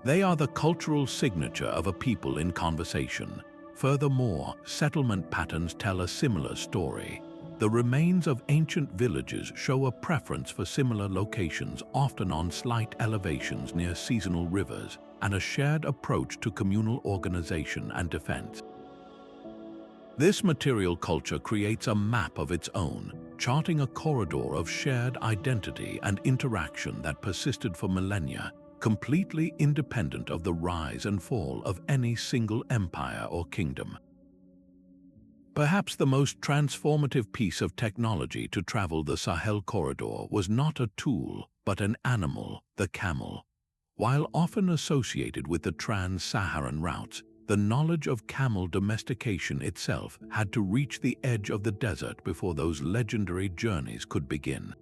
They are the cultural signature of a people in conversation. Furthermore, settlement patterns tell a similar story. The remains of ancient villages show a preference for similar locations, often on slight elevations near seasonal rivers, and a shared approach to communal organization and defense. This material culture creates a map of its own, charting a corridor of shared identity and interaction that persisted for millennia, completely independent of the rise and fall of any single empire or kingdom. Perhaps the most transformative piece of technology to travel the Sahel corridor was not a tool, but an animal, the camel. While often associated with the Trans-Saharan routes, the knowledge of camel domestication itself had to reach the edge of the desert before those legendary journeys could begin.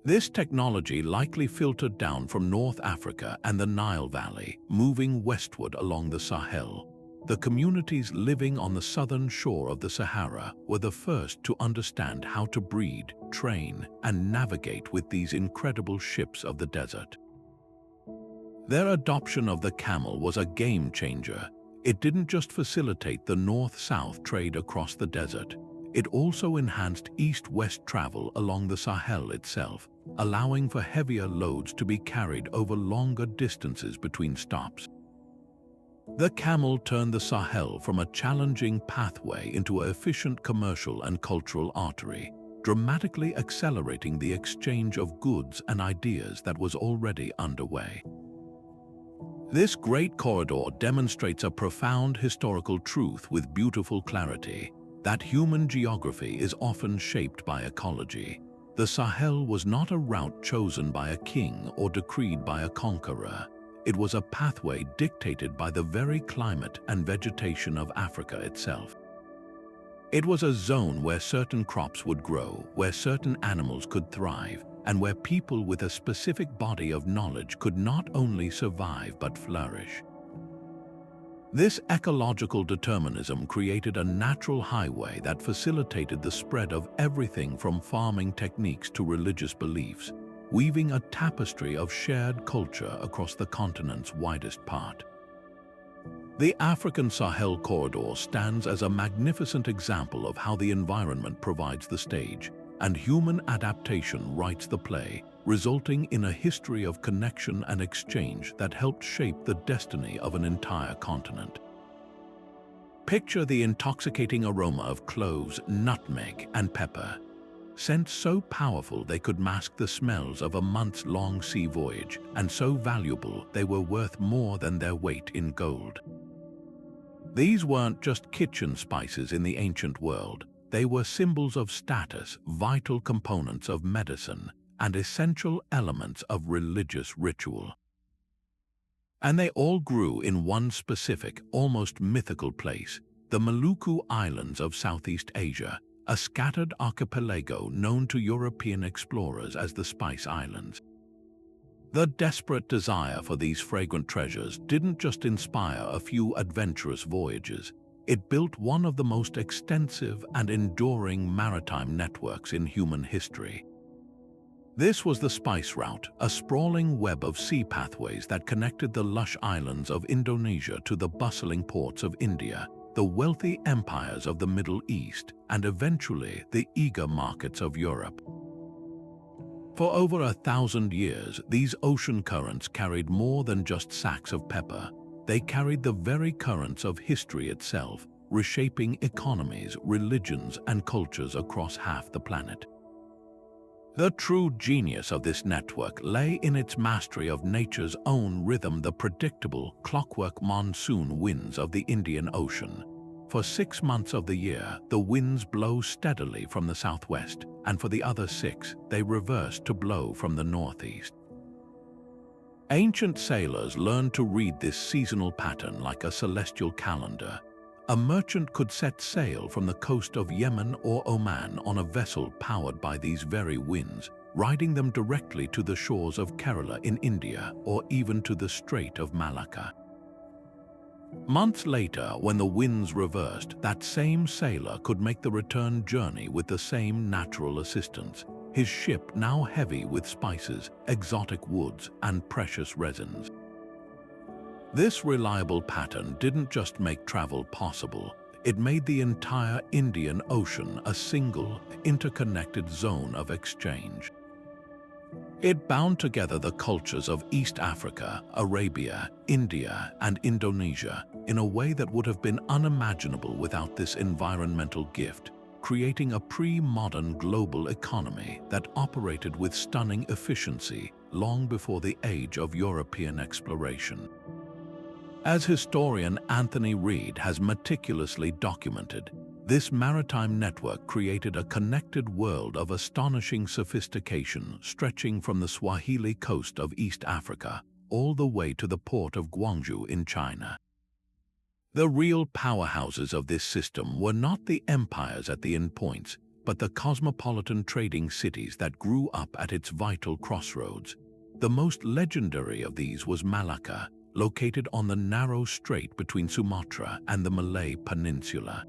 This technology likely filtered down from North Africa and the Nile Valley, moving westward along the Sahel. The communities living on the southern shore of the Sahara were the first to understand how to breed, train, and navigate with these incredible ships of the desert. Their adoption of the camel was a game changer. It didn't just facilitate the north-south trade across the desert, it also enhanced east-west travel along the Sahel itself, allowing for heavier loads to be carried over longer distances between stops. The camel turned the Sahel from a challenging pathway into an efficient commercial and cultural artery, dramatically accelerating the exchange of goods and ideas that was already underway. This great corridor demonstrates a profound historical truth with beautiful clarity, that human geography is often shaped by ecology. The Sahel was not a route chosen by a king or decreed by a conqueror. It was a pathway dictated by the very climate and vegetation of Africa itself. It was a zone where certain crops would grow, where certain animals could thrive, and where people with a specific body of knowledge could not only survive but flourish. This ecological determinism created a natural highway that facilitated the spread of everything from farming techniques to religious beliefs, weaving a tapestry of shared culture across the continent's widest part. The African Sahel corridor stands as a magnificent example of how the environment provides the stage, and human adaptation writes the play, resulting in a history of connection and exchange that helped shape the destiny of an entire continent. Picture the intoxicating aroma of cloves, nutmeg, and pepper. Scents so powerful they could mask the smells of a months-long sea voyage, and so valuable they were worth more than their weight in gold. These weren't just kitchen spices in the ancient world. They were symbols of status, vital components of medicine, and essential elements of religious ritual. And they all grew in one specific, almost mythical place, the Maluku Islands of Southeast Asia, a scattered archipelago known to European explorers as the Spice Islands. The desperate desire for these fragrant treasures didn't just inspire a few adventurous voyages. It built one of the most extensive and enduring maritime networks in human history. This was the Spice Route, a sprawling web of sea pathways that connected the lush islands of Indonesia to the bustling ports of India, the wealthy empires of the Middle East, and eventually the eager markets of Europe. For over 1,000 years, these ocean currents carried more than just sacks of pepper. They carried the very currents of history itself, reshaping economies, religions, and cultures across half the planet. The true genius of this network lay in its mastery of nature's own rhythm, the predictable, clockwork monsoon winds of the Indian Ocean. For 6 months of the year, the winds blow steadily from the southwest, and for the other 6, they reverse to blow from the northeast. Ancient sailors learned to read this seasonal pattern like a celestial calendar. A merchant could set sail from the coast of Yemen or Oman on a vessel powered by these very winds, riding them directly to the shores of Kerala in India or even to the Strait of Malacca. Months later, when the winds reversed, that same sailor could make the return journey with the same natural assistance, his ship now heavy with spices, exotic woods, and precious resins. This reliable pattern didn't just make travel possible, it made the entire Indian Ocean a single, interconnected zone of exchange. It bound together the cultures of East Africa, Arabia, India, and Indonesia in a way that would have been unimaginable without this environmental gift, creating a pre-modern global economy that operated with stunning efficiency long before the age of European exploration. As historian Anthony Reid has meticulously documented, this maritime network created a connected world of astonishing sophistication stretching from the Swahili coast of East Africa all the way to the port of Guangzhou in China. The real powerhouses of this system were not the empires at the endpoints, but the cosmopolitan trading cities that grew up at its vital crossroads. The most legendary of these was Malacca, located on the narrow strait between Sumatra and the Malay Peninsula.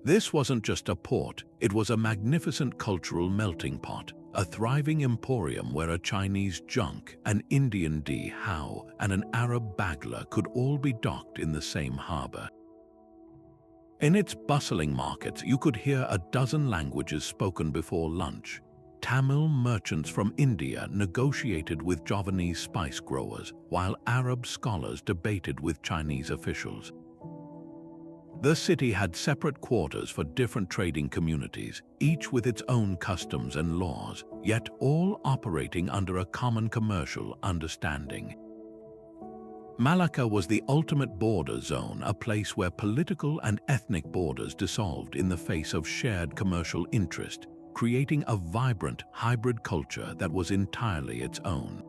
This wasn't just a port, it was a magnificent cultural melting pot, a thriving emporium where a Chinese junk, an Indian dhow, and an Arab bagler could all be docked in the same harbor. In its bustling markets, you could hear a dozen languages spoken before lunch. Tamil merchants from India negotiated with Javanese spice growers, while Arab scholars debated with Chinese officials. The city had separate quarters for different trading communities, each with its own customs and laws, yet all operating under a common commercial understanding. Malacca was the ultimate border zone, a place where political and ethnic borders dissolved in the face of shared commercial interest, creating a vibrant, hybrid culture that was entirely its own.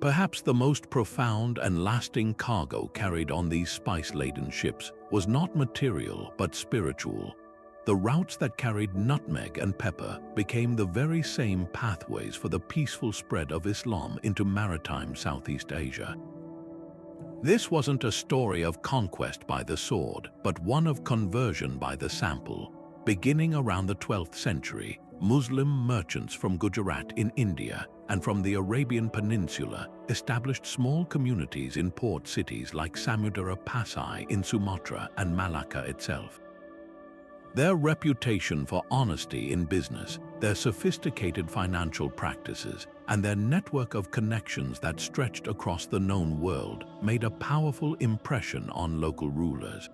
Perhaps the most profound and lasting cargo carried on these spice-laden ships was not material but spiritual. The routes that carried nutmeg and pepper became the very same pathways for the peaceful spread of Islam into maritime Southeast Asia. This wasn't a story of conquest by the sword, but one of conversion by the sample. Beginning around the 12th century, Muslim merchants from Gujarat in India and from the Arabian Peninsula established small communities in port cities like Samudra Pasai in Sumatra and Malacca itself. Their reputation for honesty in business, their sophisticated financial practices, and their network of connections that stretched across the known world made a powerful impression on local rulers.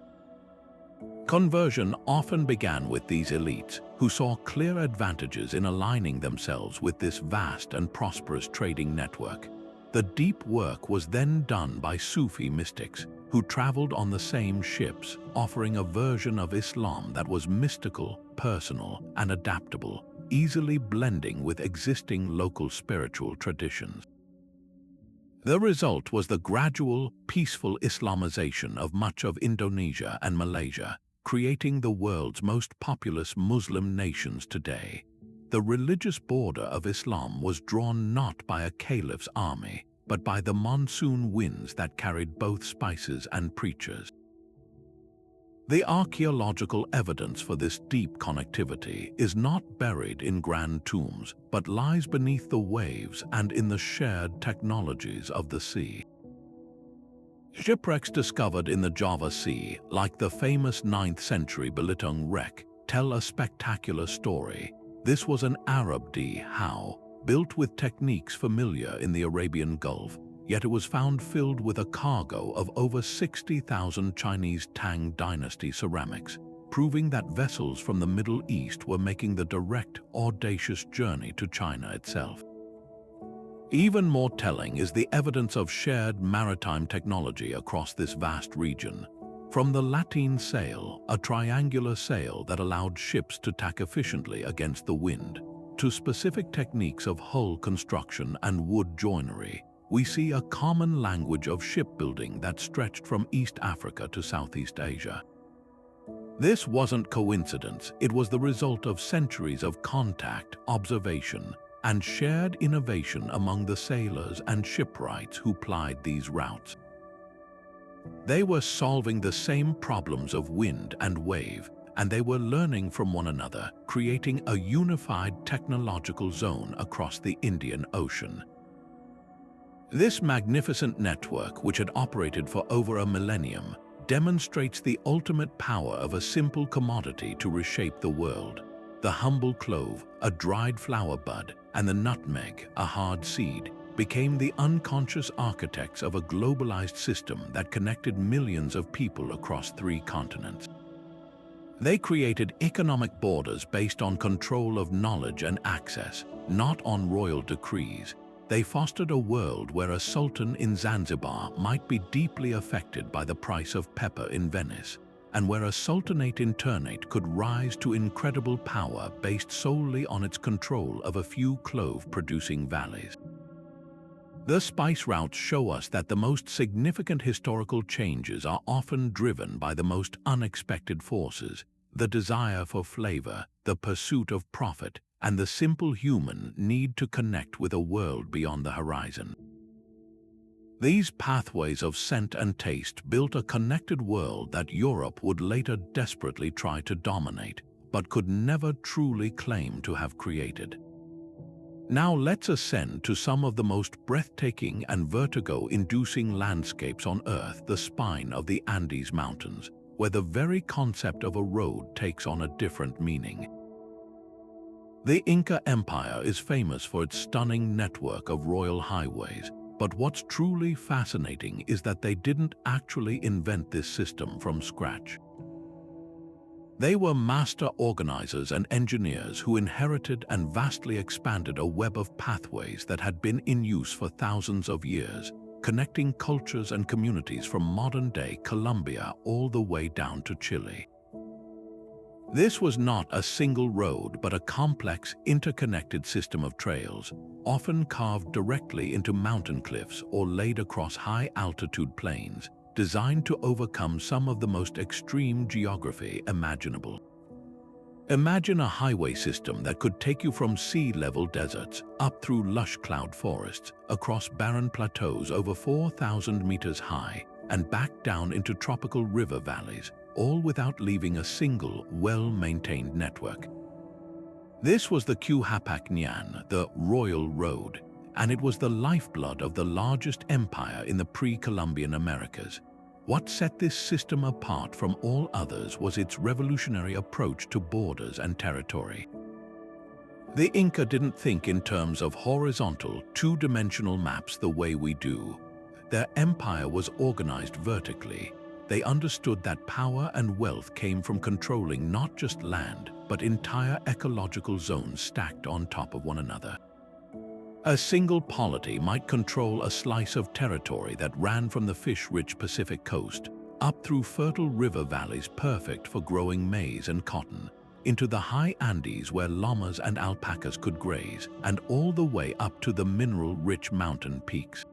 Conversion often began with these elites, who saw clear advantages in aligning themselves with this vast and prosperous trading network. The deep work was then done by Sufi mystics, who traveled on the same ships, offering a version of Islam that was mystical, personal, and adaptable, easily blending with existing local spiritual traditions. The result was the gradual, peaceful Islamization of much of Indonesia and Malaysia, creating the world's most populous Muslim nations today. The religious border of Islam was drawn not by a caliph's army, but by the monsoon winds that carried both spices and preachers. The archaeological evidence for this deep connectivity is not buried in grand tombs, but lies beneath the waves and in the shared technologies of the sea. Shipwrecks discovered in the Java Sea, like the famous 9th century Belitung wreck, tell a spectacular story. This was an Arab dhow, built with techniques familiar in the Arabian Gulf, yet it was found filled with a cargo of over 60,000 Chinese Tang Dynasty ceramics, proving that vessels from the Middle East were making the direct, audacious journey to China itself. Even more telling is the evidence of shared maritime technology across this vast region. From the lateen sail, a triangular sail that allowed ships to tack efficiently against the wind, to specific techniques of hull construction and wood joinery, we see a common language of shipbuilding that stretched from East Africa to Southeast Asia. This wasn't coincidence, it was the result of centuries of contact, observation, and shared innovation among the sailors and shipwrights who plied these routes. They were solving the same problems of wind and wave, and they were learning from one another, creating a unified technological zone across the Indian Ocean. This magnificent network, which had operated for over a millennium, demonstrates the ultimate power of a simple commodity to reshape the world. The humble clove, a dried flower bud, and the nutmeg, a hard seed, became the unconscious architects of a globalized system that connected millions of people across 3 continents. They created economic borders based on control of knowledge and access, not on royal decrees. They fostered a world where a sultan in Zanzibar might be deeply affected by the price of pepper in Venice, and where a sultanate in Ternate could rise to incredible power based solely on its control of a few clove-producing valleys. The spice routes show us that the most significant historical changes are often driven by the most unexpected forces: the desire for flavor, the pursuit of profit, and the simple human need to connect with a world beyond the horizon. These pathways of scent and taste built a connected world that Europe would later desperately try to dominate, but could never truly claim to have created. Now let's ascend to some of the most breathtaking and vertigo-inducing landscapes on Earth, the spine of the Andes Mountains, where the very concept of a road takes on a different meaning. The Inca Empire is famous for its stunning network of royal highways, but what's truly fascinating is that they didn't actually invent this system from scratch. They were master organizers and engineers who inherited and vastly expanded a web of pathways that had been in use for thousands of years, connecting cultures and communities from modern-day Colombia all the way down to Chile. This was not a single road, but a complex, interconnected system of trails, often carved directly into mountain cliffs or laid across high-altitude plains, designed to overcome some of the most extreme geography imaginable. Imagine a highway system that could take you from sea-level deserts, up through lush cloud forests, across barren plateaus over 4,000 meters high, and back down into tropical river valleys, all without leaving a single, well-maintained network. This was the Q-Hapak Nyan, the Royal Road, and it was the lifeblood of the largest empire in the pre-Columbian Americas. What set this system apart from all others was its revolutionary approach to borders and territory. The Inca didn't think in terms of horizontal, two-dimensional maps the way we do. Their empire was organized vertically. They understood that power and wealth came from controlling not just land, but entire ecological zones stacked on top of one another. A single polity might control a slice of territory that ran from the fish-rich Pacific coast, up through fertile river valleys perfect for growing maize and cotton, into the high Andes where llamas and alpacas could graze, and all the way up to the mineral-rich mountain peaks.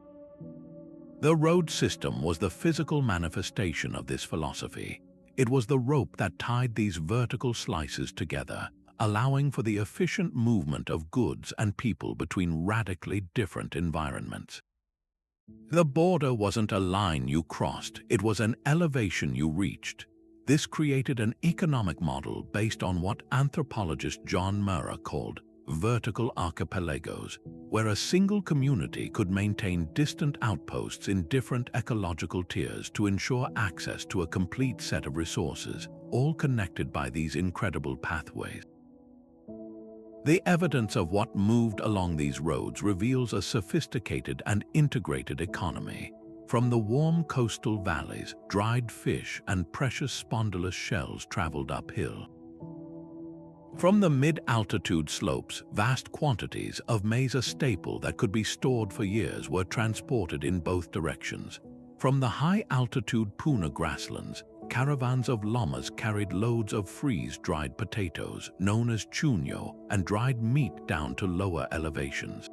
The road system was the physical manifestation of this philosophy. It was the rope that tied these vertical slices together, allowing for the efficient movement of goods and people between radically different environments. The border wasn't a line you crossed, it was an elevation you reached. This created an economic model based on what anthropologist John Murrah called vertical archipelagos, where a single community could maintain distant outposts in different ecological tiers to ensure access to a complete set of resources, all connected by these incredible pathways. The evidence of what moved along these roads reveals a sophisticated and integrated economy. From the warm coastal valleys, dried fish and precious spondylus shells traveled uphill. From the mid-altitude slopes, vast quantities of maize, a staple that could be stored for years, were transported in both directions. From the high-altitude Puna grasslands, caravans of llamas carried loads of freeze-dried potatoes, known as chuño, and dried meat down to lower elevations.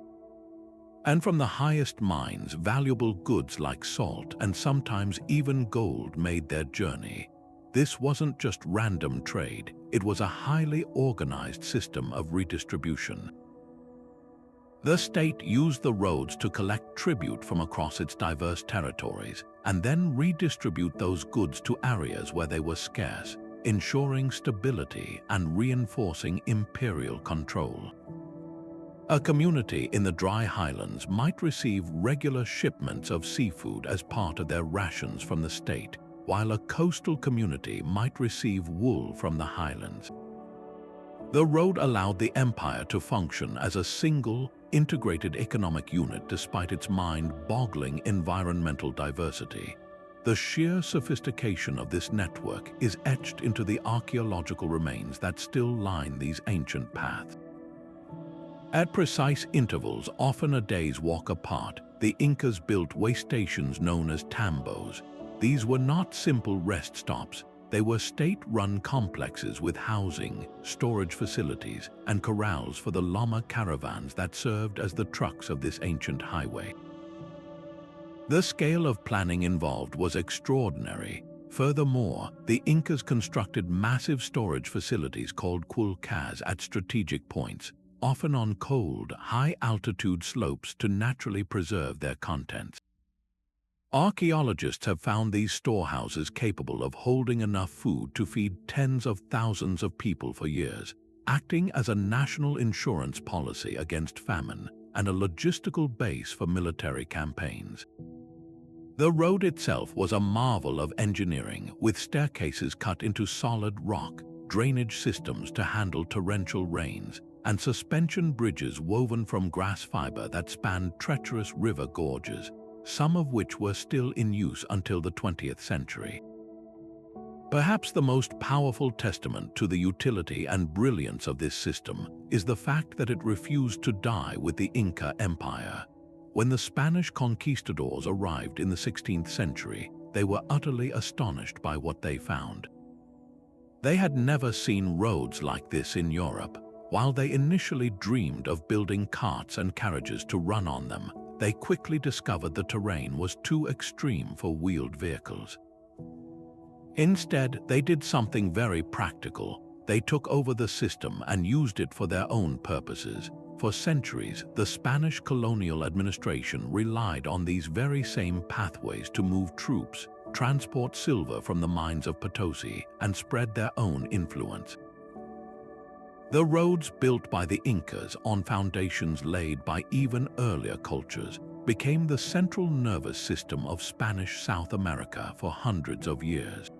And from the highest mines, valuable goods like salt and sometimes even gold made their journey. This wasn't just random trade, it was a highly organized system of redistribution. The state used the roads to collect tribute from across its diverse territories and then redistribute those goods to areas where they were scarce, ensuring stability and reinforcing imperial control. A community in the dry highlands might receive regular shipments of seafood as part of their rations from the state, while a coastal community might receive wool from the highlands. The road allowed the empire to function as a single, integrated economic unit despite its mind-boggling environmental diversity. The sheer sophistication of this network is etched into the archaeological remains that still line these ancient paths. At precise intervals, often a day's walk apart, the Incas built way stations known as tambos. These were not simple rest stops. They were state-run complexes with housing, storage facilities, and corrals for the llama caravans that served as the trucks of this ancient highway. The scale of planning involved was extraordinary. Furthermore, the Incas constructed massive storage facilities called kulkas at strategic points, often on cold, high-altitude slopes to naturally preserve their contents. Archaeologists have found these storehouses capable of holding enough food to feed tens of thousands of people for years, acting as a national insurance policy against famine and a logistical base for military campaigns. The road itself was a marvel of engineering, with staircases cut into solid rock, drainage systems to handle torrential rains, and suspension bridges woven from grass fiber that spanned treacherous river gorges, some of which were still in use until the 20th century. Perhaps the most powerful testament to the utility and brilliance of this system is the fact that it refused to die with the Inca Empire. When the Spanish conquistadors arrived in the 16th century, they were utterly astonished by what they found. They had never seen roads like this in Europe. While they initially dreamed of building carts and carriages to run on them, they quickly discovered the terrain was too extreme for wheeled vehicles. Instead, they did something very practical. They took over the system and used it for their own purposes. For centuries, the Spanish colonial administration relied on these very same pathways to move troops, transport silver from the mines of Potosi, and spread their own influence. The roads built by the Incas on foundations laid by even earlier cultures became the central nervous system of Spanish South America for hundreds of years.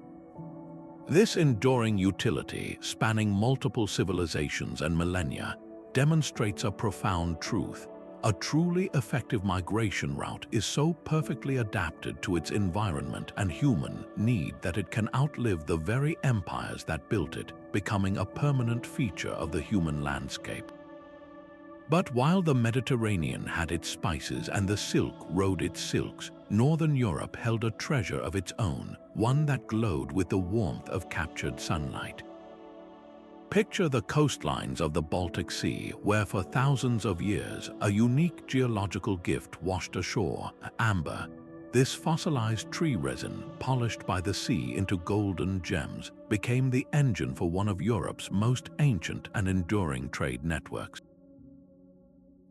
This enduring utility, spanning multiple civilizations and millennia, demonstrates a profound truth. A truly effective migration route is so perfectly adapted to its environment and human need that it can outlive the very empires that built it, becoming a permanent feature of the human landscape. But while the Mediterranean had its spices and the silk rode its silks, Northern Europe held a treasure of its own, one that glowed with the warmth of captured sunlight. Picture the coastlines of the Baltic Sea, where for thousands of years a unique geological gift washed ashore, amber. This fossilized tree resin, polished by the sea into golden gems, became the engine for one of Europe's most ancient and enduring trade networks.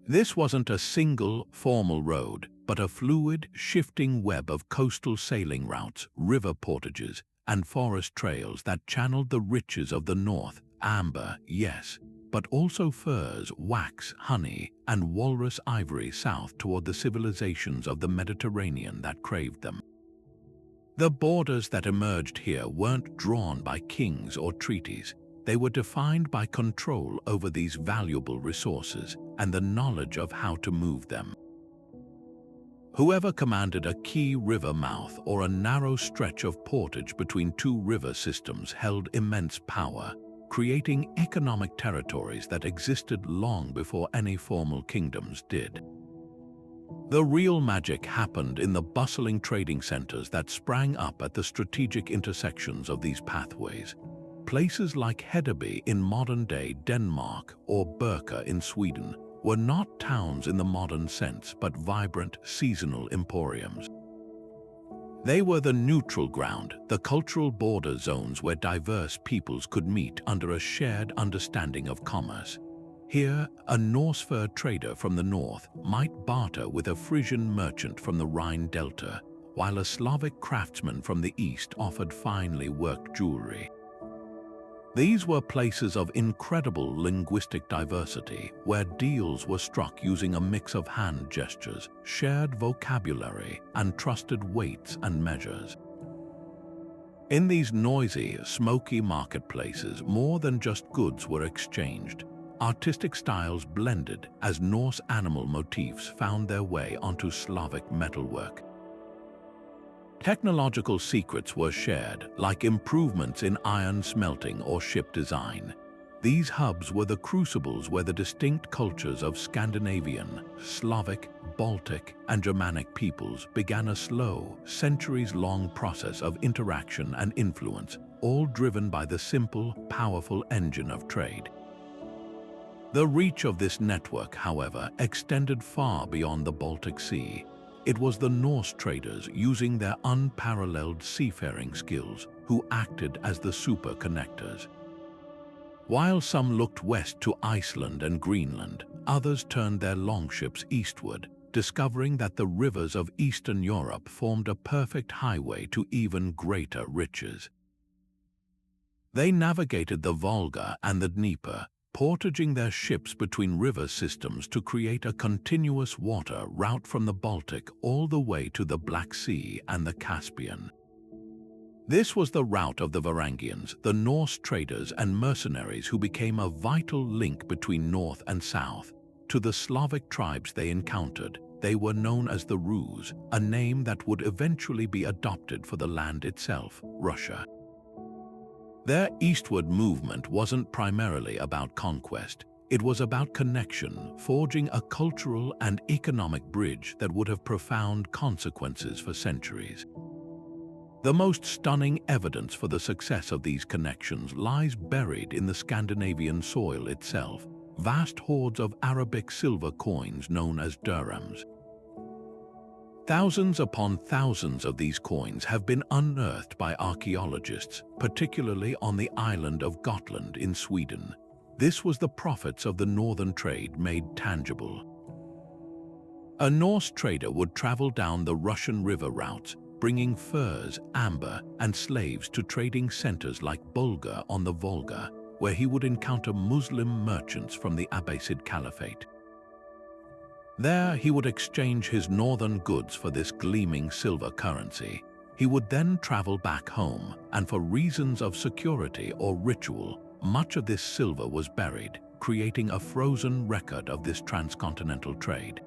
This wasn't a single, formal road, but a fluid, shifting web of coastal sailing routes, river portages, and forest trails that channeled the riches of the north. Amber, yes, but also furs, wax, honey, and walrus ivory south toward the civilizations of the Mediterranean that craved them. The borders that emerged here weren't drawn by kings or treaties. They were defined by control over these valuable resources and the knowledge of how to move them. Whoever commanded a key river mouth or a narrow stretch of portage between two river systems held immense power, creating economic territories that existed long before any formal kingdoms did. The real magic happened in the bustling trading centers that sprang up at the strategic intersections of these pathways. Places like Hedeby in modern-day Denmark or Birka in Sweden were not towns in the modern sense, but vibrant, seasonal emporiums. They were the neutral ground, the cultural border zones where diverse peoples could meet under a shared understanding of commerce. Here, a Norse fur trader from the north might barter with a Frisian merchant from the Rhine Delta, while a Slavic craftsman from the east offered finely worked jewelry. These were places of incredible linguistic diversity, where deals were struck using a mix of hand gestures, shared vocabulary, and trusted weights and measures. In these noisy, smoky marketplaces, more than just goods were exchanged. Artistic styles blended as Norse animal motifs found their way onto Slavic metalwork. Technological secrets were shared, like improvements in iron smelting or ship design. These hubs were the crucibles where the distinct cultures of Scandinavian, Slavic, Baltic, and Germanic peoples began a slow, centuries-long process of interaction and influence, all driven by the simple, powerful engine of trade. The reach of this network, however, extended far beyond the Baltic Sea. It was the Norse traders using their unparalleled seafaring skills who acted as the super connectors. While some looked west to Iceland and Greenland, others turned their longships eastward, discovering that the rivers of Eastern Europe formed a perfect highway to even greater riches. They navigated the Volga and the Dnieper, portaging their ships between river systems to create a continuous water route from the Baltic all the way to the Black Sea and the Caspian. This was the route of the Varangians, the Norse traders and mercenaries who became a vital link between north and south. To the Slavic tribes they encountered, they were known as the Rus, a name that would eventually be adopted for the land itself, Russia. Their eastward movement wasn't primarily about conquest. It was about connection, forging a cultural and economic bridge that would have profound consequences for centuries. The most stunning evidence for the success of these connections lies buried in the Scandinavian soil itself, vast hoards of Arabic silver coins known as dirhams. Thousands upon thousands of these coins have been unearthed by archaeologists, particularly on the island of Gotland in Sweden. This was the profits of the northern trade made tangible. A Norse trader would travel down the Russian river routes, bringing furs, amber, and slaves to trading centers like Bulgar on the Volga, where he would encounter Muslim merchants from the Abbasid Caliphate. There, he would exchange his northern goods for this gleaming silver currency. He would then travel back home, and for reasons of security or ritual, much of this silver was buried, creating a frozen record of this transcontinental trade.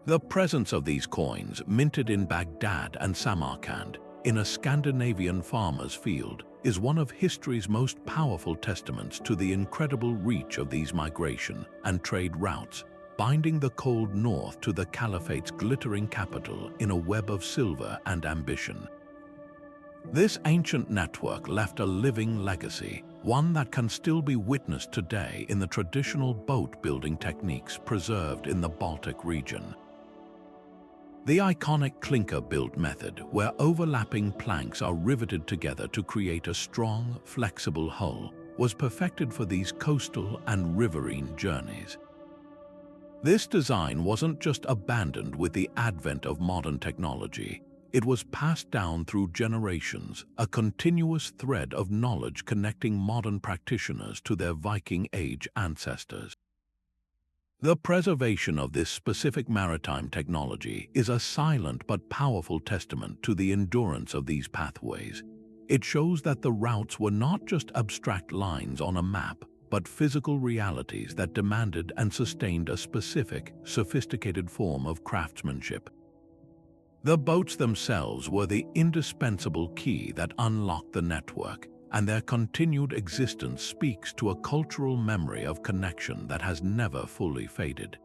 The presence of these coins, minted in Baghdad and Samarkand, in a Scandinavian farmer's field, is one of history's most powerful testaments to the incredible reach of these migration and trade routes, binding the cold north to the Caliphate's glittering capital in a web of silver and ambition. This ancient network left a living legacy, one that can still be witnessed today in the traditional boat-building techniques preserved in the Baltic region. The iconic clinker-built method, where overlapping planks are riveted together to create a strong, flexible hull, was perfected for these coastal and riverine journeys. This design wasn't just abandoned with the advent of modern technology. It was passed down through generations, a continuous thread of knowledge connecting modern practitioners to their Viking Age ancestors. The preservation of this specific maritime technology is a silent but powerful testament to the endurance of these pathways. It shows that the routes were not just abstract lines on a map, but physical realities that demanded and sustained a specific, sophisticated form of craftsmanship. The boats themselves were the indispensable key that unlocked the network, and their continued existence speaks to a cultural memory of connection that has never fully faded.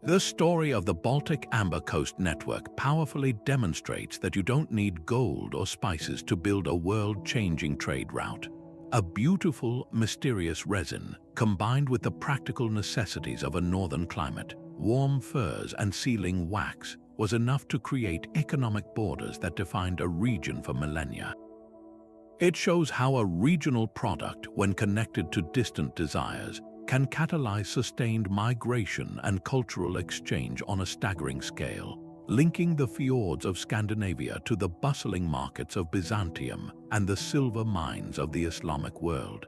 The story of the Baltic Amber Coast Network powerfully demonstrates that you don't need gold or spices to build a world-changing trade route. A beautiful, mysterious resin, combined with the practical necessities of a northern climate, warm furs and sealing wax, was enough to create economic borders that defined a region for millennia. It shows how a regional product, when connected to distant desires, can catalyze sustained migration and cultural exchange on a staggering scale, linking the fjords of Scandinavia to the bustling markets of Byzantium and the silver mines of the Islamic world.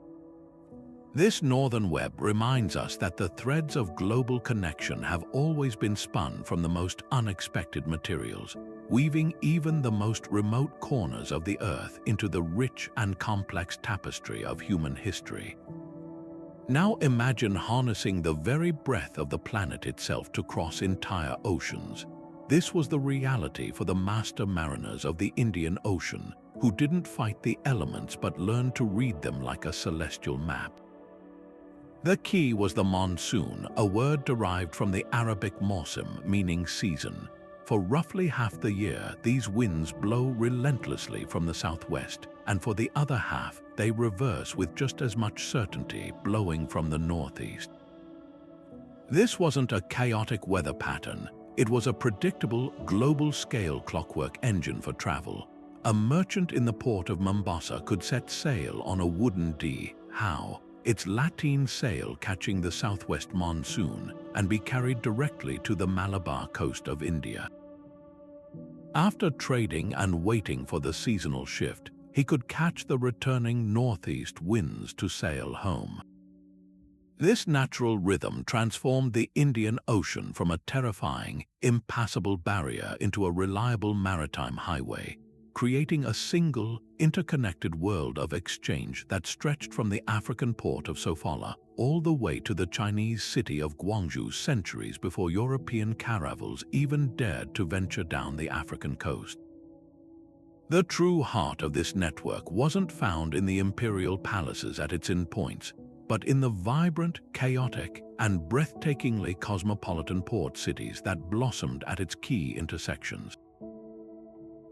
This northern web reminds us that the threads of global connection have always been spun from the most unexpected materials, weaving even the most remote corners of the earth into the rich and complex tapestry of human history. Now imagine harnessing the very breath of the planet itself to cross entire oceans. This was the reality for the master mariners of the Indian Ocean, who didn't fight the elements but learned to read them like a celestial map. The key was the monsoon, a word derived from the Arabic mawsim, meaning season. For roughly half the year, these winds blow relentlessly from the southwest, and for the other half, they reverse with just as much certainty, blowing from the northeast. This wasn't a chaotic weather pattern. It was a predictable, global-scale clockwork engine for travel. A merchant in the port of Mombasa could set sail on a wooden dhow, its lateen sail catching the southwest monsoon, and be carried directly to the Malabar coast of India. After trading and waiting for the seasonal shift, he could catch the returning northeast winds to sail home. This natural rhythm transformed the Indian Ocean from a terrifying, impassable barrier into a reliable maritime highway, creating a single, interconnected world of exchange that stretched from the African port of Sofala all the way to the Chinese city of Guangzhou centuries before European caravels even dared to venture down the African coast. The true heart of this network wasn't found in the imperial palaces at its endpoints, but in the vibrant, chaotic, and breathtakingly cosmopolitan port cities that blossomed at its key intersections.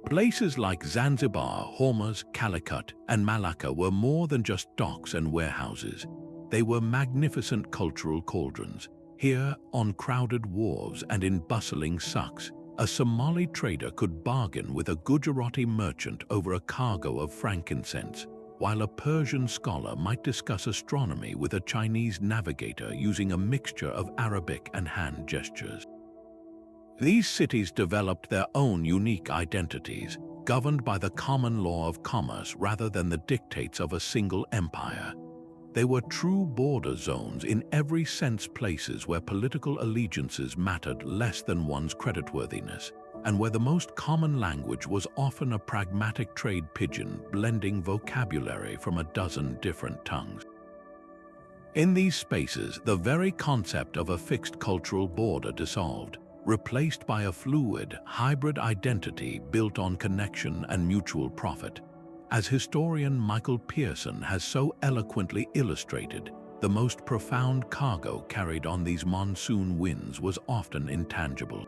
Places like Zanzibar, Hormuz, Calicut, and Malacca were more than just docks and warehouses. They were magnificent cultural cauldrons. Here, on crowded wharves and in bustling sucks, a Somali trader could bargain with a Gujarati merchant over a cargo of frankincense, while a Persian scholar might discuss astronomy with a Chinese navigator using a mixture of Arabic and hand gestures. These cities developed their own unique identities, governed by the common law of commerce rather than the dictates of a single empire. They were true border zones in every sense, places where political allegiances mattered less than one's creditworthiness, and where the most common language was often a pragmatic trade pidgin blending vocabulary from a dozen different tongues. In these spaces, the very concept of a fixed cultural border dissolved, replaced by a fluid, hybrid identity built on connection and mutual profit. As historian Michael Pearson has so eloquently illustrated, the most profound cargo carried on these monsoon winds was often intangible.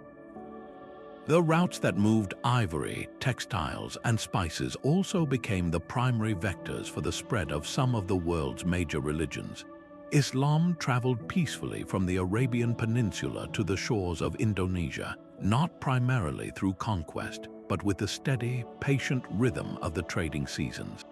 The routes that moved ivory, textiles, and spices also became the primary vectors for the spread of some of the world's major religions. Islam traveled peacefully from the Arabian Peninsula to the shores of Indonesia, not primarily through conquest, but with the steady, patient rhythm of the trading seasons.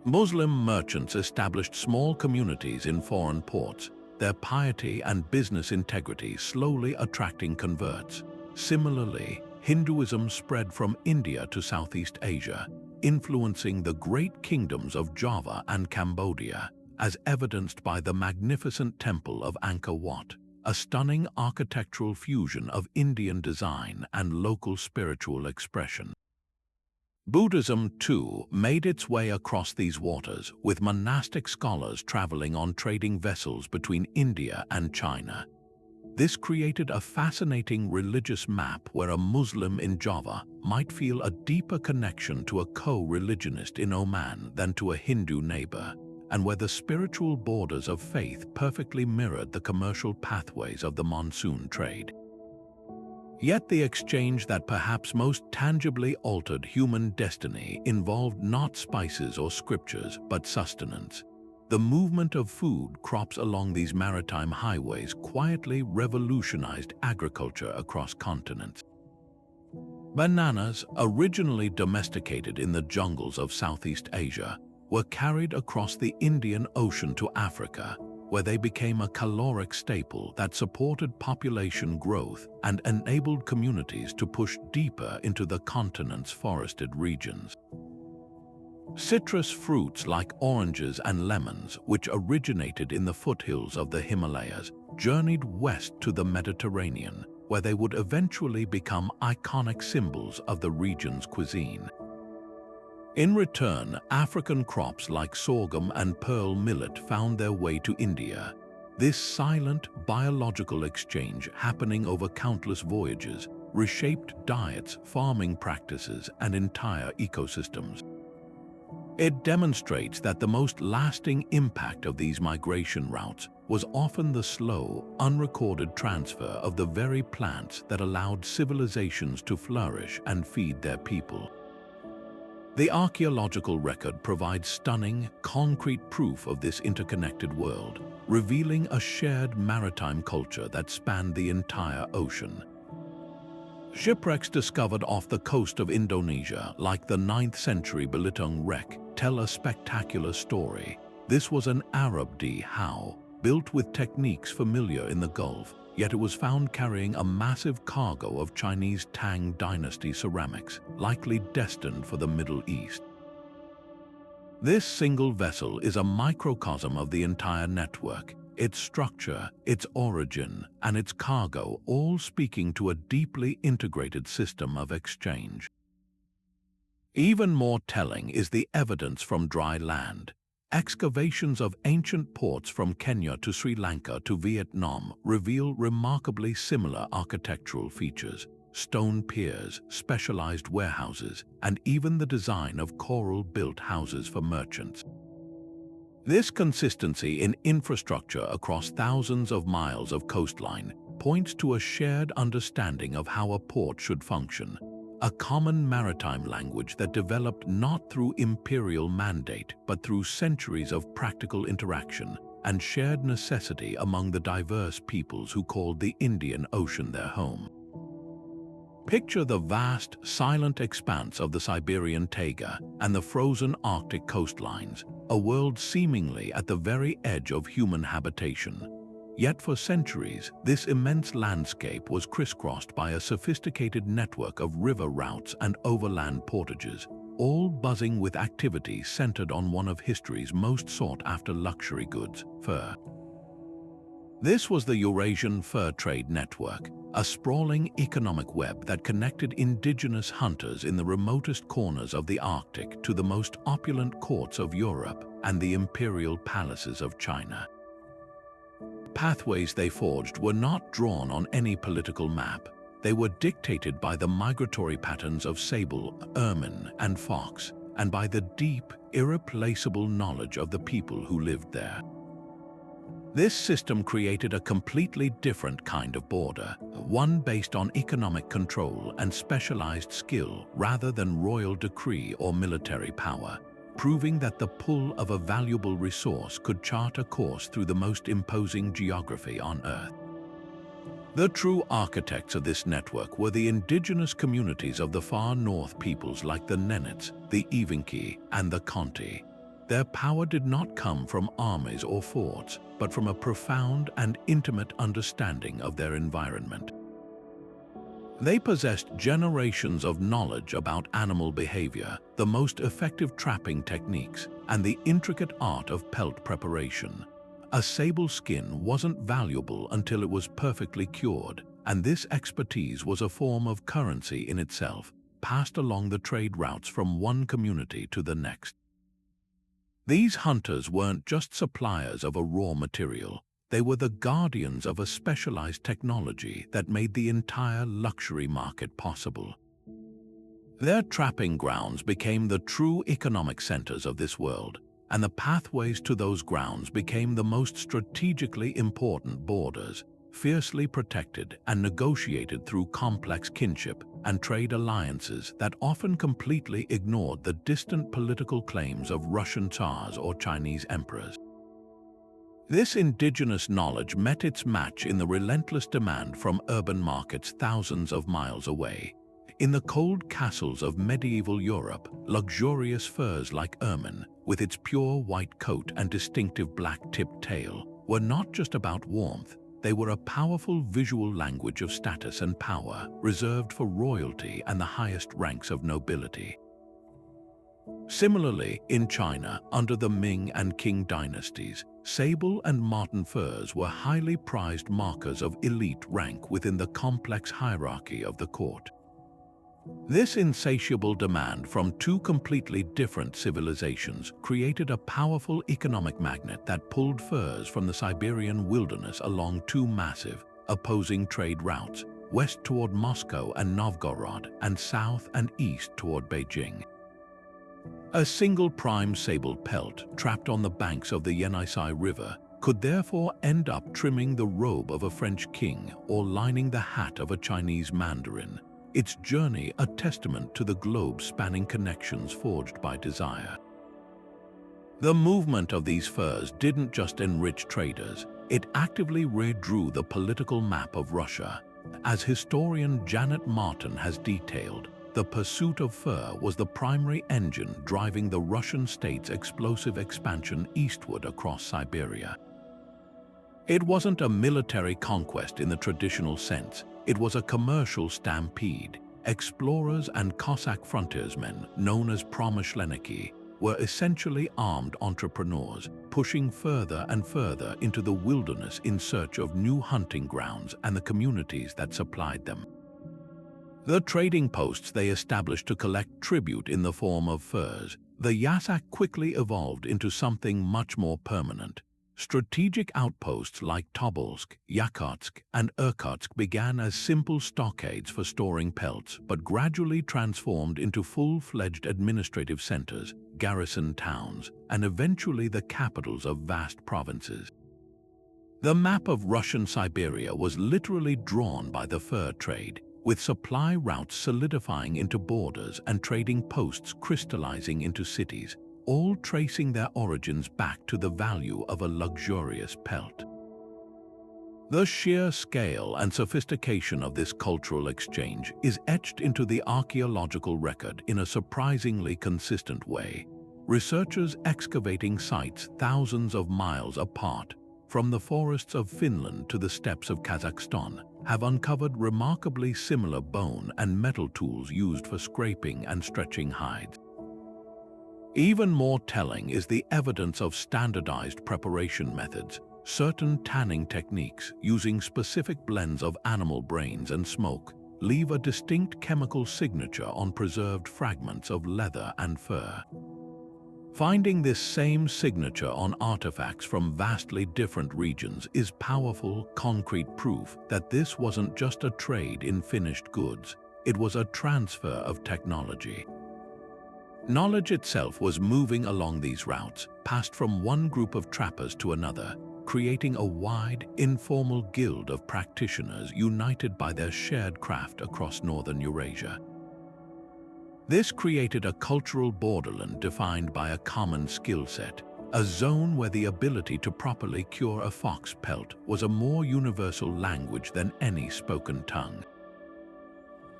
Muslim merchants established small communities in foreign ports, their piety and business integrity slowly attracting converts. Similarly, Hinduism spread from India to Southeast Asia, influencing the great kingdoms of Java and Cambodia, as evidenced by the magnificent temple of Angkor Wat, a stunning architectural fusion of Indian design and local spiritual expression. Buddhism, too, made its way across these waters, with monastic scholars traveling on trading vessels between India and China. This created a fascinating religious map where a Muslim in Java might feel a deeper connection to a co-religionist in Oman than to a Hindu neighbor, and where the spiritual borders of faith perfectly mirrored the commercial pathways of the monsoon trade. Yet the exchange that perhaps most tangibly altered human destiny involved not spices or scriptures, but sustenance. The movement of food crops along these maritime highways quietly revolutionized agriculture across continents. Bananas, originally domesticated in the jungles of Southeast Asia, were carried across the Indian Ocean to Africa, where they became a caloric staple that supported population growth and enabled communities to push deeper into the continent's forested regions. Citrus fruits like oranges and lemons, which originated in the foothills of the Himalayas, journeyed west to the Mediterranean, where they would eventually become iconic symbols of the region's cuisine. In return, African crops like sorghum and pearl millet found their way to India. This silent biological exchange, happening over countless voyages, reshaped diets, farming practices, and entire ecosystems. It demonstrates that the most lasting impact of these migration routes was often the slow, unrecorded transfer of the very plants that allowed civilizations to flourish and feed their people. The archaeological record provides stunning, concrete proof of this interconnected world, revealing a shared maritime culture that spanned the entire ocean. Shipwrecks discovered off the coast of Indonesia, like the 9th century Belitung wreck, tell a spectacular story. This was an Arab dhow, built with techniques familiar in the Gulf, yet it was found carrying a massive cargo of Chinese Tang Dynasty ceramics, likely destined for the Middle East. This single vessel is a microcosm of the entire network, its structure, its origin, and its cargo all speaking to a deeply integrated system of exchange. Even more telling is the evidence from dry land. Excavations of ancient ports from Kenya to Sri Lanka to Vietnam reveal remarkably similar architectural features: stone piers, specialized warehouses, and even the design of coral-built houses for merchants. This consistency in infrastructure across thousands of miles of coastline points to a shared understanding of how a port should function, a common maritime language that developed not through imperial mandate but through centuries of practical interaction and shared necessity among the diverse peoples who called the Indian Ocean their home. Picture the vast, silent expanse of the Siberian taiga and the frozen Arctic coastlines, a world seemingly at the very edge of human habitation. Yet for centuries, this immense landscape was crisscrossed by a sophisticated network of river routes and overland portages, all buzzing with activity centered on one of history's most sought-after luxury goods, fur. This was the Eurasian Fur Trade Network, a sprawling economic web that connected indigenous hunters in the remotest corners of the Arctic to the most opulent courts of Europe and the imperial palaces of China. Pathways they forged were not drawn on any political map. They were dictated by the migratory patterns of sable, ermine, and fox, and by the deep, irreplaceable knowledge of the people who lived there. This system created a completely different kind of border, one based on economic control and specialized skill rather than royal decree or military power, proving that the pull of a valuable resource could chart a course through the most imposing geography on Earth. The true architects of this network were the indigenous communities of the far north peoples like the Nenets, the Evenki, and the Conti. Their power did not come from armies or forts, but from a profound and intimate understanding of their environment. They possessed generations of knowledge about animal behavior, the most effective trapping techniques, and the intricate art of pelt preparation. A sable skin wasn't valuable until it was perfectly cured, and this expertise was a form of currency in itself, passed along the trade routes from one community to the next. These hunters weren't just suppliers of a raw material. They were the guardians of a specialized technology that made the entire luxury market possible. Their trapping grounds became the true economic centers of this world, and the pathways to those grounds became the most strategically important borders, fiercely protected and negotiated through complex kinship and trade alliances that often completely ignored the distant political claims of Russian Tsars or Chinese emperors. This indigenous knowledge met its match in the relentless demand from urban markets thousands of miles away. In the cold castles of medieval Europe, luxurious furs like ermine, with its pure white coat and distinctive black-tipped tail, were not just about warmth. They were a powerful visual language of status and power, reserved for royalty and the highest ranks of nobility. Similarly, in China, under the Ming and Qing dynasties, sable and marten furs were highly prized markers of elite rank within the complex hierarchy of the court. This insatiable demand from two completely different civilizations created a powerful economic magnet that pulled furs from the Siberian wilderness along two massive, opposing trade routes, west toward Moscow and Novgorod, and south and east toward Beijing. A single prime sable pelt trapped on the banks of the Yenisei River could therefore end up trimming the robe of a French king or lining the hat of a Chinese mandarin, its journey a testament to the globe-spanning connections forged by desire. The movement of these furs didn't just enrich traders, it actively redrew the political map of Russia. As historian Janet Martin has detailed, the pursuit of fur was the primary engine driving the Russian state's explosive expansion eastward across Siberia. It wasn't a military conquest in the traditional sense, it was a commercial stampede. Explorers and Cossack frontiersmen, known as Promyshleniki, were essentially armed entrepreneurs, pushing further and further into the wilderness in search of new hunting grounds and the communities that supplied them. The trading posts they established to collect tribute in the form of furs, the Yasak quickly evolved into something much more permanent. Strategic outposts like Tobolsk, Yakutsk, and Irkutsk began as simple stockades for storing pelts, but gradually transformed into full-fledged administrative centers, garrison towns, and eventually the capitals of vast provinces. The map of Russian Siberia was literally drawn by the fur trade, with supply routes solidifying into borders and trading posts crystallizing into cities, all tracing their origins back to the value of a luxurious pelt. The sheer scale and sophistication of this cultural exchange is etched into the archaeological record in a surprisingly consistent way. Researchers excavating sites thousands of miles apart, from the forests of Finland to the steppes of Kazakhstan, have uncovered remarkably similar bone and metal tools used for scraping and stretching hides. Even more telling is the evidence of standardized preparation methods. Certain tanning techniques using specific blends of animal brains and smoke leave a distinct chemical signature on preserved fragments of leather and fur. Finding this same signature on artifacts from vastly different regions is powerful, concrete proof that this wasn't just a trade in finished goods, it was a transfer of technology. Knowledge itself was moving along these routes, passed from one group of trappers to another, creating a wide, informal guild of practitioners united by their shared craft across northern Eurasia. This created a cultural borderland defined by a common skill set, a zone where the ability to properly cure a fox pelt was a more universal language than any spoken tongue.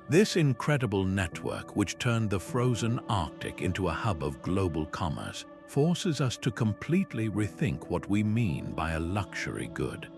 This incredible network, which turned the frozen Arctic into a hub of global commerce, forces us to completely rethink what we mean by a luxury good.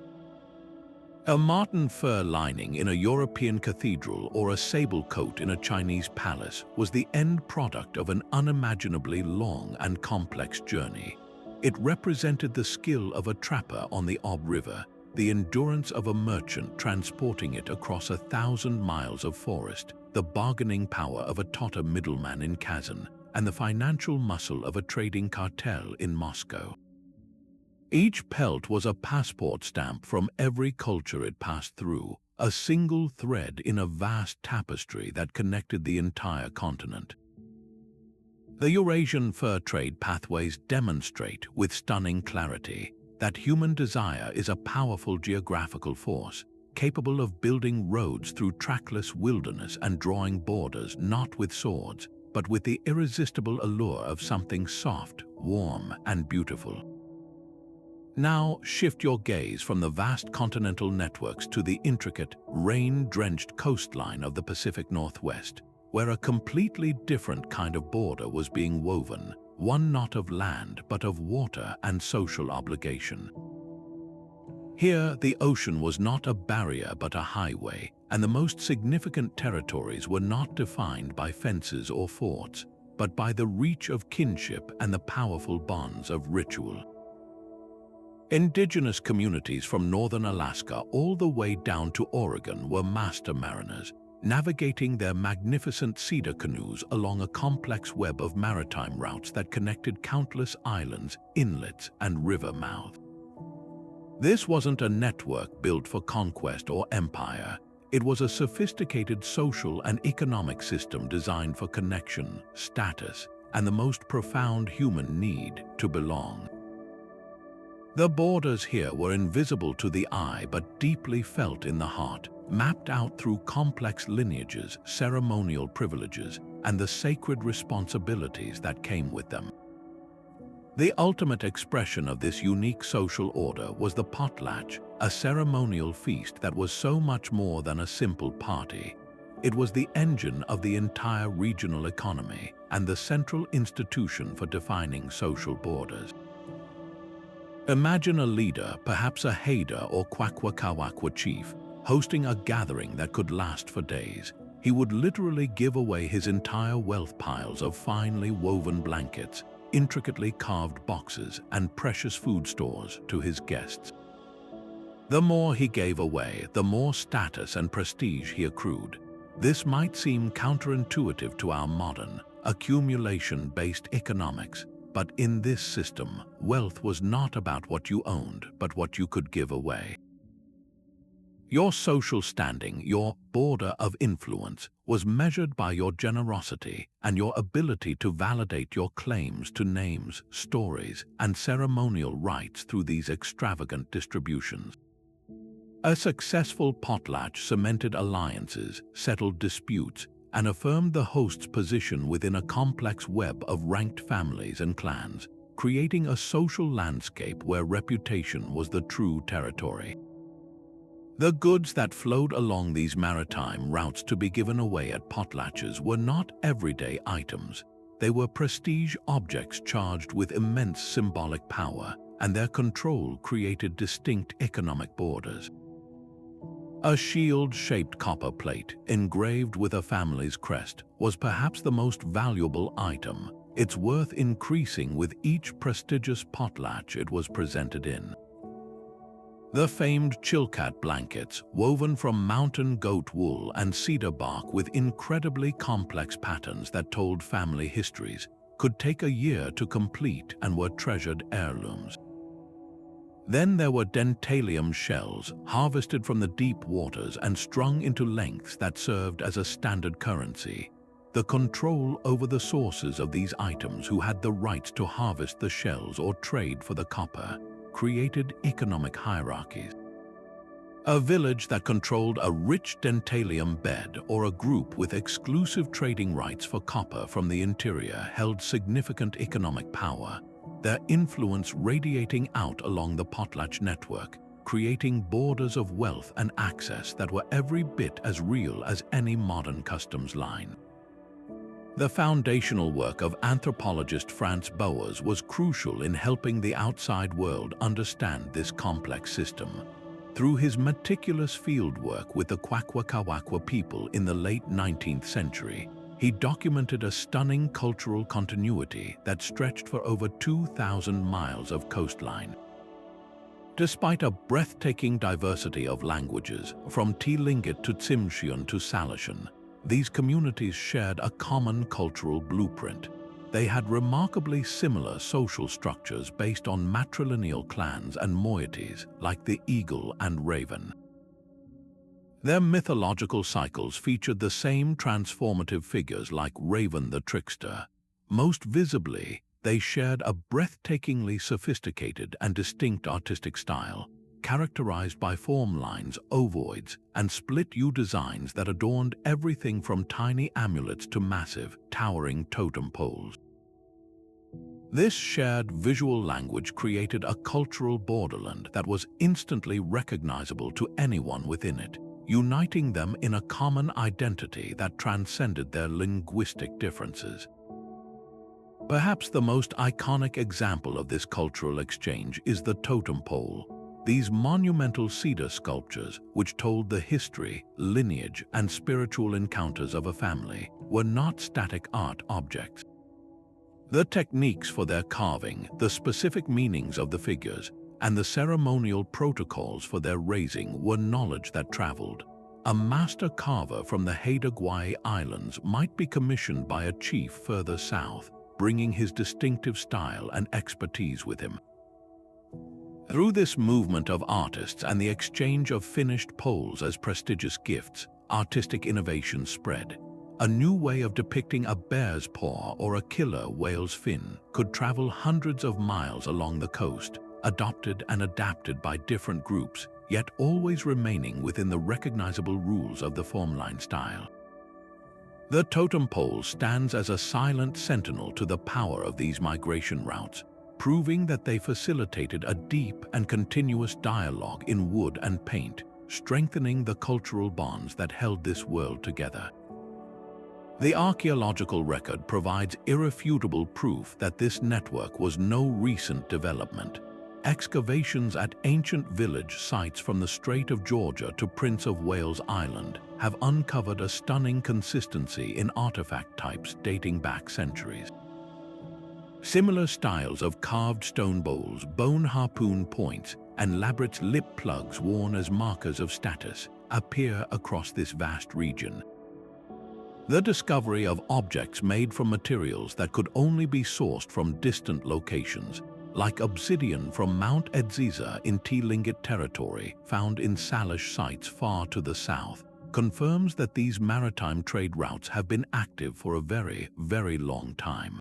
A marten fur lining in a European cathedral or a sable coat in a Chinese palace was the end product of an unimaginably long and complex journey. It represented the skill of a trapper on the Ob River, the endurance of a merchant transporting it across 1,000 miles of forest, the bargaining power of a Tatar middleman in Kazan, and the financial muscle of a trading cartel in Moscow. Each pelt was a passport stamp from every culture it passed through, a single thread in a vast tapestry that connected the entire continent. The Eurasian fur trade pathways demonstrate with stunning clarity that human desire is a powerful geographical force, capable of building roads through trackless wilderness and drawing borders not with swords, but with the irresistible allure of something soft, warm, and beautiful. Now shift your gaze from the vast continental networks to the intricate, rain-drenched coastline of the Pacific Northwest, where a completely different kind of border was being woven, one not of land but of water and social obligation. Here, the ocean was not a barrier but a highway, and the most significant territories were not defined by fences or forts, but by the reach of kinship and the powerful bonds of ritual. Indigenous communities from northern Alaska all the way down to Oregon were master mariners, navigating their magnificent cedar canoes along a complex web of maritime routes that connected countless islands, inlets, and river mouths. This wasn't a network built for conquest or empire. It was a sophisticated social and economic system designed for connection, status, and the most profound human need to belong. The borders here were invisible to the eye but deeply felt in the heart, mapped out through complex lineages, ceremonial privileges, and the sacred responsibilities that came with them. The ultimate expression of this unique social order was the potlatch, a ceremonial feast that was so much more than a simple party. It was the engine of the entire regional economy and the central institution for defining social borders. Imagine a leader, perhaps a Haida or Kwakwaka'wakwa chief, hosting a gathering that could last for days. He would literally give away his entire wealth piles of finely woven blankets, intricately carved boxes, and precious food stores to his guests. The more he gave away, the more status and prestige he accrued. This might seem counterintuitive to our modern, accumulation-based economics, but in this system, wealth was not about what you owned, but what you could give away. Your social standing, your border of influence, was measured by your generosity and your ability to validate your claims to names, stories, and ceremonial rites through these extravagant distributions. A successful potlatch cemented alliances, settled disputes, and affirmed the host's position within a complex web of ranked families and clans, creating a social landscape where reputation was the true territory. The goods that flowed along these maritime routes to be given away at potlatches were not everyday items. They were prestige objects charged with immense symbolic power, and their control created distinct economic borders. A shield-shaped copper plate, engraved with a family's crest, was perhaps the most valuable item, its worth increasing with each prestigious potlatch it was presented in. The famed Chilkat blankets, woven from mountain goat wool and cedar bark with incredibly complex patterns that told family histories, could take a year to complete and were treasured heirlooms. Then there were dentalium shells, harvested from the deep waters and strung into lengths that served as a standard currency. The control over the sources of these items, who had the rights to harvest the shells or trade for the copper, created economic hierarchies. A village that controlled a rich dentalium bed or a group with exclusive trading rights for copper from the interior held significant economic power, their influence radiating out along the potlatch network, creating borders of wealth and access that were every bit as real as any modern customs line. The foundational work of anthropologist Franz Boas was crucial in helping the outside world understand this complex system. Through his meticulous fieldwork with the Kwakwaka'wakwa people in the late 19th century, he documented a stunning cultural continuity that stretched for over 2,000 miles of coastline. Despite a breathtaking diversity of languages, from Tlingit to Tsimshian to Salishan, these communities shared a common cultural blueprint. They had remarkably similar social structures based on matrilineal clans and moieties like the eagle and raven. Their mythological cycles featured the same transformative figures like Raven the Trickster. Most visibly, they shared a breathtakingly sophisticated and distinct artistic style, characterized by form lines, ovoids, and split-U designs that adorned everything from tiny amulets to massive, towering totem poles. This shared visual language created a cultural borderland that was instantly recognizable to anyone within it, uniting them in a common identity that transcended their linguistic differences. Perhaps the most iconic example of this cultural exchange is the totem pole. These monumental cedar sculptures, which told the history, lineage, and spiritual encounters of a family, were not static art objects. The techniques for their carving, the specific meanings of the figures, and the ceremonial protocols for their raising were knowledge that traveled. A master carver from the Haida Islands might be commissioned by a chief further south, bringing his distinctive style and expertise with him. Through this movement of artists and the exchange of finished poles as prestigious gifts, artistic innovation spread. A new way of depicting a bear's paw or a killer whale's fin could travel hundreds of miles along the coast, adopted and adapted by different groups, yet always remaining within the recognizable rules of the formline style. The totem pole stands as a silent sentinel to the power of these migration routes, proving that they facilitated a deep and continuous dialogue in wood and paint, strengthening the cultural bonds that held this world together. The archaeological record provides irrefutable proof that this network was no recent development. Excavations at ancient village sites from the Strait of Georgia to Prince of Wales Island have uncovered a stunning consistency in artifact types dating back centuries. Similar styles of carved stone bowls, bone harpoon points, and labyrinth lip plugs worn as markers of status appear across this vast region. The discovery of objects made from materials that could only be sourced from distant locations, like obsidian from Mount Edziza in Tlingit territory, found in Salish sites far to the south, confirms that these maritime trade routes have been active for a very, very long time.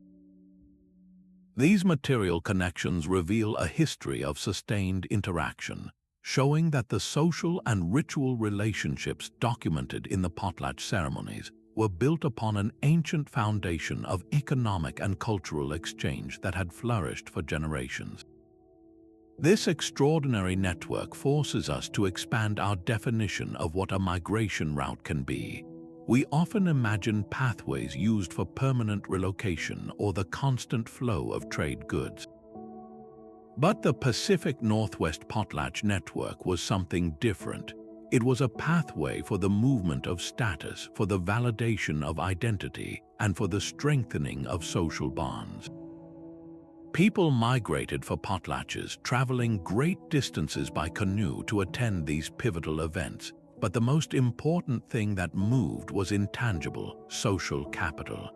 These material connections reveal a history of sustained interaction, showing that the social and ritual relationships documented in the potlatch ceremonies were built upon an ancient foundation of economic and cultural exchange that had flourished for generations. This extraordinary network forces us to expand our definition of what a migration route can be. We often imagine pathways used for permanent relocation or the constant flow of trade goods. But the Pacific Northwest potlatch network was something different. It was a pathway for the movement of status, for the validation of identity, and for the strengthening of social bonds. People migrated for potlatches, traveling great distances by canoe to attend these pivotal events, but the most important thing that moved was intangible, social capital.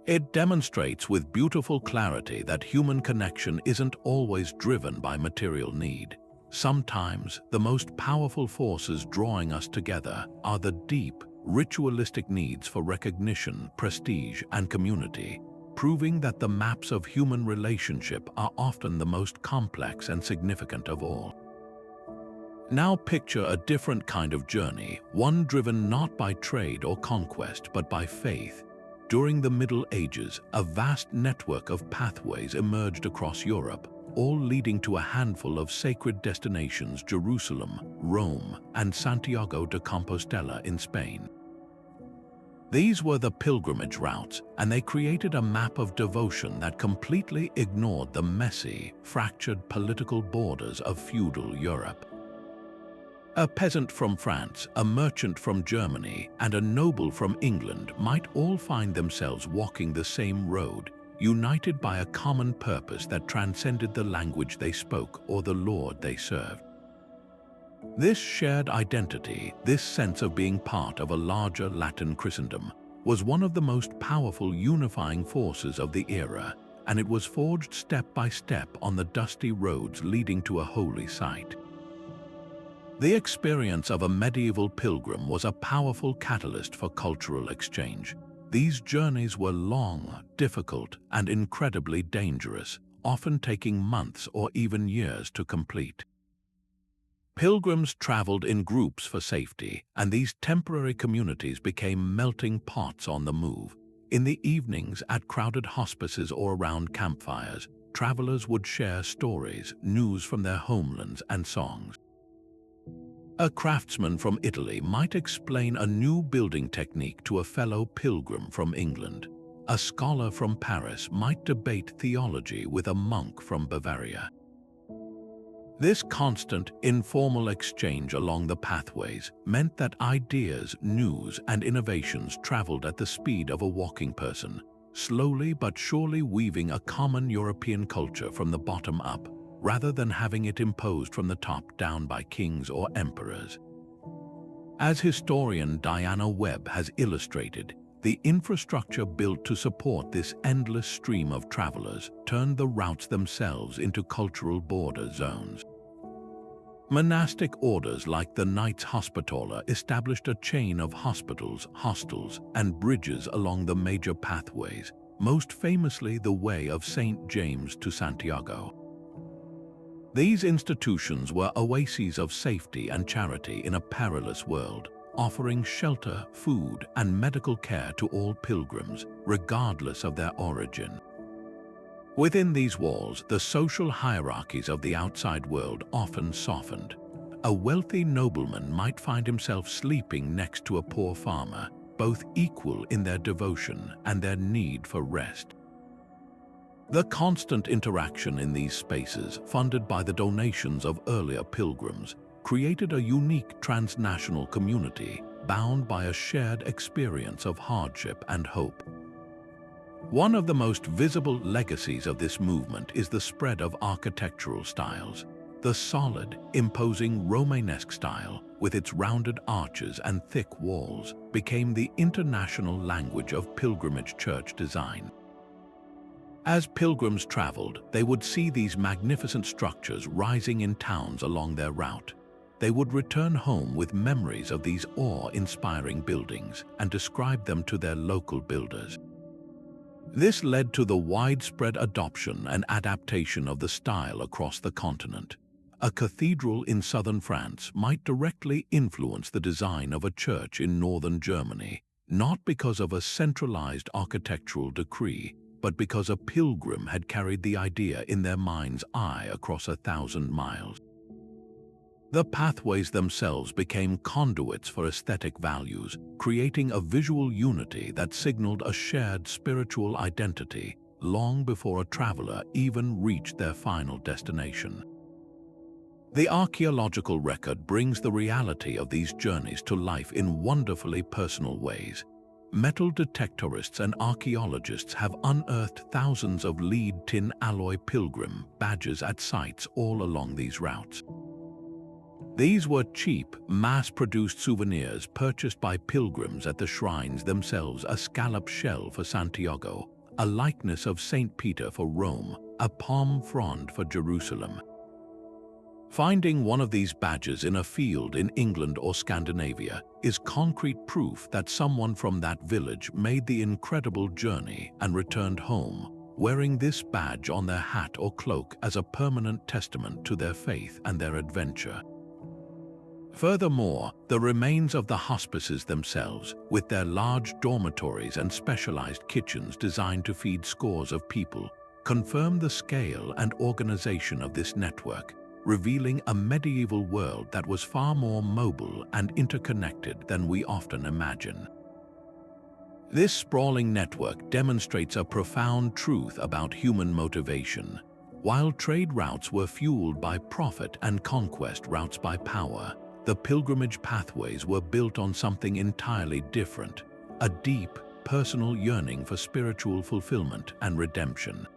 It demonstrates with beautiful clarity that human connection isn't always driven by material need. Sometimes, the most powerful forces drawing us together are the deep, ritualistic needs for recognition, prestige, and community, proving that the maps of human relationship are often the most complex and significant of all. Now picture a different kind of journey, one driven not by trade or conquest, but by faith. During the Middle Ages, a vast network of pathways emerged across Europe, all leading to a handful of sacred destinations: Jerusalem, Rome, and Santiago de Compostela in Spain. These were the pilgrimage routes, and they created a map of devotion that completely ignored the messy, fractured political borders of feudal Europe. A peasant from France, a merchant from Germany, and a noble from England might all find themselves walking the same road, united by a common purpose that transcended the language they spoke or the Lord they served. This shared identity, this sense of being part of a larger Latin Christendom, was one of the most powerful unifying forces of the era, and it was forged step by step on the dusty roads leading to a holy site. The experience of a medieval pilgrim was a powerful catalyst for cultural exchange. These journeys were long, difficult, and incredibly dangerous, often taking months or even years to complete. Pilgrims traveled in groups for safety, and these temporary communities became melting pots on the move. In the evenings, at crowded hospices or around campfires, travelers would share stories, news from their homelands, and songs. A craftsman from Italy might explain a new building technique to a fellow pilgrim from England. A scholar from Paris might debate theology with a monk from Bavaria. This constant, informal exchange along the pathways meant that ideas, news, and innovations traveled at the speed of a walking person, slowly but surely weaving a common European culture from the bottom up, rather than having it imposed from the top down by kings or emperors. As historian Diana Webb has illustrated, the infrastructure built to support this endless stream of travelers turned the routes themselves into cultural border zones. Monastic orders like the Knights Hospitaller established a chain of hospitals, hostels, and bridges along the major pathways, most famously the Way of St. James to Santiago. These institutions were oases of safety and charity in a perilous world, offering shelter, food, and medical care to all pilgrims, regardless of their origin. Within these walls, the social hierarchies of the outside world often softened. A wealthy nobleman might find himself sleeping next to a poor farmer, both equal in their devotion and their need for rest. The constant interaction in these spaces, funded by the donations of earlier pilgrims, created a unique transnational community bound by a shared experience of hardship and hope. One of the most visible legacies of this movement is the spread of architectural styles. The solid, imposing Romanesque style, with its rounded arches and thick walls, became the international language of pilgrimage church design. As pilgrims traveled, they would see these magnificent structures rising in towns along their route. They would return home with memories of these awe-inspiring buildings and describe them to their local builders. This led to the widespread adoption and adaptation of the style across the continent. A cathedral in southern France might directly influence the design of a church in northern Germany, not because of a centralized architectural decree, but because a pilgrim had carried the idea in their mind's eye across 1,000 miles. The pathways themselves became conduits for aesthetic values, creating a visual unity that signaled a shared spiritual identity long before a traveler even reached their final destination. The archaeological record brings the reality of these journeys to life in wonderfully personal ways. Metal detectorists and archaeologists have unearthed thousands of lead-tin alloy pilgrim badges at sites all along these routes. These were cheap, mass-produced souvenirs purchased by pilgrims at the shrines themselves: a scallop shell for Santiago, a likeness of St. Peter for Rome, a palm frond for Jerusalem. Finding one of these badges in a field in England or Scandinavia is concrete proof that someone from that village made the incredible journey and returned home, wearing this badge on their hat or cloak as a permanent testament to their faith and their adventure. Furthermore, the remains of the hospices themselves, with their large dormitories and specialized kitchens designed to feed scores of people, confirm the scale and organization of this network, revealing a medieval world that was far more mobile and interconnected than we often imagine. This sprawling network demonstrates a profound truth about human motivation. While trade routes were fueled by profit and conquest routes by power, the pilgrimage pathways were built on something entirely different: a deep, personal yearning for spiritual fulfillment and redemption.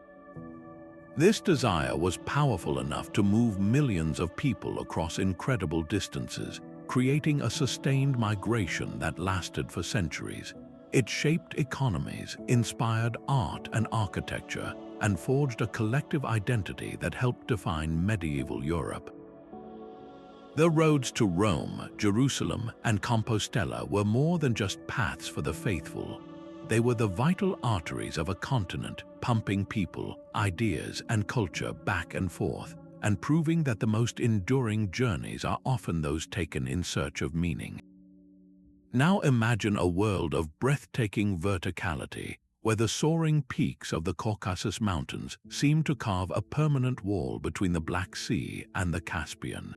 This desire was powerful enough to move millions of people across incredible distances, creating a sustained migration that lasted for centuries. It shaped economies, inspired art and architecture, and forged a collective identity that helped define medieval Europe. The roads to Rome, Jerusalem, and Compostela were more than just paths for the faithful. They were the vital arteries of a continent, pumping people, ideas, and culture back and forth, and proving that the most enduring journeys are often those taken in search of meaning. Now imagine a world of breathtaking verticality, where the soaring peaks of the Caucasus Mountains seem to carve a permanent wall between the Black Sea and the Caspian.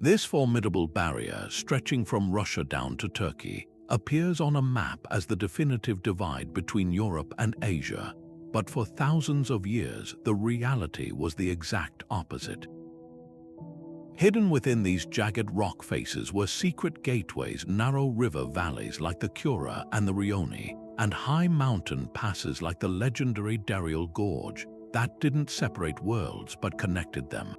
This formidable barrier, stretching from Russia down to Turkey, appears on a map as the definitive divide between Europe and Asia, but for thousands of years the reality was the exact opposite. Hidden within these jagged rock faces were secret gateways, narrow river valleys like the Kura and the Rioni, and high mountain passes like the legendary Darial Gorge that didn't separate worlds but connected them.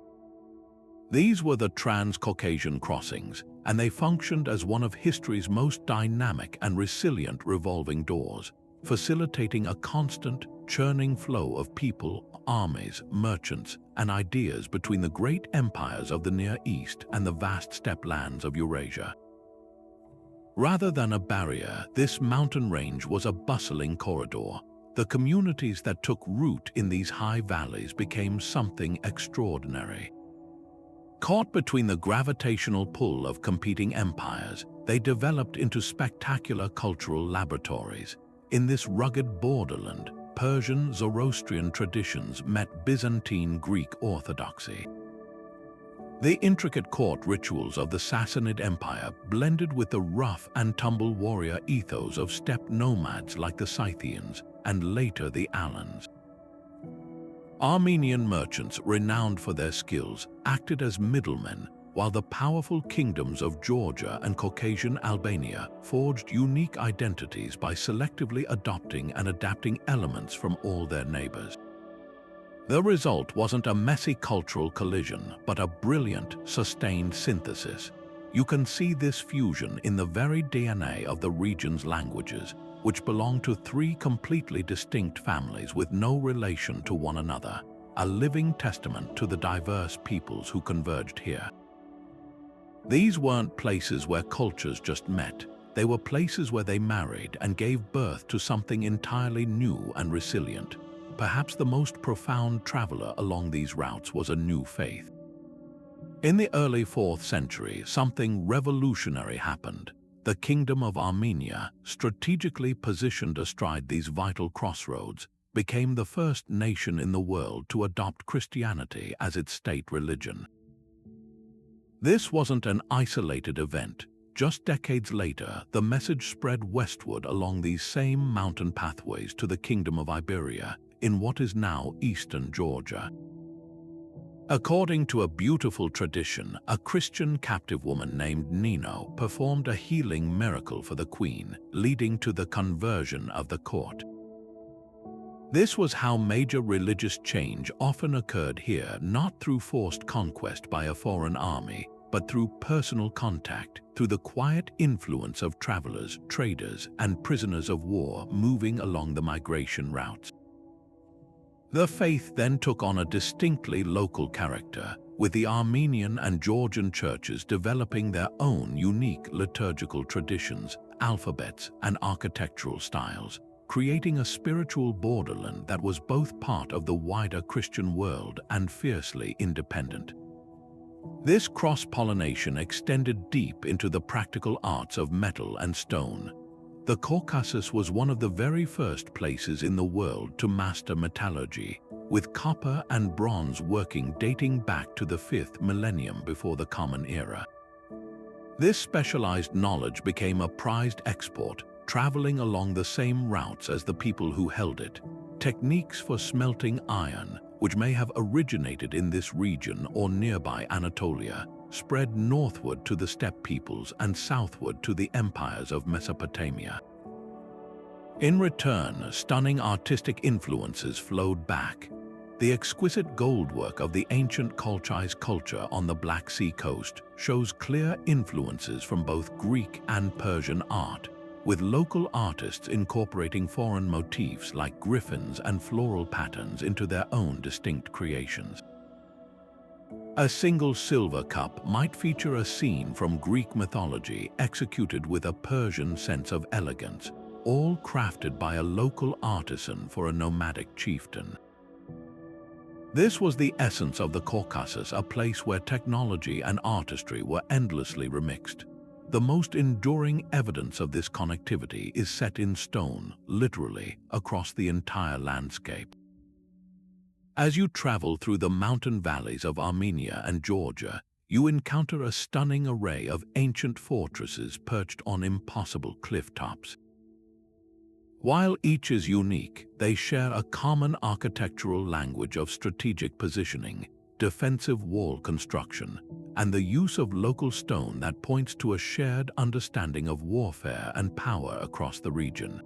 These were the Trans-Caucasian crossings, and they functioned as one of history's most dynamic and resilient revolving doors, facilitating a constant, churning flow of people, armies, merchants, and ideas between the great empires of the Near East and the vast steppe lands of Eurasia. Rather than a barrier, this mountain range was a bustling corridor. The communities that took root in these high valleys became something extraordinary. Caught between the gravitational pull of competing empires, they developed into spectacular cultural laboratories. In this rugged borderland, Persian Zoroastrian traditions met Byzantine Greek orthodoxy. The intricate court rituals of the Sassanid Empire blended with the rough and tumble warrior ethos of steppe nomads like the Scythians and later the Alans. Armenian merchants, renowned for their skills, acted as middlemen, while the powerful kingdoms of Georgia and Caucasian Albania forged unique identities by selectively adopting and adapting elements from all their neighbors. The result wasn't a messy cultural collision, but a brilliant, sustained synthesis. You can see this fusion in the very DNA of the region's languages, which belong to three completely distinct families with no relation to one another, a living testament to the diverse peoples who converged here. These weren't places where cultures just met. They were places where they married and gave birth to something entirely new and resilient. Perhaps the most profound traveler along these routes was a new faith. In the early 4th century, something revolutionary happened. The Kingdom of Armenia, strategically positioned astride these vital crossroads, became the first nation in the world to adopt Christianity as its state religion. This wasn't an isolated event. Just decades later, the message spread westward along these same mountain pathways to the Kingdom of Iberia, in what is now eastern Georgia. According to a beautiful tradition, a Christian captive woman named Nino performed a healing miracle for the queen, leading to the conversion of the court. This was how major religious change often occurred here, not through forced conquest by a foreign army, but through personal contact, through the quiet influence of travelers, traders, and prisoners of war moving along the migration routes. The faith then took on a distinctly local character, with the Armenian and Georgian churches developing their own unique liturgical traditions, alphabets, and architectural styles, creating a spiritual borderland that was both part of the wider Christian world and fiercely independent. This cross-pollination extended deep into the practical arts of metal and stone. The Caucasus was one of the very first places in the world to master metallurgy, with copper and bronze working dating back to the 5th millennium before the Common Era. This specialized knowledge became a prized export, traveling along the same routes as the people who held it. Techniques for smelting iron, which may have originated in this region or nearby Anatolia, spread northward to the steppe peoples and southward to the empires of Mesopotamia. In return, stunning artistic influences flowed back. The exquisite goldwork of the ancient Colchis culture on the Black Sea coast shows clear influences from both Greek and Persian art, with local artists incorporating foreign motifs like griffins and floral patterns into their own distinct creations. A single silver cup might feature a scene from Greek mythology executed with a Persian sense of elegance, all crafted by a local artisan for a nomadic chieftain. This was the essence of the Caucasus, a place where technology and artistry were endlessly remixed. The most enduring evidence of this connectivity is set in stone, literally, across the entire landscape. As you travel through the mountain valleys of Armenia and Georgia, you encounter a stunning array of ancient fortresses perched on impossible cliff tops. While each is unique, they share a common architectural language of strategic positioning, defensive wall construction, and the use of local stone that points to a shared understanding of warfare and power across the region.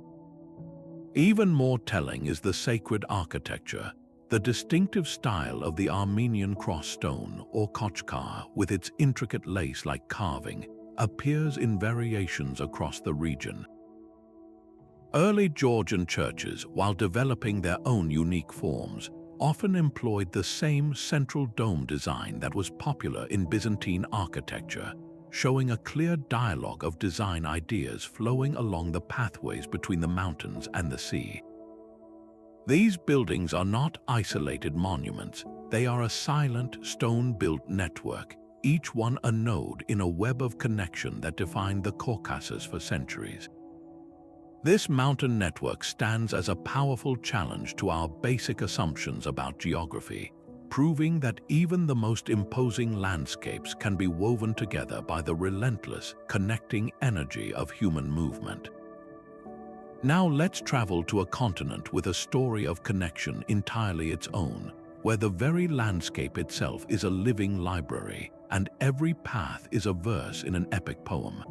Even more telling is the sacred architecture. The distinctive style of the Armenian cross stone, or kochkar, with its intricate lace-like carving, appears in variations across the region. Early Georgian churches, while developing their own unique forms, often employed the same central dome design that was popular in Byzantine architecture, showing a clear dialogue of design ideas flowing along the pathways between the mountains and the sea. These buildings are not isolated monuments, they are a silent, stone-built network, each one a node in a web of connection that defined the Caucasus for centuries. This mountain network stands as a powerful challenge to our basic assumptions about geography, proving that even the most imposing landscapes can be woven together by the relentless, connecting energy of human movement. Now let's travel to a continent with a story of connection entirely its own, where the very landscape itself is a living library, and every path is a verse in an epic poem.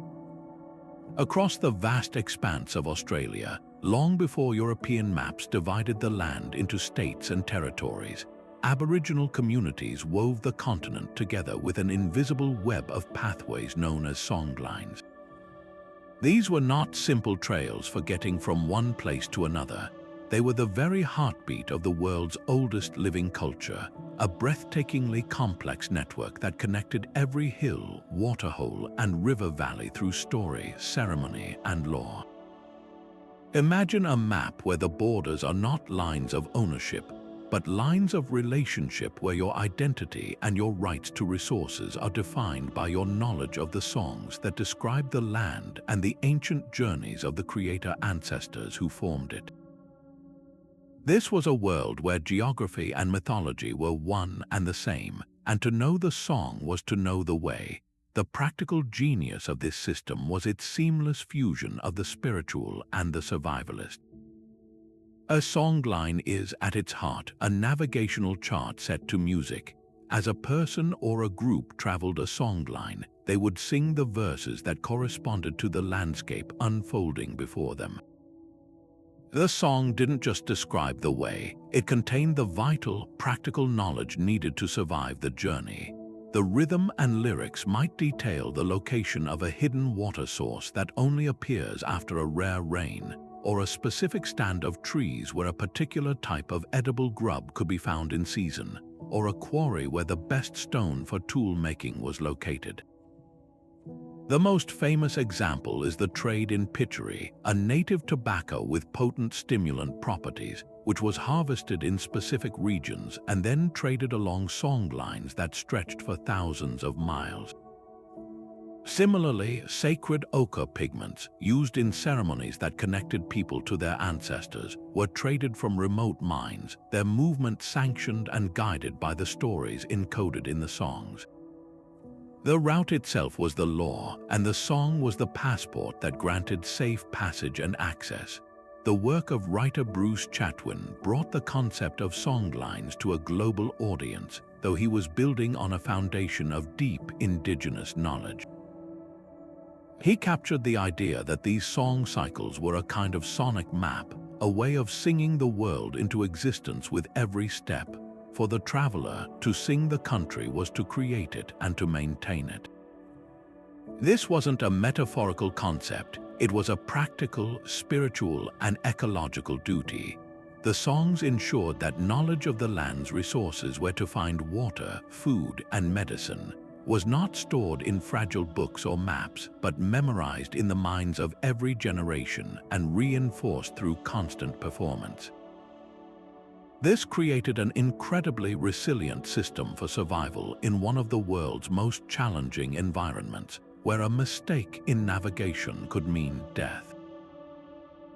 Across the vast expanse of Australia, long before European maps divided the land into states and territories, Aboriginal communities wove the continent together with an invisible web of pathways known as songlines. These were not simple trails for getting from one place to another. They were the very heartbeat of the world's oldest living culture, a breathtakingly complex network that connected every hill, waterhole, and river valley through story, ceremony, and law. Imagine a map where the borders are not lines of ownership, but lines of relationship where your identity and your rights to resources are defined by your knowledge of the songs that describe the land and the ancient journeys of the creator ancestors who formed it. This was a world where geography and mythology were one and the same, and to know the song was to know the way. The practical genius of this system was its seamless fusion of the spiritual and the survivalist. A songline is, at its heart, a navigational chart set to music. As a person or a group traveled a songline, they would sing the verses that corresponded to the landscape unfolding before them. The song didn't just describe the way, it contained the vital, practical knowledge needed to survive the journey. The rhythm and lyrics might detail the location of a hidden water source that only appears after a rare rain, or a specific stand of trees where a particular type of edible grub could be found in season, or a quarry where the best stone for tool making was located. The most famous example is the trade in Pottery, a native tobacco with potent stimulant properties, which was harvested in specific regions and then traded along songlines that stretched for thousands of miles. Similarly, sacred ochre pigments, used in ceremonies that connected people to their ancestors, were traded from remote mines, their movement sanctioned and guided by the stories encoded in the songs. The route itself was the law, and the song was the passport that granted safe passage and access. The work of writer Bruce Chatwin brought the concept of songlines to a global audience, though he was building on a foundation of deep indigenous knowledge. He captured the idea that these song cycles were a kind of sonic map, a way of singing the world into existence with every step. For the traveler, to sing the country was to create it and to maintain it. This wasn't a metaphorical concept, it was a practical, spiritual, and ecological duty. The songs ensured that knowledge of the land's resources, where to find water, food, and medicine, was not stored in fragile books or maps, but memorized in the minds of every generation and reinforced through constant performance. This created an incredibly resilient system for survival in one of the world's most challenging environments, where a mistake in navigation could mean death.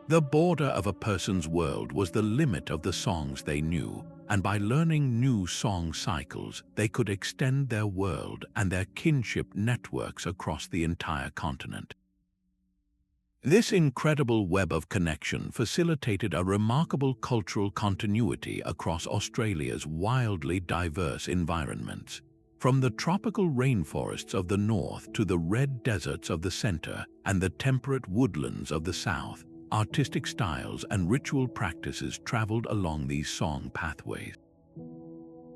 The border of a person's world was the limit of the songs they knew, and by learning new song cycles, they could extend their world and their kinship networks across the entire continent. This incredible web of connection facilitated a remarkable cultural continuity across Australia's wildly diverse environments. From the tropical rainforests of the north to the red deserts of the center and the temperate woodlands of the south, artistic styles and ritual practices traveled along these song pathways.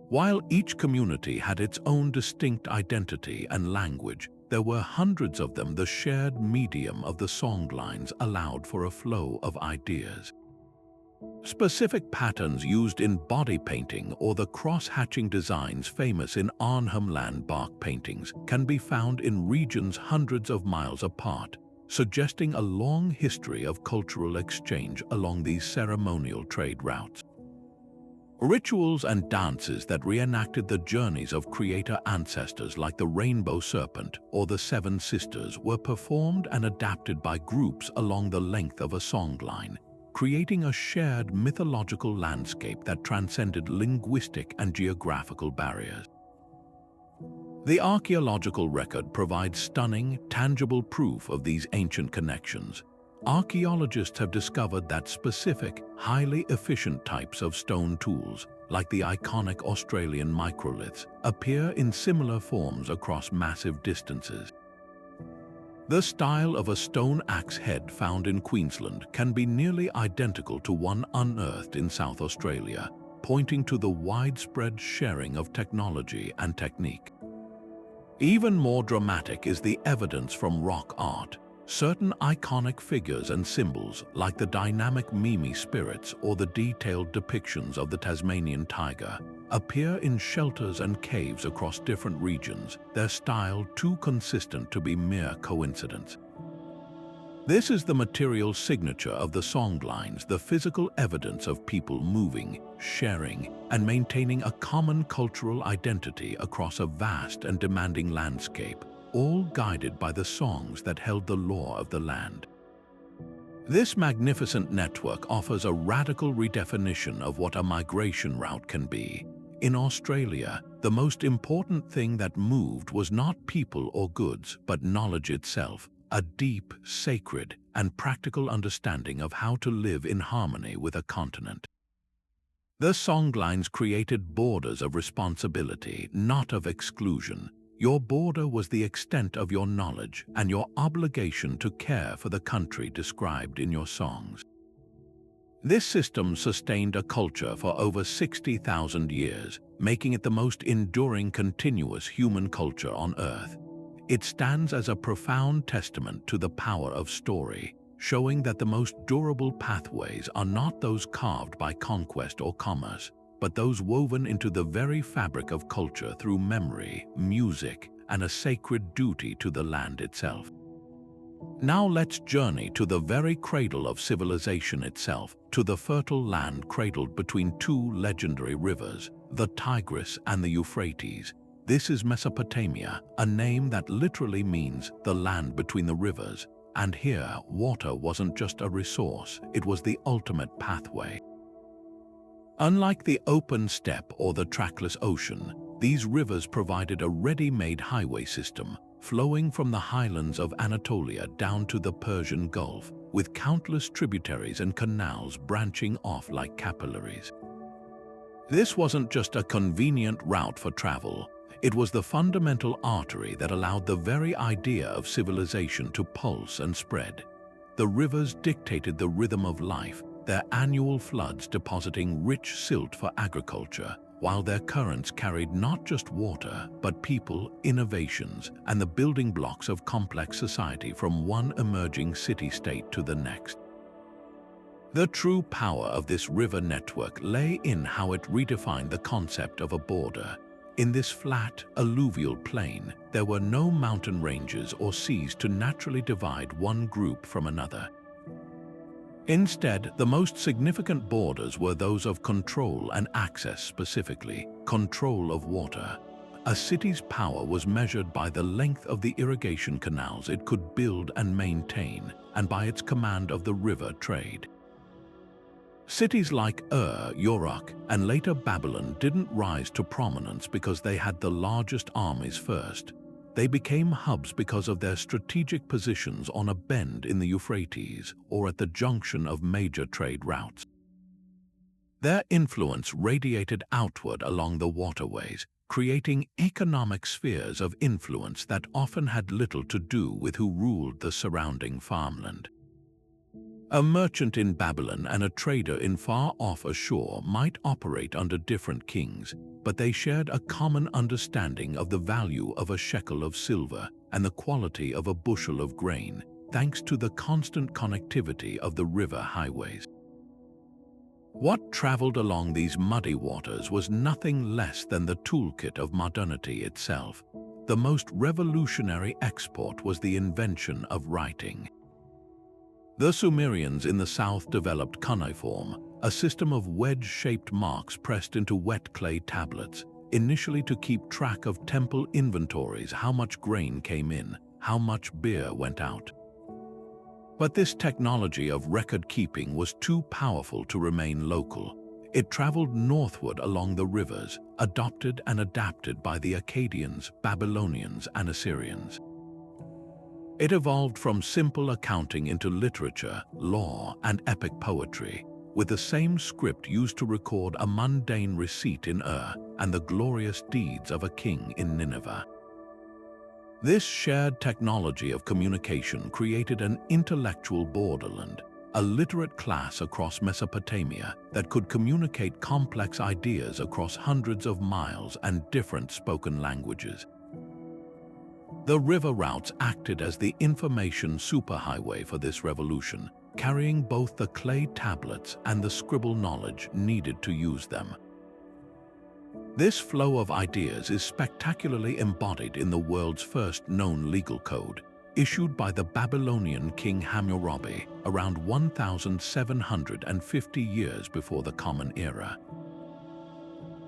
While each community had its own distinct identity and language, there were hundreds of them. The shared medium of the songlines allowed for a flow of ideas. Specific patterns used in body painting or the cross-hatching designs famous in Arnhem Land bark paintings can be found in regions hundreds of miles apart, suggesting a long history of cultural exchange along these ceremonial trade routes. Rituals and dances that reenacted the journeys of creator ancestors like the Rainbow Serpent or the Seven Sisters were performed and adapted by groups along the length of a songline, creating a shared mythological landscape that transcended linguistic and geographical barriers. The archaeological record provides stunning, tangible proof of these ancient connections. Archaeologists have discovered that specific, highly efficient types of stone tools, like the iconic Australian microliths, appear in similar forms across massive distances. The style of a stone axe head found in Queensland can be nearly identical to one unearthed in South Australia, pointing to the widespread sharing of technology and technique. Even more dramatic is the evidence from rock art. Certain iconic figures and symbols, like the dynamic Mimi spirits or the detailed depictions of the Tasmanian tiger, appear in shelters and caves across different regions, their style too consistent to be mere coincidence. This is the material signature of the songlines, the physical evidence of people moving, sharing, and maintaining a common cultural identity across a vast and demanding landscape, all guided by the songs that held the lore of the land. This magnificent network offers a radical redefinition of what a migration route can be. In Australia, the most important thing that moved was not people or goods, but knowledge itself, a deep, sacred, and practical understanding of how to live in harmony with a continent. The songlines created borders of responsibility, not of exclusion. Your border was the extent of your knowledge and your obligation to care for the country described in your songs. This system sustained a culture for over 60,000 years, making it the most enduring continuous human culture on Earth. It stands as a profound testament to the power of story, showing that the most durable pathways are not those carved by conquest or commerce, but those woven into the very fabric of culture through memory, music, and a sacred duty to the land itself. Now let's journey to the very cradle of civilization itself, to the fertile land cradled between two legendary rivers, the Tigris and the Euphrates. This is Mesopotamia, a name that literally means the land between the rivers, and here water wasn't just a resource, it was the ultimate pathway. Unlike the open steppe or the trackless ocean, these rivers provided a ready-made highway system, flowing from the highlands of Anatolia down to the Persian Gulf, with countless tributaries and canals branching off like capillaries. This wasn't just a convenient route for travel, it was the fundamental artery that allowed the very idea of civilization to pulse and spread. The rivers dictated the rhythm of life, their annual floods depositing rich silt for agriculture, while their currents carried not just water, but people, innovations, and the building blocks of complex society from one emerging city-state to the next. The true power of this river network lay in how it redefined the concept of a border. In this flat, alluvial plain, there were no mountain ranges or seas to naturally divide one group from another. Instead, the most significant borders were those of control and access, specifically control of water. a city's power was measured by the length of the irrigation canals it could build and maintain, and by its command of the river trade. Cities like Uruk and later Babylon didn't rise to prominence because they had the largest armies first. They became hubs because of their strategic positions on a bend in the Euphrates or at the junction of major trade routes. Their influence radiated outward along the waterways, creating economic spheres of influence that often had little to do with who ruled the surrounding farmland. A merchant in Babylon and a trader in far-off ashore might operate under different kings, but they shared a common understanding of the value of a shekel of silver and the quality of a bushel of grain, thanks to the constant connectivity of the river highways. What traveled along these muddy waters was nothing less than the toolkit of modernity itself. The most revolutionary export was the invention of writing. The Sumerians in the south developed cuneiform, a system of wedge-shaped marks pressed into wet clay tablets, initially to keep track of temple inventories, how much grain came in, how much beer went out. But this technology of record-keeping was too powerful to remain local. It traveled northward along the rivers, adopted and adapted by the Akkadians, Babylonians, and Assyrians. It evolved from simple accounting into literature, law, and epic poetry, with the same script used to record a mundane receipt in and the glorious deeds of a king in Nineveh. This shared technology of communication created an intellectual borderland, a literate class across Mesopotamia that could communicate complex ideas across hundreds of miles and different spoken languages. The river routes acted as the information superhighway for this revolution, carrying both the clay tablets and the scribble knowledge needed to use them. This flow of ideas is spectacularly embodied in the world's first known legal code, issued by the Babylonian king Hammurabi around 1,750 years before the Common Era.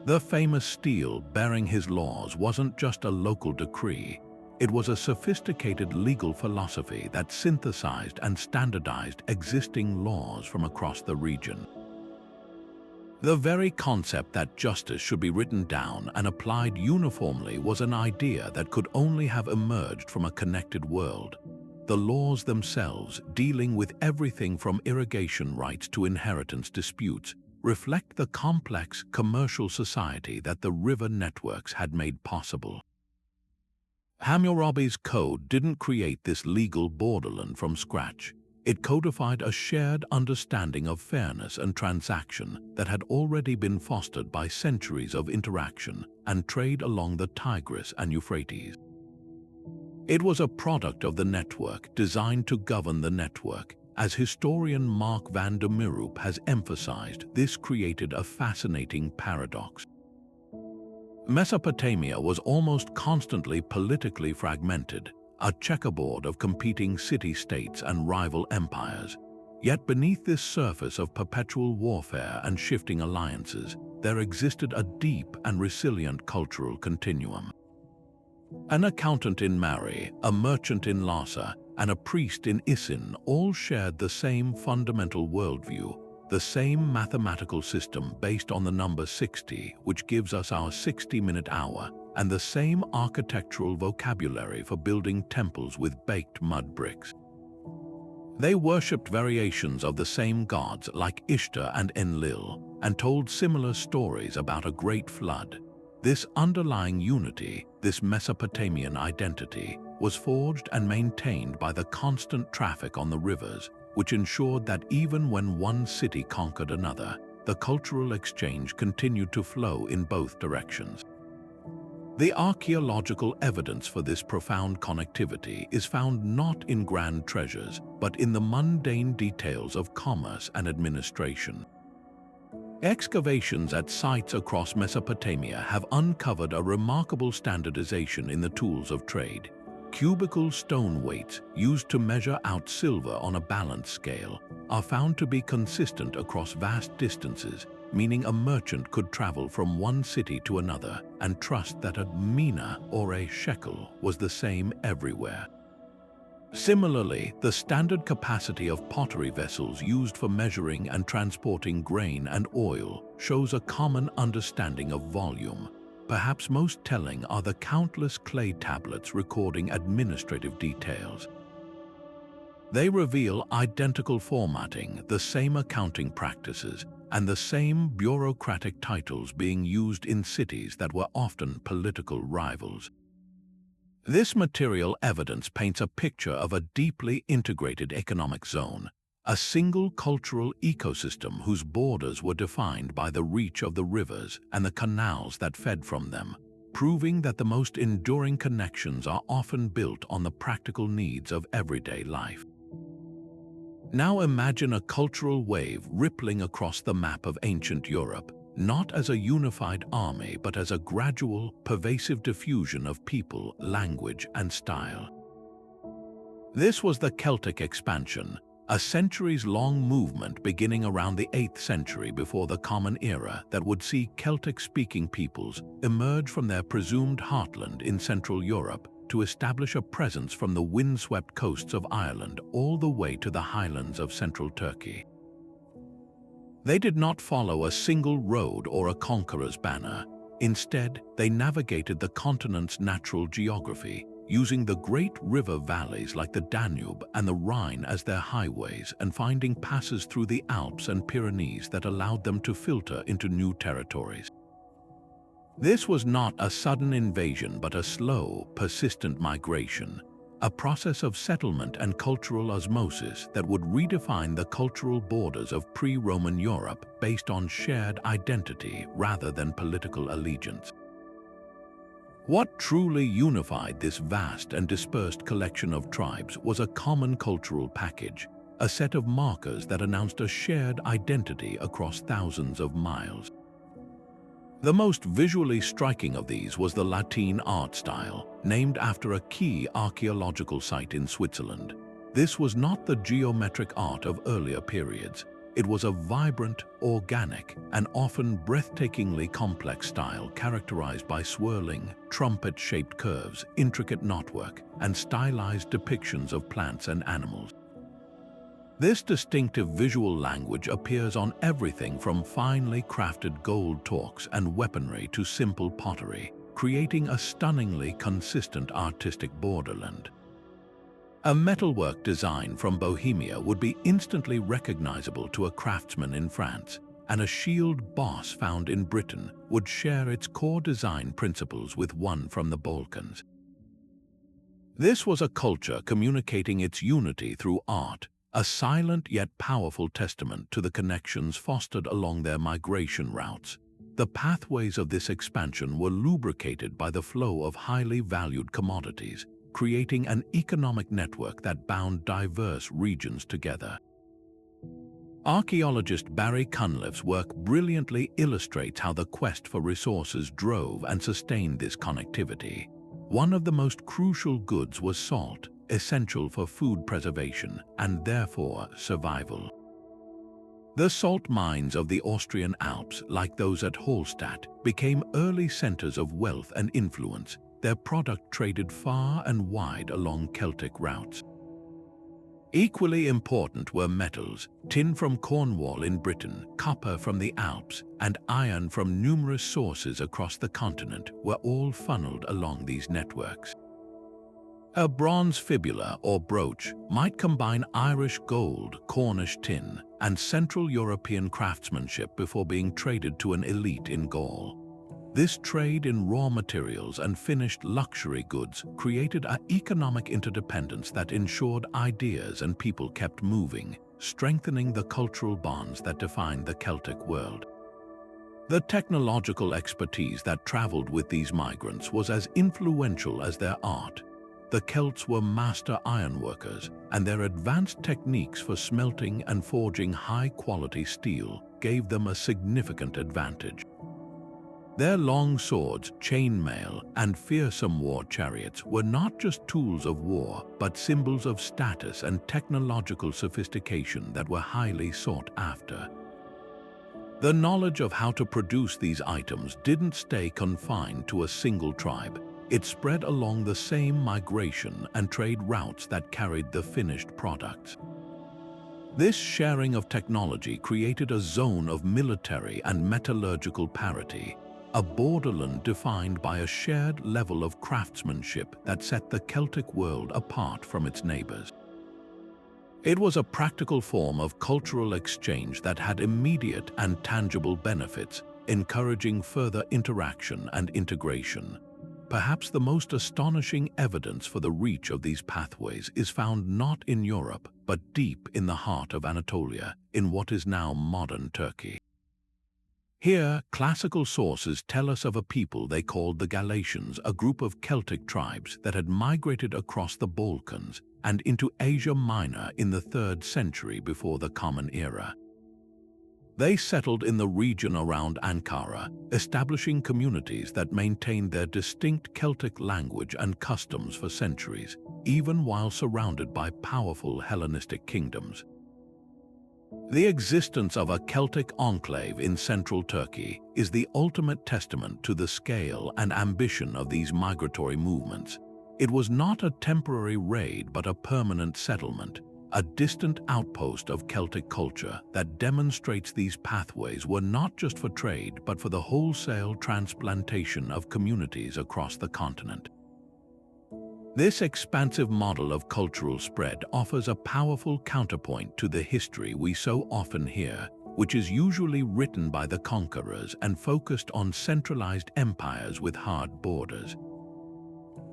The famous stele bearing his laws wasn't just a local decree, it was a sophisticated legal philosophy that synthesized and standardized existing laws from across the region. The very concept that justice should be written down and applied uniformly was an idea that could only have emerged from a connected world. The laws themselves, dealing with everything from irrigation rights to inheritance disputes, reflect the complex commercial society that the river networks had made possible. Hammurabi's code didn't create this legal borderland from scratch. It codified a shared understanding of fairness and transaction that had already been fostered by centuries of interaction and trade along the Tigris and Euphrates. It was a product of the network designed to govern the network. As historian Mark van der Meerup has emphasized, this created a fascinating paradox. Mesopotamia was almost constantly politically fragmented, a checkerboard of competing city-states and rival empires. Yet beneath this surface of perpetual warfare and shifting alliances, there existed a deep and resilient cultural continuum. An accountant in Mari, a merchant in Lhasa, and a priest in Isin all shared the same fundamental worldview, the same mathematical system based on the number 60, which gives us our 60-minute hour, and the same architectural vocabulary for building temples with baked mud bricks. They worshipped variations of the same gods like Ishtar and Enlil, and told similar stories about a great flood. This underlying unity, this Mesopotamian identity, was forged and maintained by the constant traffic on the rivers, which ensured that even when one city conquered another, the cultural exchange continued to flow in both directions. The archaeological evidence for this profound connectivity is found not in grand treasures, but in the mundane details of commerce and administration. Excavations at sites across Mesopotamia have uncovered a remarkable standardization in the tools of trade. Cubical stone weights used to measure out silver on a balance scale are found to be consistent across vast distances, meaning a merchant could travel from one city to another and trust that a mina or a shekel was the same everywhere. Similarly, the standard capacity of pottery vessels used for measuring and transporting grain and oil shows a common understanding of volume. Perhaps most telling are the countless clay tablets recording administrative details. They reveal identical formatting, the same accounting practices, and the same bureaucratic titles being used in cities that were often political rivals. This material evidence paints a picture of a deeply integrated economic zone, a single cultural ecosystem whose borders were defined by the reach of the rivers and the canals that fed from them, proving that the most enduring connections are often built on the practical needs of everyday life. Now imagine a cultural wave rippling across the map of ancient Europe, not as a unified army but as a gradual, pervasive diffusion of people, language, and style. This was the Celtic expansion, a centuries-long movement beginning around the 8th century before the Common Era that would see Celtic-speaking peoples emerge from their presumed heartland in Central Europe to establish a presence from the windswept coasts of Ireland all the way to the highlands of central Turkey. They did not follow a single road or a conqueror's banner. Instead, they navigated the continent's natural geography, using the great river valleys like the Danube and the Rhine as their highways and finding passes through the Alps and Pyrenees that allowed them to filter into new territories. This was not a sudden invasion but a slow, persistent migration, a process of settlement and cultural osmosis that would redefine the cultural borders of pre-Roman Europe based on shared identity rather than political allegiance. What truly unified this vast and dispersed collection of tribes was a common cultural package, a set of markers that announced a shared identity across thousands of miles. The most visually striking of these was the Latin art style, named after a key archaeological site in Switzerland. This was not the geometric art of earlier periods. It was a vibrant, organic, and often breathtakingly complex style characterized by swirling, trumpet-shaped curves, intricate knotwork, and stylized depictions of plants and animals. This distinctive visual language appears on everything from finely crafted gold torques and weaponry to simple pottery, creating a stunningly consistent artistic borderland. A metalwork design from Bohemia would be instantly recognizable to a craftsman in France, and a shield boss found in Britain would share its core design principles with one from the Balkans. This was a culture communicating its unity through art, a silent yet powerful testament to the connections fostered along their migration routes. The pathways of this expansion were lubricated by the flow of highly valued commodities, creating an economic network that bound diverse regions together. Archaeologist Barry Cunliffe's work brilliantly illustrates how the quest for resources drove and sustained this connectivity. One of the most crucial goods was salt, essential for food preservation and therefore survival. The salt mines of the Austrian Alps, like those at Hallstatt, became early centers of wealth and influence, their product traded far and wide along Celtic routes. Equally important were metals. Tin from Cornwall in Britain, copper from the Alps, and iron from numerous sources across the continent were all funneled along these networks. A bronze fibula or brooch might combine Irish gold, Cornish tin, and Central European craftsmanship before being traded to an elite in Gaul. This trade in raw materials and finished luxury goods created an economic interdependence that ensured ideas and people kept moving, strengthening the cultural bonds that defined the Celtic world. The technological expertise that traveled with these migrants was as influential as their art. The Celts were master ironworkers, and their advanced techniques for smelting and forging high-quality steel gave them a significant advantage. Their long swords, chainmail, and fearsome war chariots were not just tools of war, but symbols of status and technological sophistication that were highly sought after. The knowledge of how to produce these items didn't stay confined to a single tribe. It spread along the same migration and trade routes that carried the finished products. This sharing of technology created a zone of military and metallurgical parity, a borderland defined by a shared level of craftsmanship that set the Celtic world apart from its neighbors. It was a practical form of cultural exchange that had immediate and tangible benefits, encouraging further interaction and integration. Perhaps the most astonishing evidence for the reach of these pathways is found not in Europe, but deep in the heart of Anatolia, in what is now modern Turkey. Here, classical sources tell us of a people they called the Galatians, a group of Celtic tribes that had migrated across the Balkans and into Asia Minor in the 3rd century before the Common Era. They settled in the region around Ankara, establishing communities that maintained their distinct Celtic language and customs for centuries, even while surrounded by powerful Hellenistic kingdoms. The existence of a Celtic enclave in central Turkey is the ultimate testament to the scale and ambition of these migratory movements. It was not a temporary raid but a permanent settlement, a distant outpost of Celtic culture that demonstrates these pathways were not just for trade but for the wholesale transplantation of communities across the continent. This expansive model of cultural spread offers a powerful counterpoint to the history we so often hear, which is usually written by the conquerors and focused on centralized empires with hard borders.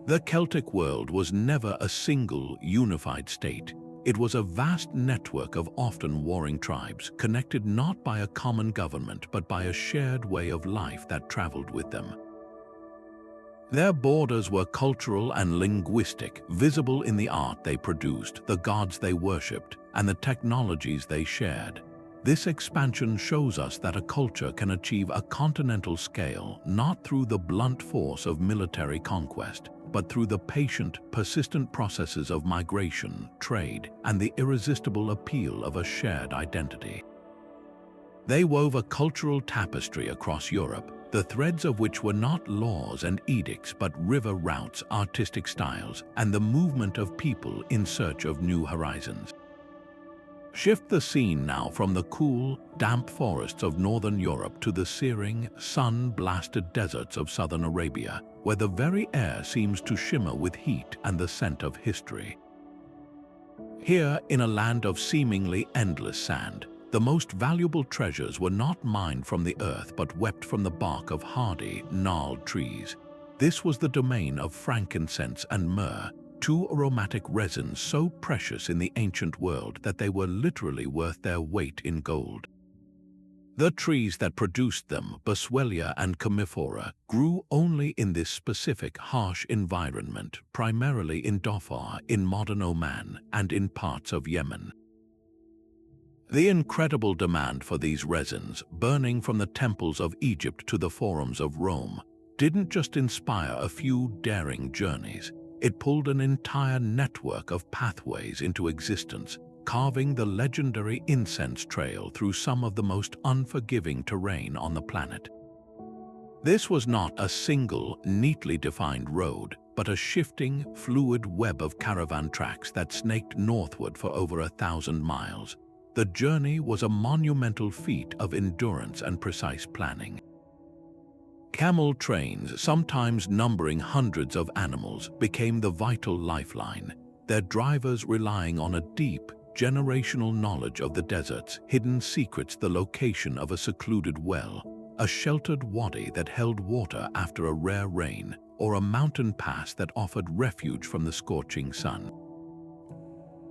The Celtic world was never a single, unified state. It was a vast network of often warring tribes, connected not by a common government but by a shared way of life that traveled with them. Their borders were cultural and linguistic, visible in the art they produced, the gods they worshipped, and the technologies they shared. This expansion shows us that a culture can achieve a continental scale not through the blunt force of military conquest, but through the patient, persistent processes of migration, trade, and the irresistible appeal of a shared identity. They wove a cultural tapestry across Europe, the threads of which were not laws and edicts but river routes, artistic styles, and the movement of people in search of new horizons. Shift the scene now from the cool, damp forests of northern Europe to the searing, sun-blasted deserts of southern Arabia, where the very air seems to shimmer with heat and the scent of history. Here, in a land of seemingly endless sand, the most valuable treasures were not mined from the earth but wept from the bark of hardy, gnarled trees. This was the domain of frankincense and myrrh, two aromatic resins so precious in the ancient world that they were literally worth their weight in gold. The trees that produced them, Boswellia and Commiphora, grew only in this specific harsh environment, primarily in Dhofar, in modern Oman, and in parts of Yemen. The incredible demand for these resins, burning from the temples of Egypt to the forums of Rome, didn't just inspire a few daring journeys. It pulled an entire network of pathways into existence, carving the legendary incense trail through some of the most unforgiving terrain on the planet. This was not a single, neatly defined road, but a shifting, fluid web of caravan tracks that snaked northward for over 1,000 miles. The journey was a monumental feat of endurance and precise planning. Camel trains, sometimes numbering hundreds of animals, became the vital lifeline, their drivers relying on a deep, generational knowledge of the desert's hidden secrets, the location of a secluded well, a sheltered wadi that held water after a rare rain, or a mountain pass that offered refuge from the scorching sun.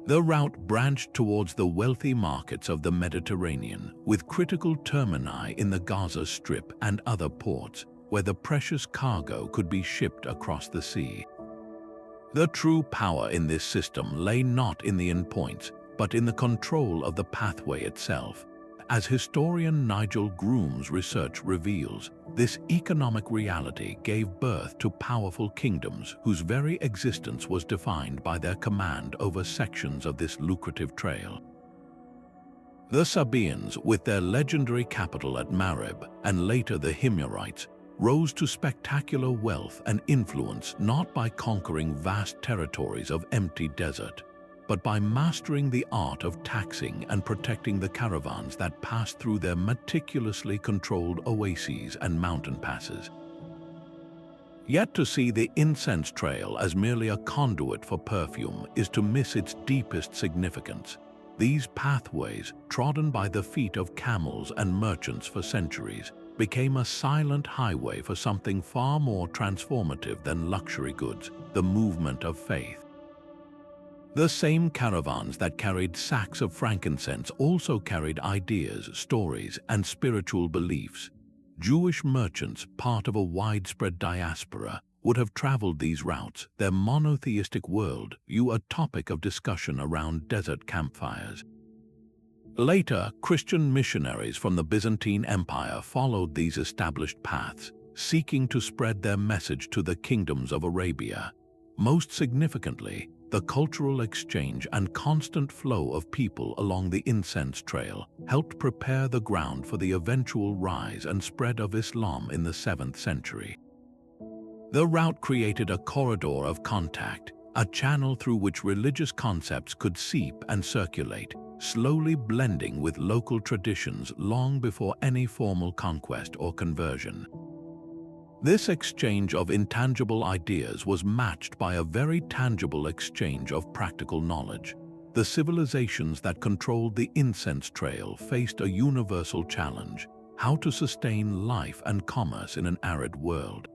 The route branched towards the wealthy markets of the Mediterranean, with critical termini in the Gaza Strip and other ports, where the precious cargo could be shipped across the sea. The true power in this system lay not in the endpoints, but in the control of the pathway itself. As historian Nigel Groom's research reveals, this economic reality gave birth to powerful kingdoms whose very existence was defined by their command over sections of this lucrative trail. The Sabaeans, with their legendary capital at Marib, and later the Himyarites, rose to spectacular wealth and influence not by conquering vast territories of empty desert, but by mastering the art of taxing and protecting the caravans that passed through their meticulously controlled oases and mountain passes. Yet to see the incense trail as merely a conduit for perfume is to miss its deepest significance. These pathways, trodden by the feet of camels and merchants for centuries, became a silent highway for something far more transformative than luxury goods, the movement of faith. The same caravans that carried sacks of frankincense also carried ideas, stories, and spiritual beliefs. Jewish merchants, part of a widespread diaspora, would have traveled these routes, their monotheistic world a topic of discussion around desert campfires. Later, Christian missionaries from the Byzantine Empire followed these established paths, seeking to spread their message to the kingdoms of Arabia. Most significantly, the cultural exchange and constant flow of people along the incense trail helped prepare the ground for the eventual rise and spread of Islam in the 7th century. The route created a corridor of contact, a channel through which religious concepts could seep and circulate, slowly blending with local traditions long before any formal conquest or conversion. This exchange of intangible ideas was matched by a very tangible exchange of practical knowledge. The civilizations that controlled the incense trail faced a universal challenge: how to sustain life and commerce in an arid world.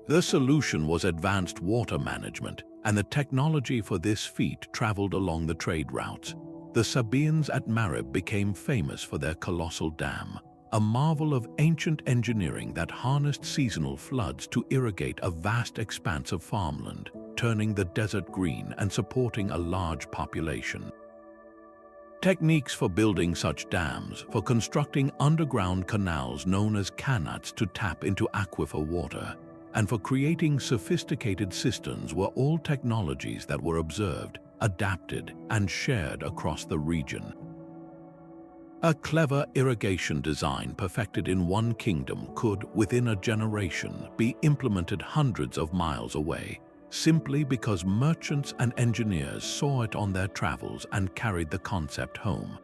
The solution was advanced water management, and the technology for this feat traveled along the trade routes. The Sabaeans at Marib became famous for their colossal dam, a marvel of ancient engineering that harnessed seasonal floods to irrigate a vast expanse of farmland, turning the desert green and supporting a large population. Techniques for building such dams, for constructing underground canals known as kanats to tap into aquifer water, and for creating sophisticated cisterns were all technologies that were observed, adapted, and shared across the region. A clever irrigation design perfected in one kingdom could, within a generation, be implemented hundreds of miles away, simply because merchants and engineers saw it on their travels and carried the concept home.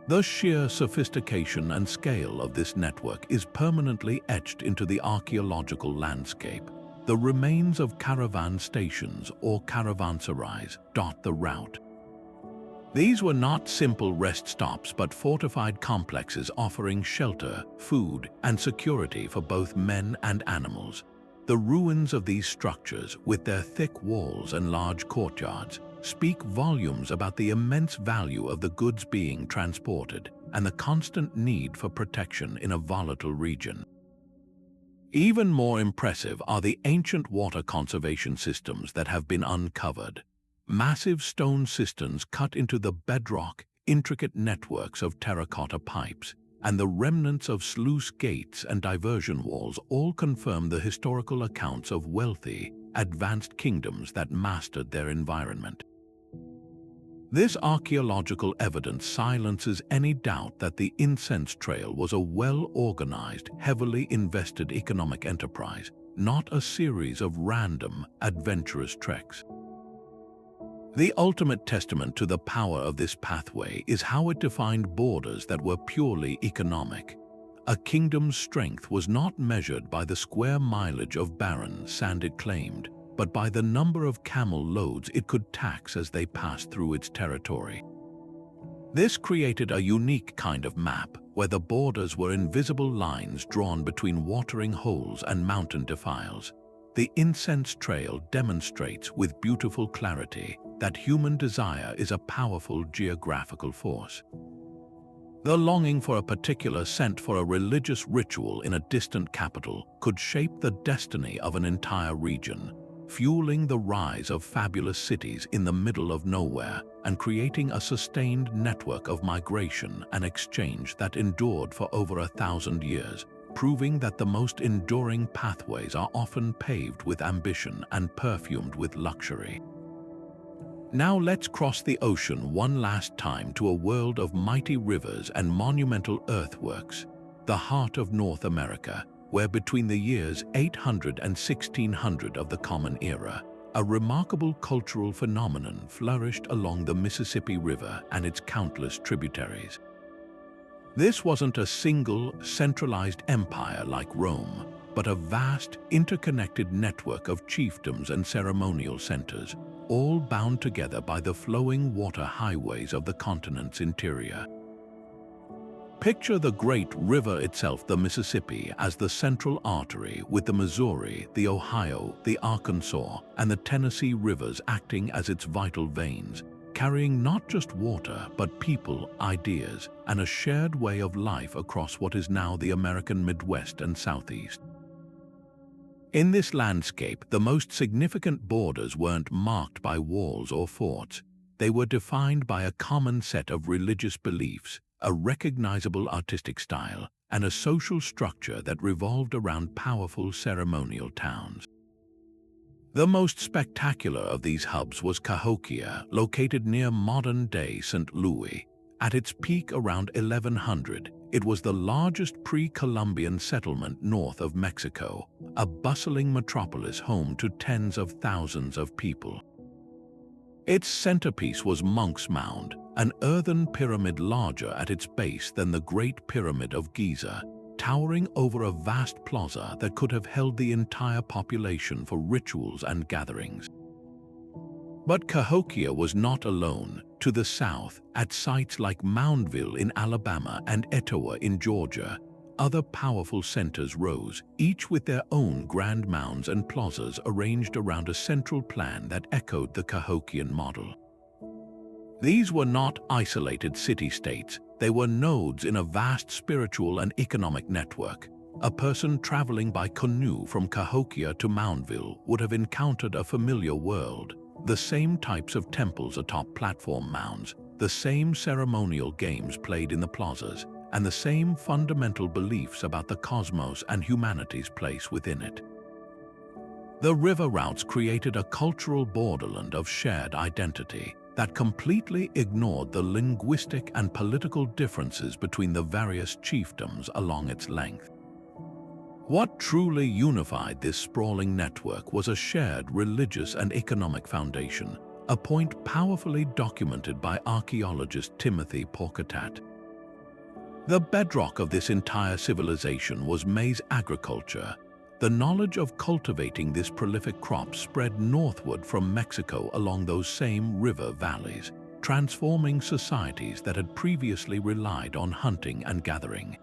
The sheer sophistication and scale of this network is permanently etched into the archaeological landscape. The remains of caravan stations or caravanserais dot the route. These were not simple rest stops but fortified complexes offering shelter, food, and security for both men and animals. The ruins of these structures, with their thick walls and large courtyards, speak volumes about the immense value of the goods being transported and the constant need for protection in a volatile region. Even more impressive are the ancient water conservation systems that have been uncovered. Massive stone cisterns cut into the bedrock, intricate networks of terracotta pipes, and the remnants of sluice gates and diversion walls all confirm the historical accounts of wealthy, advanced kingdoms that mastered their environment. This archaeological evidence silences any doubt that the incense trail was a well-organized, heavily invested economic enterprise, not a series of random, adventurous treks. The ultimate testament to the power of this pathway is how it defined borders that were purely economic. A kingdom's strength was not measured by the square mileage of barren sand it claimed, but by the number of camel loads it could tax as they passed through its territory. This created a unique kind of map, where the borders were invisible lines drawn between watering holes and mountain defiles. The incense trail demonstrates with beautiful clarity that human desire is a powerful geographical force. The longing for a particular scent for a religious ritual in a distant capital could shape the destiny of an entire region. fueling the rise of fabulous cities in the middle of nowhere and creating a sustained network of migration and exchange that endured for over 1,000 years, proving that the most enduring pathways are often paved with ambition and perfumed with luxury. Now let's cross the ocean one last time to a world of mighty rivers and monumental earthworks, the heart of North America, where between the years 800 and 1600 of the Common Era, a remarkable cultural phenomenon flourished along the Mississippi River and its countless tributaries. This wasn't a single, centralized empire like Rome, but a vast, interconnected network of chiefdoms and ceremonial centers, all bound together by the flowing water highways of the continent's interior. Picture the great river itself, the Mississippi, as the central artery, with the Missouri, the Ohio, the Arkansas, and the Tennessee rivers acting as its vital veins, carrying not just water, but people, ideas, and a shared way of life across what is now the American Midwest and Southeast. In this landscape, the most significant borders weren't marked by walls or forts. They were defined by a common set of religious beliefs, a recognizable artistic style, and a social structure that revolved around powerful ceremonial towns. The most spectacular of these hubs was Cahokia, located near modern-day St. Louis. At its peak around 1100, it was the largest pre-Columbian settlement north of Mexico, a bustling metropolis home to tens of thousands of people. Its centerpiece was Monk's Mound, an earthen pyramid larger at its base than the Great Pyramid of Giza, towering over a vast plaza that could have held the entire population for rituals and gatherings. But Cahokia was not alone. To the south, at sites like Moundville in Alabama and Etowah in Georgia, other powerful centers rose, each with their own grand mounds and plazas arranged around a central plan that echoed the Cahokian model. These were not isolated city-states. They were nodes in a vast spiritual and economic network. A person traveling by canoe from Cahokia to Moundville would have encountered a familiar world. The same types of temples atop platform mounds, the same ceremonial games played in the plazas, and the same fundamental beliefs about the cosmos and humanity's place within it. The river routes created a cultural borderland of shared identity that completely ignored the linguistic and political differences between the various chiefdoms along its length. What truly unified this sprawling network was a shared religious and economic foundation, a point powerfully documented by archaeologist Timothy Porcatat. The bedrock of this entire civilization was maize agriculture. The knowledge of cultivating this prolific crop spread northward from Mexico along those same river valleys, transforming societies that had previously relied on hunting and gathering.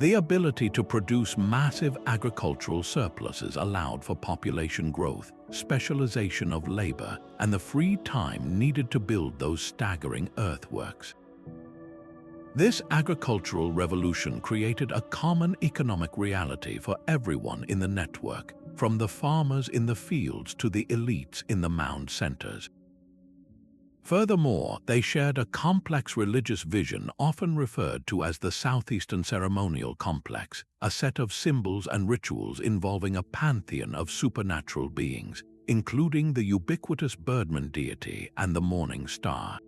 The ability to produce massive agricultural surpluses allowed for population growth, specialization of labor, and the free time needed to build those staggering earthworks. This agricultural revolution created a common economic reality for everyone in the network, from the farmers in the fields to the elites in the mound centers. Furthermore, they shared a complex religious vision often referred to as the Southeastern Ceremonial Complex, a set of symbols and rituals involving a pantheon of supernatural beings, including the ubiquitous Birdman deity and the morning star.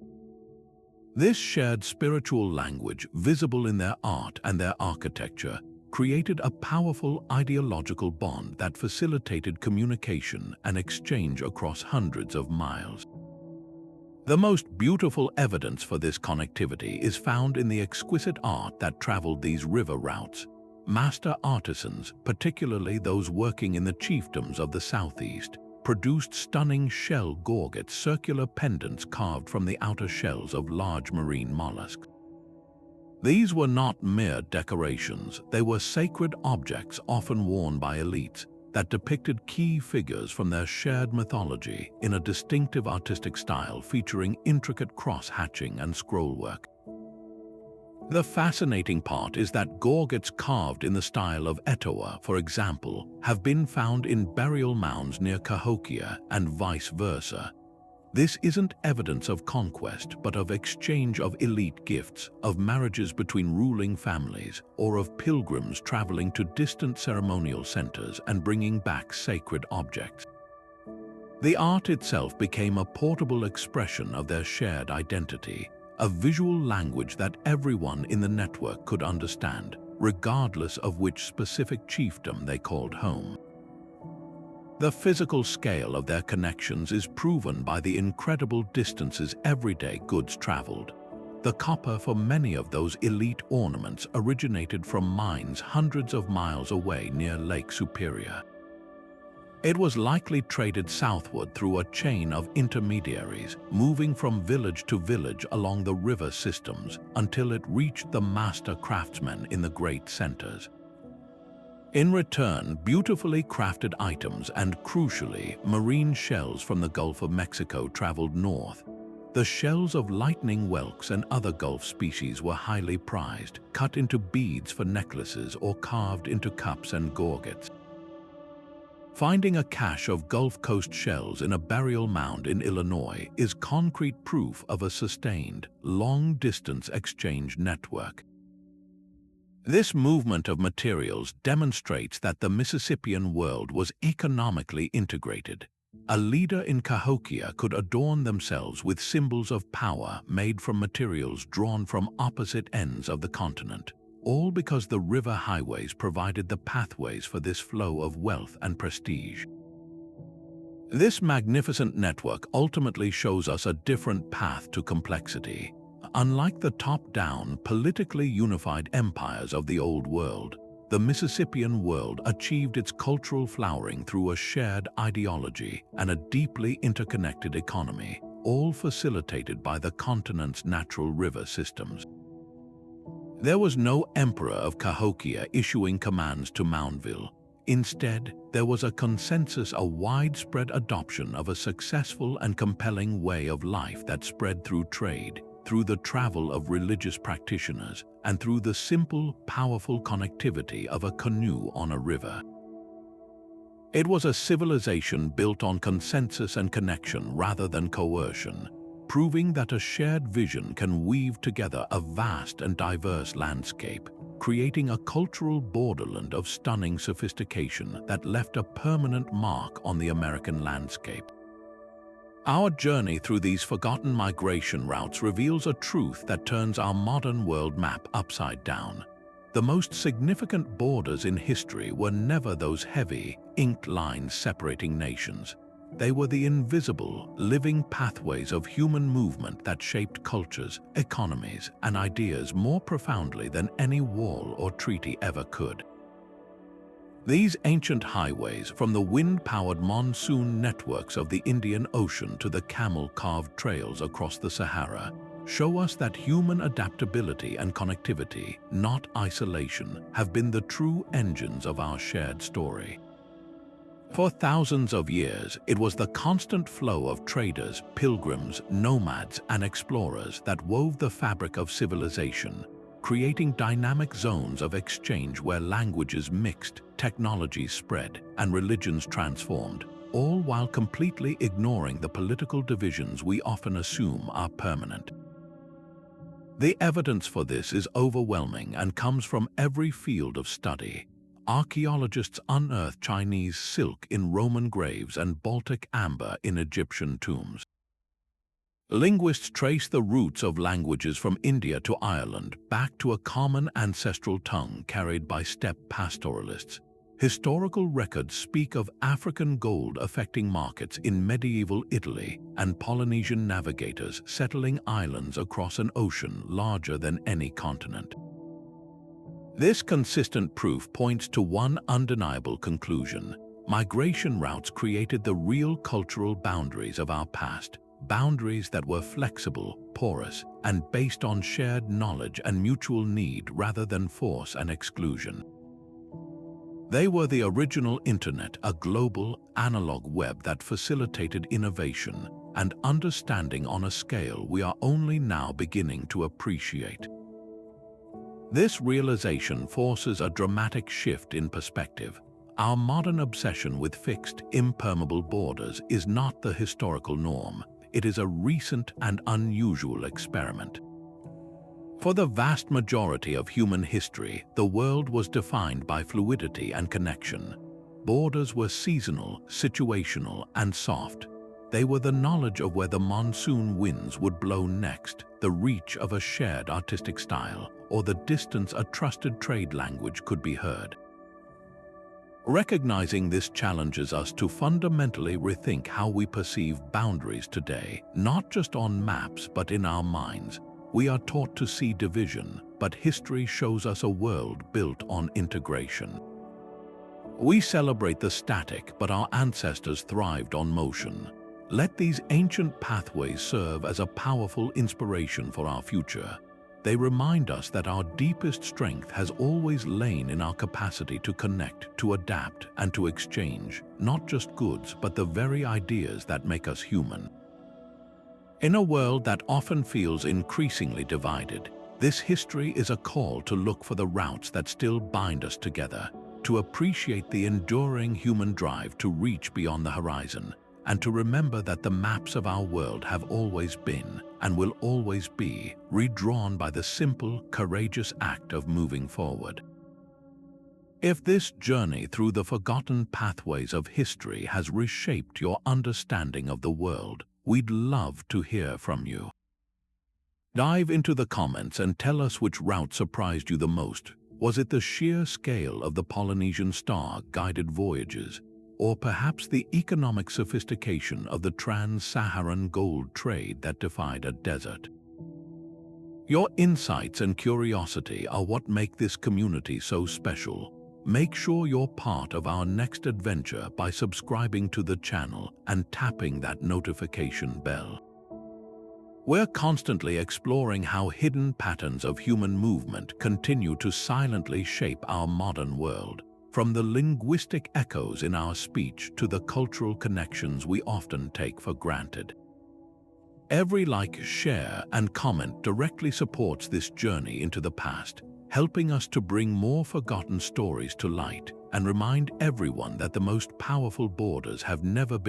This shared spiritual language, visible in their art and their architecture, created a powerful ideological bond that facilitated communication and exchange across hundreds of miles. The most beautiful evidence for this connectivity is found in the exquisite art that traveled these river routes. Master artisans, particularly those working in the chiefdoms of the southeast, produced stunning shell gorgets, circular pendants carved from the outer shells of large marine mollusks. These were not mere decorations, they were sacred objects often worn by elites that depicted key figures from their shared mythology in a distinctive artistic style featuring intricate cross-hatching and scrollwork. The fascinating part is that gorgets carved in the style of Etowah, for example, have been found in burial mounds near Cahokia and vice versa. This isn't evidence of conquest, but of exchange of elite gifts, of marriages between ruling families, or of pilgrims traveling to distant ceremonial centers and bringing back sacred objects. The art itself became a portable expression of their shared identity, a visual language that everyone in the network could understand, regardless of which specific chiefdom they called home. The physical scale of their connections is proven by the incredible distances everyday goods traveled. The copper for many of those elite ornaments originated from mines hundreds of miles away near Lake Superior. It was likely traded southward through a chain of intermediaries, moving from village to village along the river systems until it reached the master craftsmen in the great centers. In return, beautifully crafted items and, crucially, marine shells from the Gulf of Mexico traveled north. The shells of lightning whelks and other Gulf species were highly prized, cut into beads for necklaces or carved into cups and gorgets. Finding a cache of Gulf Coast shells in a burial mound in Illinois is concrete proof of a sustained, long-distance exchange network. This movement of materials demonstrates that the Mississippian world was economically integrated. A leader in Cahokia could adorn themselves with symbols of power made from materials drawn from opposite ends of the continent, all because the river highways provided the pathways for this flow of wealth and prestige. This magnificent network ultimately shows us a different path to complexity. Unlike the top-down, politically unified empires of the Old World, the Mississippian world achieved its cultural flowering through a shared ideology and a deeply interconnected economy, all facilitated by the continent's natural river systems. There was no emperor of Cahokia issuing commands to Moundville. Instead, there was a consensus, a widespread adoption of a successful and compelling way of life that spread through trade, through the travel of religious practitioners, and through the simple, powerful connectivity of a canoe on a river. It was a civilization built on consensus and connection rather than coercion, proving that a shared vision can weave together a vast and diverse landscape, creating a cultural borderland of stunning sophistication that left a permanent mark on the American landscape. Our journey through these forgotten migration routes reveals a truth that turns our modern world map upside down. The most significant borders in history were never those heavy, inked lines separating nations. They were the invisible, living pathways of human movement that shaped cultures, economies, and ideas more profoundly than any wall or treaty ever could. These ancient highways, from the wind-powered monsoon networks of the Indian Ocean to the camel-carved trails across the Sahara, show us that human adaptability and connectivity, not isolation, have been the true engines of our shared story. For thousands of years, it was the constant flow of traders, pilgrims, nomads, and explorers that wove the fabric of civilization, creating dynamic zones of exchange where languages mixed, technologies spread, and religions transformed, all while completely ignoring the political divisions we often assume are permanent. The evidence for this is overwhelming and comes from every field of study. Archaeologists unearthed Chinese silk in Roman graves and Baltic amber in Egyptian tombs. Linguists trace the roots of languages from India to Ireland back to a common ancestral tongue carried by steppe pastoralists. Historical records speak of African gold affecting markets in medieval Italy and Polynesian navigators settling islands across an ocean larger than any continent. This consistent proof points to one undeniable conclusion: migration routes created the real cultural boundaries of our past. Boundaries that were flexible, porous, and based on shared knowledge and mutual need rather than force and exclusion. They were the original internet, a global, analog web that facilitated innovation and understanding on a scale we are only now beginning to appreciate. This realization forces a dramatic shift in perspective. Our modern obsession with fixed, impermeable borders is not the historical norm. It is a recent and unusual experiment. For the vast majority of human history, the world was defined by fluidity and connection. Borders were seasonal, situational, and soft. They were the knowledge of where the monsoon winds would blow next, the reach of a shared artistic style, or the distance a trusted trade language could be heard. Recognizing this challenges us to fundamentally rethink how we perceive boundaries today, not just on maps but in our minds. We are taught to see division, but history shows us a world built on integration. We celebrate the static, but our ancestors thrived on motion. Let these ancient pathways serve as a powerful inspiration for our future. They remind us that our deepest strength has always lain in our capacity to connect, to adapt, and to exchange, not just goods, but the very ideas that make us human. In a world that often feels increasingly divided, this history is a call to look for the routes that still bind us together, to appreciate the enduring human drive to reach beyond the horizon, and to remember that the maps of our world have always been, and will always be, redrawn by the simple, courageous act of moving forward. If this journey through the forgotten pathways of history has reshaped your understanding of the world, we'd love to hear from you. Dive into the comments and tell us which route surprised you the most. Was it the sheer scale of the Polynesian star-guided voyages, or perhaps the economic sophistication of the Trans-Saharan gold trade that defied a desert? Your insights and curiosity are what make this community so special. Make sure you're part of our next adventure by subscribing to the channel and tapping that notification bell. We're constantly exploring how hidden patterns of human movement continue to silently shape our modern world, from the linguistic echoes in our speech to the cultural connections we often take for granted. Every like, share, and comment directly supports this journey into the past, helping us to bring more forgotten stories to light and remind everyone that the most powerful borders have never been